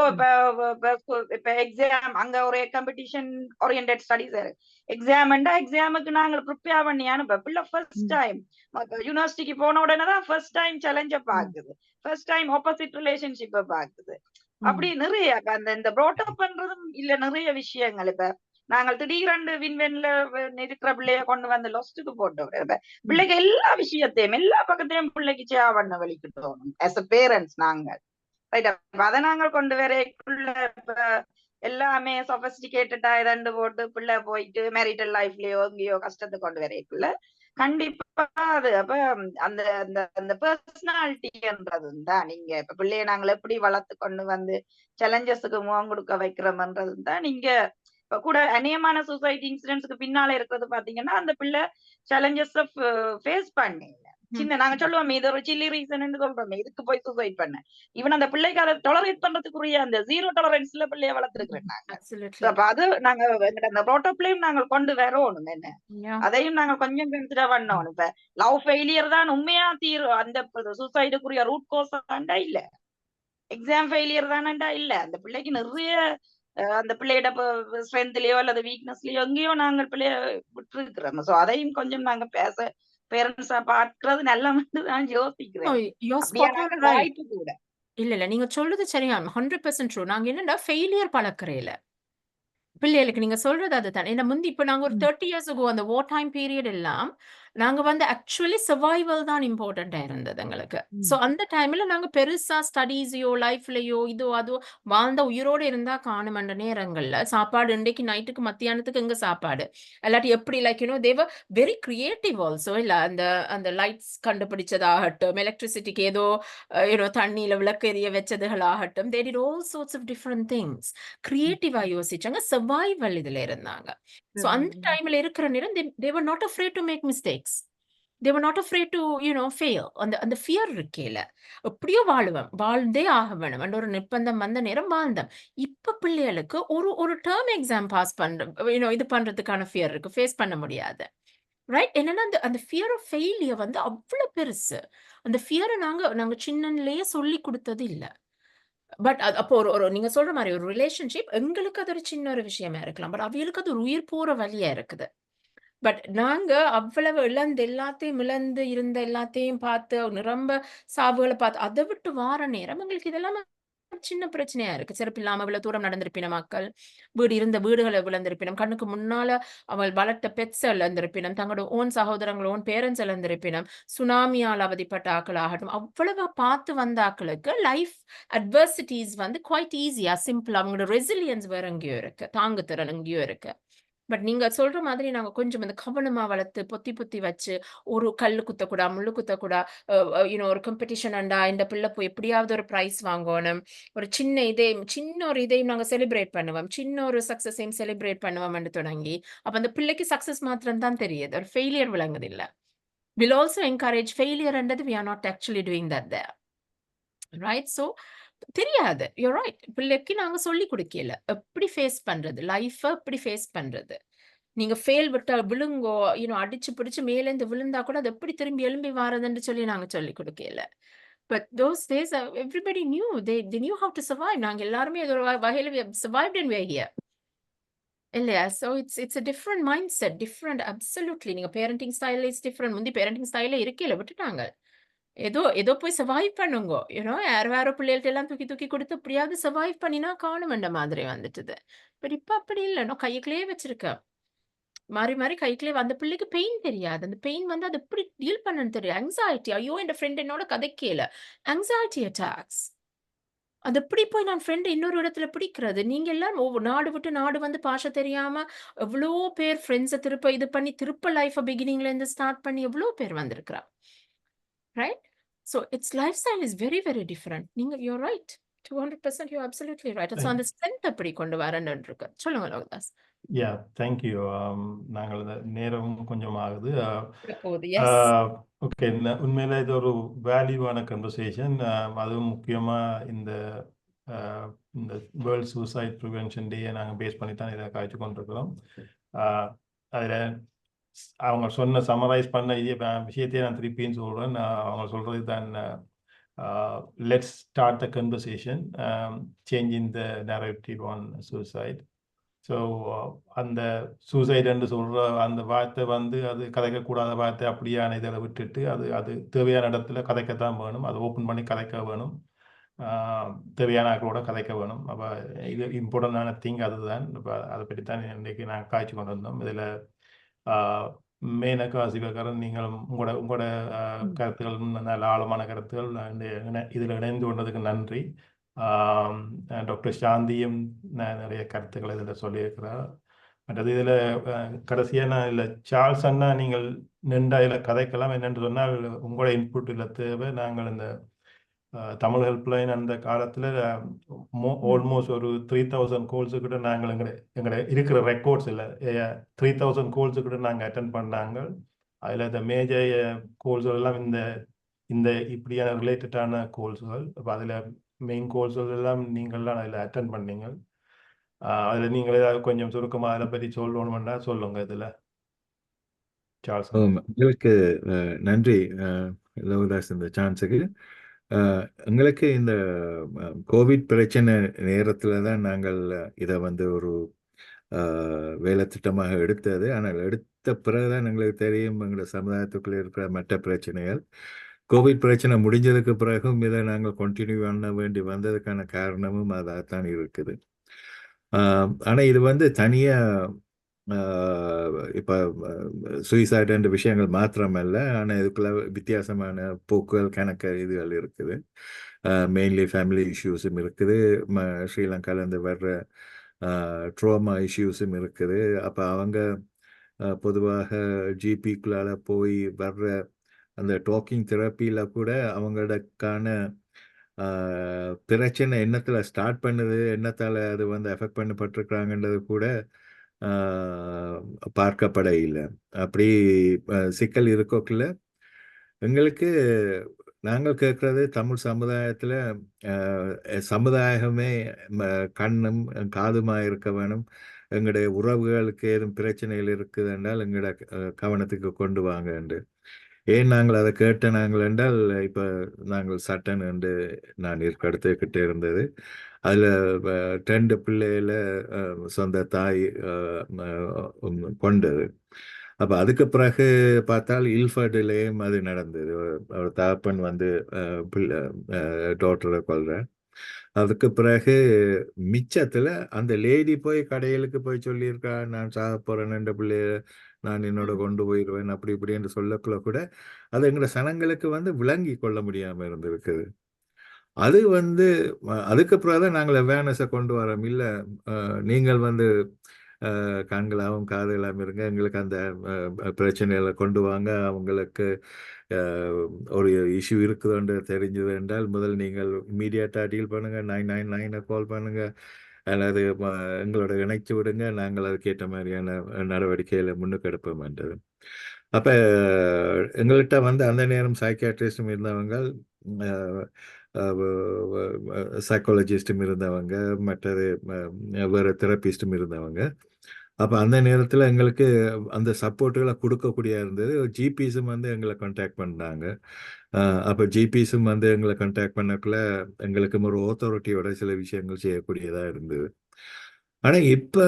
இப்ப எக்ஸாம் அங்க ஒரு காம்படிஷன் ஓரியன்டட் ஸ்டடிஸ் எக்ஸாமுக்கு நாங்க ப்ரிப்பேர் பண்ணி அனுப்ப பிள்ளை ஃபர்ஸ்ட் டைம் யூனிவர்சிட்டிக்கு போன உடனே தான் ஃபர்ஸ்ட் டைம் சேலஞ்ச பாக்குது, ஃபர்ஸ்ட் டைம் ஆப்போசிட் ரிலேஷன்ஷிப்ப பாக்குது. அப்படி நிறைய இந்த ப்ரோட்டப் பண்றதும் இல்ல நிறைய விஷயங்கள். இப்ப நாங்கள் திடீரென்று வின்வென்ல இருக்கிற பிள்ளைய கொண்டு வந்து லொஸ்டுக்கு போட்டோம். பிள்ளைக்கு எல்லா விஷயத்தையும் எல்லா பக்கத்தையும் பிள்ளைக்கு சேவ் பண்ண வலிக்கிட்டோம் as a parents நாங்கள். ரைட். அதை நாங்கள் கொண்டு வரைக்குள்ள எல்லாமே சொபஸ்டிகேட்டடா இதண்டு போட்டு பிள்ளை போயிட்டு மேரிட்டல் லைஃப்லயோ எங்கேயோ கஷ்டத்தை கொண்டு வரைக்குள்ள கண்டிப்பா அது அப்ப அந்த அந்த பர்சனாலிட்டின்றது தான் நீங்க இப்ப பிள்ளைய நாங்கள் எப்படி வளர்த்து கொண்டு வந்து சேலஞ்சஸுக்கு முகம் கொடுக்க வைக்கிறோம்ன்றது தான் நீங்க இப்ப கூட அநேகமான சூசைட் இன்சிடென்ட்ஸ்க்கு பின்னால இருக்கிறது பாத்தீங்கன்னா அந்த பிள்ளை சேலஞ்சஸ் ஃபேஸ் பண்ணி சின்ன நாங்க சொல்லுவோம் இது ஒரு சில்லி ரீசன் சொல்றோம் இதுக்கு போய் சூசைட் பண்ண இவன் அந்த பிள்ளைக்கு அதை டொலரேட் பண்றதுக்குரிய அந்த ஜீரோ டொலரன்ஸ்ல பிள்ளைய வளர்த்துருக்கிறோம் நாங்க. அப்ப அது நாங்க அந்த ப்ரோட்டோப்லையும் நாங்கள் கொண்டு வரணும். என்ன அதையும் நாங்க கொஞ்சம் கன்சிடர் பண்ணணும். இப்ப லவ் ஃபெயிலியர் தான் உண்மையா தீரும் அந்த சூசைடுக்குரிய ரூட் கோஸ் தாண்டா இல்ல, எக்ஸாம் ஃபெயிலியர் தானண்டா இல்ல. அந்த பிள்ளைக்கு நிறைய அந்த பிள்ளையோட ஸ்ட்ரென்த்லயோ அல்லது வீக்னஸ்லயோ எங்கேயோ நாங்கள் பிள்ளைய விட்டு இருக்கிறோம். சோ அதையும் கொஞ்சம் நாங்க பேரண்ட்ஸா பாக்குறது நல்ல தான் யோசிக்கிறேன். இல்ல நீங்க சொல்றது சரியா 100% ட்ரூ. நாங்க என்னன்னா ஃபெயிலியர் பழக்கறையில பிள்ளைகளுக்கு நீங்க சொல்றது அதுதான். ஏன்னா முந்தி இப்ப நாங்க ஒரு 30 years ago அந்த வார் டைம் பீரியட் எல்லாம் நாங்க வந்து ஆக்சுவலி சர்வைவல் தான் இம்பார்ட்டண்டா இருந்தது எங்களுக்கு. சோ அந்த டைம்ல நாங்க பெருசா ஸ்டடீஸையோ லைஃப்லயோ இதோ அதோ வாழ்ந்த உயிரோட இருந்தா காணுமன்ற நேரங்கள்ல சாப்பாடு இன்றைக்கு நைட்டுக்கு மத்தியானத்துக்கு எங்க சாப்பாடு இல்லாட்டி எப்படி லைக் தேவர் வெரி கிரியேட்டிவ் ஆல்சோ. இல்ல அந்த அந்த லைட்ஸ் கண்டுபிடிச்சதாகட்டும், எலக்ட்ரிசிட்டிக்கு ஏதோ தண்ணியில விளக்கு எரிய வச்சதுகளாகட்டும், they did all sorts of different things. கிரியேட்டிவா யோசிச்சாங்க, சர்வைவல் இதுல இருந்தாங்க. சோ அந்த டைம்ல இருக்கிற நேரம் they were not afraid to make mistakes. They were not afraid to fail. அந்த ஃபியர் இருக்கேல எப்படியோ வாழ்ந்தே ஆக வேணும் என்ற ஒரு நிர்பந்தம் வந்த நேரம் வாழ்ந்தோம். இப்ப பிள்ளைகளுக்கு ஒரு டேர்ம் எக்ஸாம் பாஸ் பண்ற இது பண்றதுக்கான ஃபியர் இருக்கு, ஃபேஸ் பண்ண முடியாது. ரைட். என்னன்னா அந்த ஃபியர் ஆஃப் ஃபெயிலியர் வந்து அவ்வளவு பெருசு. அந்த ஃபியரை நாங்க சின்னன்லயே சொல்லி கொடுத்தது இல்ல. பட் அப்போ ஒரு நீங்க சொல்ற மாதிரி ஒரு ரிலேஷன்ஷிப் எங்களுக்கு அது ஒரு சின்ன ஒரு விஷயமா இருக்கலாம், பட் அவங்களுக்கு அது ஒரு உயிர் போற வழியா இருக்குது. பட் நாங்க அவ்வளவு எல்லாத்தையும் இழந்து இருந்த எல்லாத்தையும் பார்த்து நிரம்ப சாவுகளை பார்த்து அதை விட்டு வார நேரம் எங்களுக்கு இதெல்லாம் சின்ன பிரச்சனையா இருக்கு. சிறப்பு இல்லாம இவ்வளவு தூரம் நடந்திருப்பின மக்கள், வீடுகளை விழுந்திருப்பினம், கண்ணுக்கு முன்னால அவள் வளர்த்த பெட்ஸ் இழந்திருப்பினம், தங்களோட ஓன் சகோதரங்களோட ஓன் பேரண்ட்ஸ் இழந்திருப்பினம், சுனாமியால் அவதிப்பட்ட ஆக்கள் ஆகட்டும், அவ்வளவு பார்த்து வந்த ஆக்களுக்கு லைஃப் அட்வர்சிட்டிஸ் வந்து குவைட் ஈஸியா சிம்பிள். அவங்களோட ரெசிலியன்ஸ் வேற எங்கேயோ இருக்கு, தாங்கு திறன் எங்கேயோ இருக்கு. பட் நீங்க சொல்ற மாதிரி நாங்க கொஞ்சம் அந்த கவனமா வளர்த்து பொத்தி வச்சு ஒரு கல்லு குத்தக்கூடா முள்ளு குத்தக்கூடா ஒரு காம்படிஷன் அண்டா இந்த பிள்ளை போய் எப்படியாவது ஒரு பிரைஸ் வாங்கணும், ஒரு சின்ன ஒரு இதையும் நாங்க செலிப்ரேட் பண்ணுவோம், சின்ன ஒரு சக்சஸையும் செலிப்ரேட் பண்ணுவோம்னு தொடங்கி அப்ப அந்த பிள்ளைக்கு சக்சஸ் மாத்திரம் தான் தெரியுது, ஒரு ஃபெயிலியர் விளங்குது இல்ல. will also encourage failure and we are not actually doing that there. Right? So தெரியாது. You're right. பிள்ளைக்கு நாங்க சொல்லிக் குடுக்கல. எப்படி ஃபேஸ் பண்றது? லைஃப எப்படி ஃபேஸ் பண்றது? நீங்க ஃபெயில் விட்டா விழுங்கோ, அடிச்சு பிடிச்சு மேலேருந்து விழுந்தா கூட அது எப்படி திரும்பி எழும்பி வாரதுன்னு சொல்லி நாங்க சொல்லிக் குடுக்கல. But those days everybody knew. They knew how to survive. நாங்க எல்லாருமே ஏதோ ஒரு வகையில we have survived and we're here. இல்லையா? So it's a different mindset. Different absolutely. நீங்க parenting style is different. முந்தி parenting style இருக்கல விட்டுட்டாங்க. ஏதோ போய் சர்வைவ் பண்ணுங்க. யார் வேற பிள்ளைகள்ட்ட எல்லாம் தூக்கி தூக்கி கொடுத்து எப்படியாவது சர்வைவ் பண்ணினா காணுமென்ற மாதிரி வந்துட்டுது. பட் இப்ப அப்படி இல்ல. நான் கைக்குள்ளேயே வச்சிருக்கேன். மாறி மாறி கைக்குள்ளே அந்த பிள்ளைக்கு பெயின் தெரியாது. அந்த பெயின் வந்து அது எப்படி டீல் பண்ணணும்னு தெரியும். ஆங்ஸைட்டி. ஐயோ என் ஃப்ரெண்ட் என்னோட கதைக்கல. Anxiety attacks. அது எப்படி போய் நான் ஃப்ரெண்ட் இன்னொரு இடத்துல பிடிக்கிறது? நீங்க எல்லாம் நாடு விட்டு நாடு வந்து பாஷை தெரியாம எவ்வளோ பேர் ஃப்ரெண்ட்ஸை திருப்ப லைஃபை பிகினிங்ல இருந்து ஸ்டார்ட் பண்ணி எவ்வளோ பேர் வந்திருக்கிறா. Right? So its lifestyle is very, very different. You're right. 200% you're absolutely right. So அந்த strength எப்படி கொண்டு வரணும்னு இருக்கு. சொல்லுங்க லோகதாஸ். Yeah, thank you. நாங்கள் நேரம் கொஞ்சம் ஆகுது. Yes. ஓகே, உண்மையில இது ஒரு வேல்யூவான கன்வர்சேஷன். அதுவும் முக்கியமா இந்த வேர்ல்ட் சூசைட் ப்ரிவென்ஷன் டேயை நாங்கள் பேஸ் பண்ணி தான் இதை காய்ச்சி கொண்டிருக்கிறோம். அதில் அவங்க சம்மரைஸ் பண்ண விஷயத்தையே நான் திருப்பின்னு சொல்கிறேன். அவங்க சொல்கிறது தான், let's start the conversation, changing the narrative on suicide. So அந்த சூசைடுன்னு சொல்கிற அந்த வார்த்தை வந்து அது கதைக்கக்கூடாத வார்த்தை அப்படியான இதில் விட்டுட்டு அது தேவையான இடத்துல கதைக்கத்தான் வேணும். அது ஓப்பன் பண்ணி கதைக்க வேணும். தேவையான ஆக்களோட கதைக்க வேணும். அப்போ இது இம்பார்ட்டண்டான திங் அதுதான். இப்போ அதை பற்றி தான் இன்றைக்கி நாங்கள் காய்ச்சி கொண்டு வந்தோம். இதில் மேனகா, சிவகரன், நீங்கள் உங்களோட கருத்துக்கள் நல்ல ஆழமான கருத்துக்கள் இதில் இணைந்து கொண்டதுக்கு நன்றி. டாக்டர் சாந்தியும் நிறைய கருத்துக்களை இதில் சொல்லியிருக்கிறார். மற்றது இதில் கடைசியாக நான் இல்லை சார்ல்ஸ் அண்ணா, நீங்கள் நின்றா இதில் கதைக்கலாம். என்னென்று சொன்னால் உங்களோட இன்புட் இல்லை தேவை. நாங்கள் இந்த தமிழ் ஹெல்ப்லைன் அந்த காலத்தில் ஆல்மோஸ்ட் ஒரு 3000 கோல்ஸு கிட்ட நாங்கள் எங்களை இருக்கிற ரெக்கார்ட்ஸ் இல்லை 3000 கோல்ஸு கிட்ட நாங்கள் அட்டன் பண்ணாங்க. அதில் இந்த மேஜர் கோல்ஸுகள் எல்லாம் இந்த இப்படியான ரிலேட்டடான கோல்ஸுகள். அப்போ அதில் மெயின் கோல்ஸுகள் எல்லாம் நீங்கள்லாம் அதில் அட்டன் பண்ணீங்க. அதில் நீங்கள் ஏதாவது கொஞ்சம் சுருக்கமாக அதை பற்றி சொல்லணும்னா சொல்லுங்க. இதில் சார்ல்ஸ். உங்களுக்கு நன்றி லோகதாஸ் இந்த சான்ஸுக்கு. எங்களுக்கு இந்த கோவிட் பிரச்சனை நேரத்தில் தான் நாங்கள் இதை வந்து ஒரு வேலை திட்டமாக எடுத்தது. ஆனால் எடுத்த பிறகுதான் எங்களுக்கு தெரியும் எங்களோட சமுதாயத்துக்குள்ளே இருக்கிற மற்ற பிரச்சனைகள். கோவிட் பிரச்சனை முடிஞ்சதுக்கு பிறகும் இதை நாங்கள் கண்டினியூ பண்ண வேண்டி வந்ததுக்கான காரணமும் அதாகத்தான் இருக்குது. ஆனால் இது வந்து தனியாக இப்போ சூசைடுன்ற விஷயங்கள் மாத்திரமல்ல, ஆனால் இதுக்குள்ள வித்தியாசமான போக்குகள் கணக்கு இதுகள் இருக்குது. மெயின்லி ஃபேமிலி இஷ்யூஸும் இருக்குது. ஸ்ரீலங்காலேருந்து வர்ற ட்ரோமா இஷ்யூஸும் இருக்குது. அப்போ அவங்க பொதுவாக ஜிபிக்குள்ளால் போய் வர்ற அந்த டாக்கிங் தெரப்பியில் கூட அவங்களுக்கான பிரச்சனை என்னத்தில் ஸ்டார்ட் பண்ணுது, என்னத்தால் அது வந்து எஃபெக்ட் பண்ணப்பட்டிருக்கிறாங்கன்றது கூட பார்க்கப்பட இல்லை. அப்படி சிக்கல் இருக்கக்குள்ள எங்களுக்கு நாங்கள் கேட்குறது தமிழ் சமுதாயத்தில் சமுதாயமே கண்ணும் காதுமாக இருக்க வேணும். எங்களுடைய உறவுகளுக்கு ஏதும் பிரச்சனைகள் இருக்குது என்றால் எங்களோட கவனத்துக்கு கொண்டு வாங்க என்று. ஏன் நாங்கள் அதை கேட்ட நாங்கள் என்றால், இப்போ நாங்கள் சட்டன் என்று நான் எடுத்துக்கிட்டே இருந்தது. அதில் 2 பிள்ளைகள சொந்த தாய் கொண்டது. அப்போ அதுக்கு பிறகு பார்த்தால் இல்ஃபர்டிலேயும் அது நடந்தது. ஒரு தகப்பன் வந்து டாக்டரை கொள்கிறார். அதுக்கு பிறகு மிச்சத்தில் அந்த லேடி போய் கடைகளுக்கு போய் சொல்லியிருக்கா, நான் சாக போகிறேன், என்ற பிள்ளைய நான் என்னோட கொண்டு போயிடுவேன் அப்படி இப்படி என்று சொல்லக்குள்ள கூட அது எங்களோட சனங்களுக்கு வந்து விளங்கி கொள்ள முடியாமல் இருந்திருக்குது. அது வந்து அதுக்கு பிறகுதான் நாங்கள் அவேர்னஸை கொண்டு வரோம். இல்லை, நீங்கள் வந்து கண்களாகவும் காதுகளாகவும் இருங்க, எங்களுக்கு அந்த பிரச்சனைகளை கொண்டு வாங்க. அவங்களுக்கு ஒரு இஷ்யூ இருக்குதுன்னு தெரிஞ்சது என்றால் முதல் நீங்கள் இமீடியட்டாக டீல் பண்ணுங்கள், 999 கால் பண்ணுங்கள், அல்லது எங்களோட இணைச்சு விடுங்க, நாங்கள் அதுக்கேற்ற மாதிரியான நடவடிக்கைகளை முன்னுக்கு எடுப்போம் என்றது. அப்போ எங்கள்கிட்ட வந்து அந்த நேரம் சைக்கியாட்ரிஸ்டும் இருந்தவங்க, சைக்காலஜிஸ்டும் இருந்தவங்க, மற்றது வேறு தெரப்பிஸ்டும் இருந்தவங்க. அப்போ அந்த நேரத்தில் எங்களுக்கு அந்த சப்போர்ட்டுகளை கொடுக்கக்கூடிய இருந்தது. ஜிபிஸும் வந்து எங்களை கான்டாக்ட் பண்ணாங்க. அப்போ ஜிபிஸும் வந்து எங்களை கான்டாக்ட் பண்ணக்குள்ள எங்களுக்கும் ஒரு ஆத்தாரிட்டியோட சில விஷயங்கள் செய்யக்கூடியதாக இருந்தது. ஆனால் இப்போ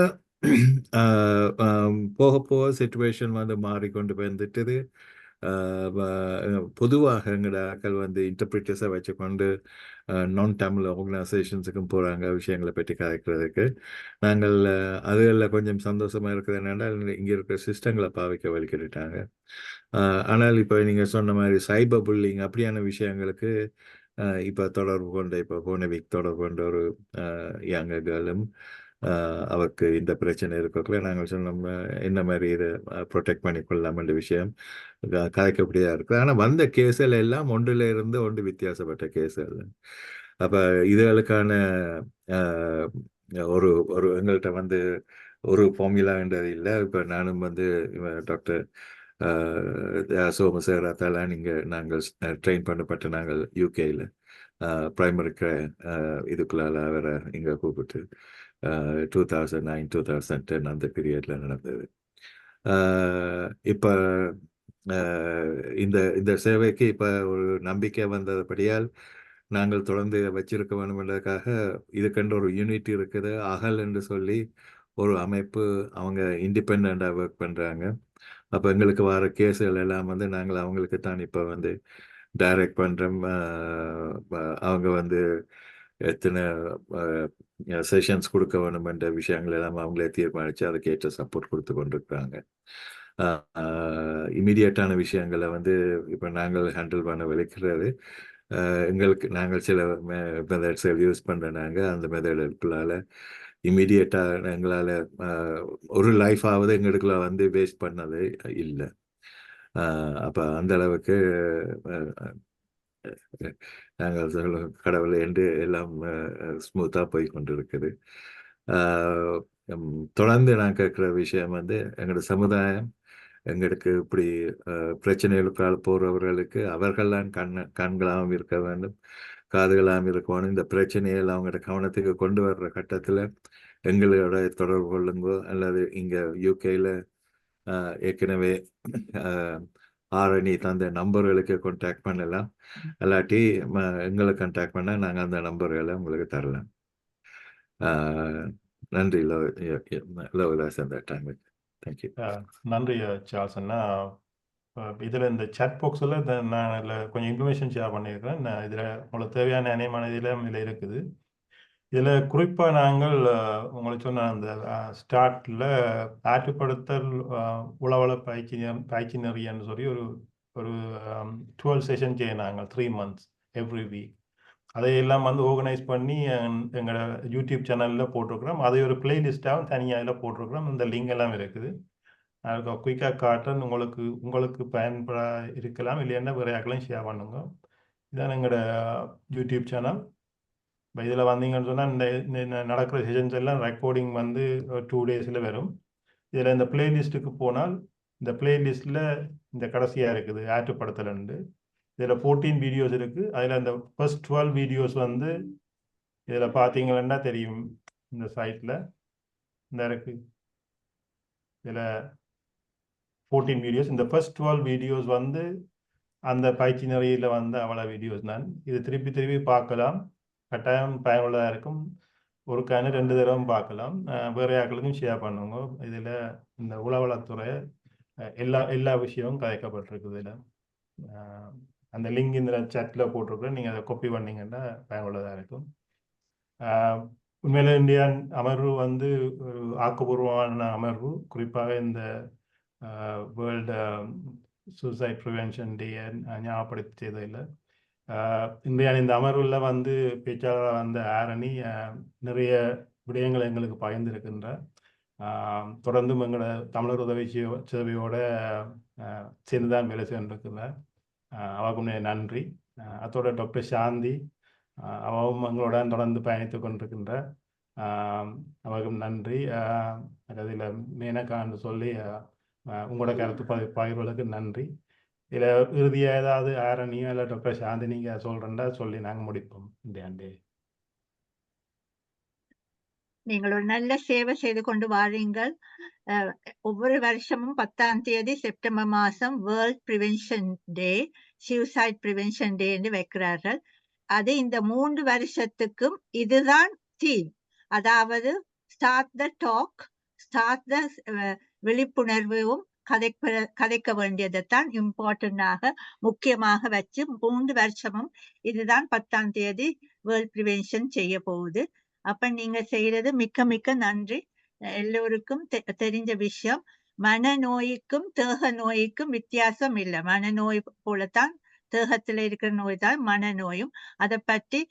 போக போக சிச்சுவேஷன் வந்து மாறிக்கொண்டு வந்துட்டது. பொதுவாக எங்களோட ஆக்கள் வந்து இன்டர்பிரிட்டர்ஸை வச்சுக்கொண்டு நான் தமிழ் ஆர்கனைசேஷன்ஸுக்கும் போகிறாங்க விஷயங்களை பற்றி கதைக்கிறதுக்கு. நாங்கள் அதில் கொஞ்சம் சந்தோஷமாக இருக்கிறது என்னென்னா இங்கே இருக்கிற சிஸ்டங்களை பாவிக்க வலிக்கிட்டாங்க. ஆனால் இப்போ நீங்கள் சொன்ன மாதிரி சைபர் புல்லிங் அப்படியான விஷயங்களுக்கு இப்போ தொடர்பு கொண்ட இப்போ போன வீக் தொடர்பு கொண்ட ஒரு யங் கேர்ளும் அவருக்கு இந்த பிரச்சனை இருக்கக்குள்ள நாங்கள் சொன்னோம் என்ன மாதிரி இதை ப்ரொடெக்ட் பண்ணிக்கொள்ளலாம்ன்ற விஷயம் கதைக்கக்கூடியதாக இருக்குது. ஆனால் வந்த கேஸில் எல்லாம் ஒன்றில் இருந்து ஒன்று வித்தியாசப்பட்ட கேஸுகள். அப்போ இதுகளுக்கான ஒரு ஒரு எங்கள்கிட்ட வந்து ஒரு ஃபார்முலான்றது இல்லை. இப்போ நானும் வந்து டாக்டர் சோமசேகரத்தால் நாங்கள் ட்ரெயின் பண்ணப்பட்ட நாங்கள் யூகேயில் பிரைமரி இதுக்குள்ளால அவரை இங்கே கூப்பிட்டு 2009 2010 அந்த பீரியடில் நடந்தது. இப்போ இந்த இந்த சேவைக்கு இப்போ ஒரு நம்பிக்கை வந்தபடியால் நாங்கள் தொடர்ந்து வச்சிருக்க வேணுமென்றதுக்காக இதுக்கென்று ஒரு யூனிட் இருக்குது. அகல் என்று சொல்லி ஒரு அமைப்பு, அவங்க இண்டிபெண்டாக ஒர்க் பண்ணுறாங்க. அப்போ எங்களுக்கு வர கேஸுகள் எல்லாம் வந்து நாங்கள் அவங்களுக்கு தான் இப்போ வந்து டைரக்ட் பண்ணுறோம். அவங்க வந்து எத்தனை செஷன்ஸ் கொடுக்க வேணுமென்ற விஷயங்கள் எல்லாம் அவங்களே தீர்மானித்து அதுக்கேற்ற சப்போர்ட் கொடுத்து கொண்டிருக்கிறாங்க. இமீடியட்டான விஷயங்களை வந்து இப்போ நாங்கள் ஹேண்டில் பண்ண விளைக்கிறது. எங்களுக்கு நாங்கள் சில மெத்தட்ஸை யூஸ் பண்ணுறாங்க. அந்த மெத்தடுக்குள்ளால் இமீடியட்டாக எங்களால் ஒரு லைஃபாவது எங்களுக்குள்ள வந்து வேஸ்ட் பண்ணது இல்லை. அப்போ அந்த அளவுக்கு நாங்கள் சொல்லுவோம் கடவுளை என்று எல்லாம் ஸ்மூத்தாக போய் கொண்டு இருக்குது. தொடர்ந்து நான் கேட்குற விஷயம் வந்து எங்களோட சமுதாயம் எங்களுக்கு இப்படி பிரச்சனைகளுக்கால் போகிறவர்களுக்கு அவர்கள்லாம் கண்களாகவும் இருக்க வேண்டும், காதுகளாகவும் இருக்க வேணும். இந்த பிரச்சனைகள் அவங்களோட கவனத்துக்கு கொண்டு வர்ற கட்டத்தில் எங்களோட தொடர்பு கொள்ளுங்கோ, அல்லது இங்கே யூகேயில் ஏற்கனவே ஆரணி தந்த நம்பர்களுக்கு கான்டாக்ட் பண்ணலாம். இல்லாட்டி எங்களை கான்டாக்ட் பண்ணால் நாங்கள் அந்த நம்பர்களை உங்களுக்கு தரலாம். நன்றி லவ்லாஸ் அந்த டைம். தேங்க்யூ. நன்றி சார்ல்ஸ்னா. இதில் இந்த சேட் பாக்ஸில் நான் இதில் கொஞ்சம் இன்ஃபர்மேஷன் ஷேர் பண்ணியிருக்கிறேன். இதில் உங்களுக்கு தேவையான அனைமான இதில் இருக்குது. இதில் குறிப்பாக நாங்கள் உங்களுக்கு சொன்ன அந்த ஸ்டார்ட்டில் ஆற்றுப்படுத்தல் உளவள பயிற்சி நெறியன்னு சொல்லி ஒரு 12 செஷன் செய்யினாங்க 3 months எவ்ரி வீக். அதையெல்லாம் வந்து ஆர்கனைஸ் பண்ணி எங்களோட யூடியூப் சேனலில் போட்டிருக்கிறோம். அதை ஒரு பிளேலிஸ்ட்டாகவும் தனியாக இதில் போட்டிருக்கிறோம். இந்த லிங்க் எல்லாம் இருக்குது. அதுக்கு குயிக்காக காட்டுறேன். உங்களுக்கு பயன்பட இருக்கலாம், இல்லைன்னா வேறு யாருக்கெல்லாம் ஷேர் பண்ணுங்க. இதான் எங்களோட யூடியூப் சேனல். இப்போ இதில் வந்தீங்கன்னு சொன்னால் இந்த நடக்கிற செஷன்ஸ் எல்லாம் ரெக்கார்டிங் வந்து 2 daysல வரும். இதில் இந்த பிளேலிஸ்ட்டுக்கு போனால் இந்த பிளேலிஸ்ட்டில் இந்த கடைசியாக இருக்குது ஆற்றுப்படுத்தலுண்டு. இதில் 14 வீடியோஸ் இருக்குது. அதில் இந்த ஃபர்ஸ்ட் 12 வீடியோஸ் வந்து இதில் பார்த்தீங்கன்னா தெரியும். இந்த சைட்டில் இந்த இருக்குது. இதில் 14 வீடியோஸ். இந்த ஃபர்ஸ்ட் 12 வீடியோஸ் வந்து அந்த பயிற்சி நெறியில் வந்து அவ்வளோ வீடியோஸ் தான். இது திருப்பி பார்க்கலாம். கட்டாயம் பயனுள்ளதாக இருக்கும். ஒரு 2 தடவை பார்க்கலாம். வேறு யாருக்கும் ஷேர் பண்ணுங்க. இதில் இந்த உளவளத்துறை எல்லா விஷயமும் கதைக்கப்பட்டிருக்குது. இதில் அந்த லிங்க் இந்த சேட்டில் போட்டிருக்கிறேன். நீங்கள் அதை காப்பி பண்ணிங்கன்னா பயனுள்ளதாக இருக்கும். உண்மையிலே இந்தியா அமர்வு வந்து ஒரு ஆக்கப்பூர்வமான அமர்வு. குறிப்பாக இந்த வேர்ல்டு சூசைட் ப்ரிவென்ஷன் டே ஞாபகப்படுத்தி செய்ததில்லை. இன்றைய இந்த அமர்வில் வந்து பேச்சாளர் வந்த ஆரணி நிறைய விடயங்களை எங்களுக்கு பகிர்ந்திருக்கின்றார். தொடர்ந்தும் எங்களோட தமிழர் உதவி சேவையோட சேர்ந்து தான் வேலை செய்திருக்கிறார். அவருக்கு நன்றி. அதோட டாக்டர் சாந்தி அவரும் எங்களோட தொடர்ந்து பயணித்து கொண்டிருக்கின்றார். அவருக்கும் நன்றி. அதில் மேனகான்னு சொல்லி உங்களோட கருத்து பகிர்வுகளுக்கு நன்றி. இதில் இறுதியாக ஏதாவது ஆரணியோ இல்லை டாக்டர் சாந்தினிங்க சொல்கிறேன்டா சொல்லி நாங்கள் முடிப்போம் இந்த ஆண்டு. நீங்கள் ஒரு நல்ல சேவை செய்து கொண்டு வாரீங்கள். ஒவ்வொரு வருஷமும் 10ஆம் தேதி செப்டம்பர் மாதம் world prevention day, suicide prevention day என்று வைக்கிறார்கள். அது இந்த 3 வருஷத்துக்கும் இதுதான் தீம். அதாவது start the talk, start the விழிப்புணர்வும் கதைக்க வேண்டியதைத்தான் இம்பார்ட்டன்டாக முக்கியமாக வச்சு 3 வருஷமும் இதுதான் 10ஆம் தேதி வேர்ல்ட் ப்ரிவென்ஷன் செய்ய போகுது. அப்ப நீங்க செய்யறது மிக்க மிக்க நன்றி. எல்லோருக்கும் தெரிஞ்ச விஷயம், மனநோய்க்கும் தேக நோய்க்கும் வித்தியாசம் இல்லை. மனநோய் போலத்தான் தேகத்துல இருக்கிற நோய் தான் மனநோயும். அதை பற்றி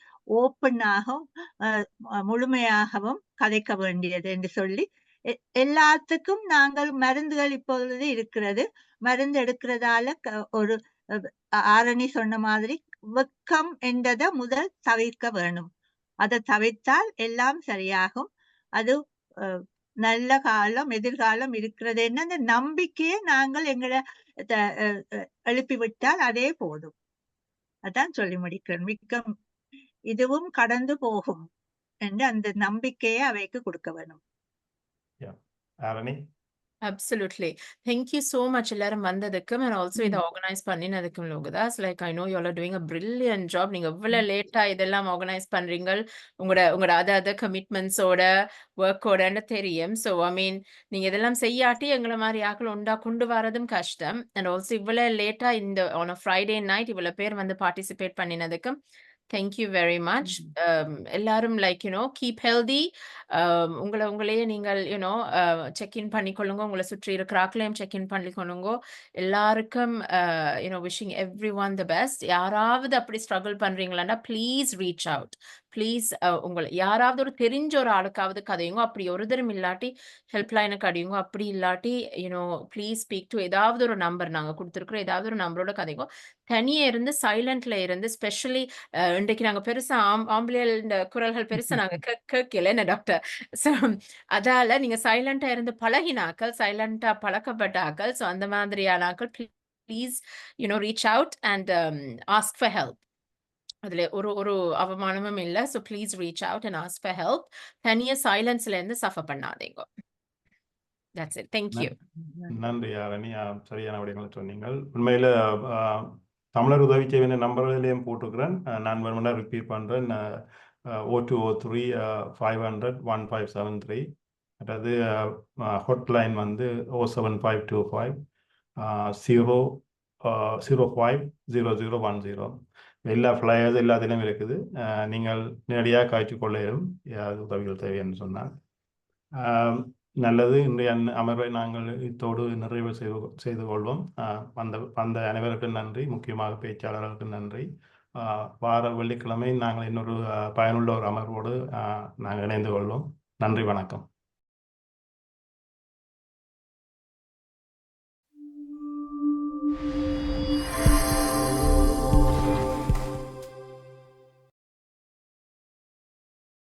ஓப்பனாகவும் முழுமையாகவும் கதைக்க வேண்டியது என்று சொல்லி எல்லாத்துக்கும் நாங்கள் மருந்துகள் இப்பொழுது இருக்கிறது. மருந்து எடுக்கிறதால ஒரு ஆரணி சொன்ன மாதிரி வெக்கம் என்றதை முதல் தவிர்க்க வேணும். அதை தவிர்த்தால் எல்லாம் சரியாகும். அது நல்ல காலம் எதிர்காலம் இருக்கிறது என்ன அந்த நம்பிக்கையை நாங்கள் எங்களை எழுப்பிவிட்டால் அதே போதும். அதான் சொல்லி முடிக்கிறேன். மிக்க இதுவும் கடந்து போகும் என்று அந்த நம்பிக்கையை அவைக்கு கொடுக்க வேணும். Arani. Absolutely. Thank you so much எல்லாரும் வந்ததுக்கும் and also இதை ஆர்கனைஸ் பண்ணினதுக்கும் Lokadas. Like I know you all are doing a brilliant job. நீங்க எவ்வளவு லேட்டா இதெல்லாம் ஆர்கனைஸ் பண்றீங்க உங்களோட அதர் கமிட்மெண்ட்ஸோட ஒர்க்கோடன்னு தெரியும். ஸோ ஐ மீன் நீங்க இதெல்லாம் செய்யாட்டி எங்களை மாதிரி ஆக்கள் உண்டா கொண்டு வரதும் கஷ்டம். அண்ட் ஆல்சோ இவ்வளவு லேட்டா இந்த ஆன் அ ஃப்ரைடே நைட் இவ்வளவு பேர் வந்து participate பண்ணினதுக்கும் thank you very much. எல்லாரும் like keep healthy. உங்களையே நீங்கள் செக் இன் பண்ணிக்கொள்ளுங்க. உங்களை சுற்றி இருக்கிற ஆக்களையும் செக் இன் பண்ணிக்கொள்ளுங்க. எல்லாருக்கும் wishing everyone the best. யாராவது அப்படி ஸ்ட்ரகிள் பண்றீங்களான்னா ப்ளீஸ் ரீச் அவுட். ப்ளீஸ் உங்களை யாராவது ஒரு தெரிஞ்ச ஒரு ஆளுக்காவது கதையுங்க. அப்படி ஒரு தரம் இல்லாட்டி ஹெல்ப்லைனுக்கு அடியுங்க. அப்படி இல்லாட்டி ப்ளீஸ் ஸ்பீக் டு ஏதாவது ஒரு நம்பர் நாங்கள் கொடுத்துருக்குறோம். ஏதாவது ஒரு நம்பரோட கதைங்க. தனியே இருந்து சைலண்ட்ல இருந்து ஸ்பெஷலி இன்றைக்கு நாங்க பெருசா ஆம்பளையல் குரல்கள் பெருசா நாங்க கேட்கல என்ன டாக்டர். ஸோ அதால நீங்க சைலண்டா இருந்து பழகினாக்கள், சைலண்டா பழக்கப்பட்ட ஆக்கள், ஸோ அந்த மாதிரியான ஆக்கள் please reach out and ask for help. அதுல ஒரு அவமானமும் இல்லை. So please reach out and ask for help. தனியா சைலன்ஸ்ல இருந்து சஃபர் பண்ணாதீங்க. That's it. Thank you. நன்றி ஆரணி. சரியான விடயங்களை சொன்னீங்க. உண்மையில தமிழர் உதவி செய்வேன் நம்பர்களிலையும் போட்டுக்கிறேன். நான் வேணும்னா ரிப்பீட் பண்ணுறேன். 0203 500 1573. அதாவது ஹாட்லைன் வந்து 07525 050010. எல்லா ஃப்ளையர்ஸ் எல்லாத்திலையும் இருக்குது. நீங்கள் நேரடியாக காய்ச்சி கொள்ளையும் ஏதாவது உதவிகள் தேவைன்னு சொன்னால் நல்லது. இன்றைய அமர்வை நாங்கள் இத்தோடு நிறைவு செய்து கொள்வோம். வந்த அனைவருக்கும் நன்றி. முக்கியமாக பேச்சாளர்களுக்கு நன்றி. வார வெள்ளிக்கிழமை நாங்கள் இன்னொரு பயனுள்ள ஒரு அமர்வோடு நாங்கள் இணைந்து கொள்வோம். நன்றி, வணக்கம்.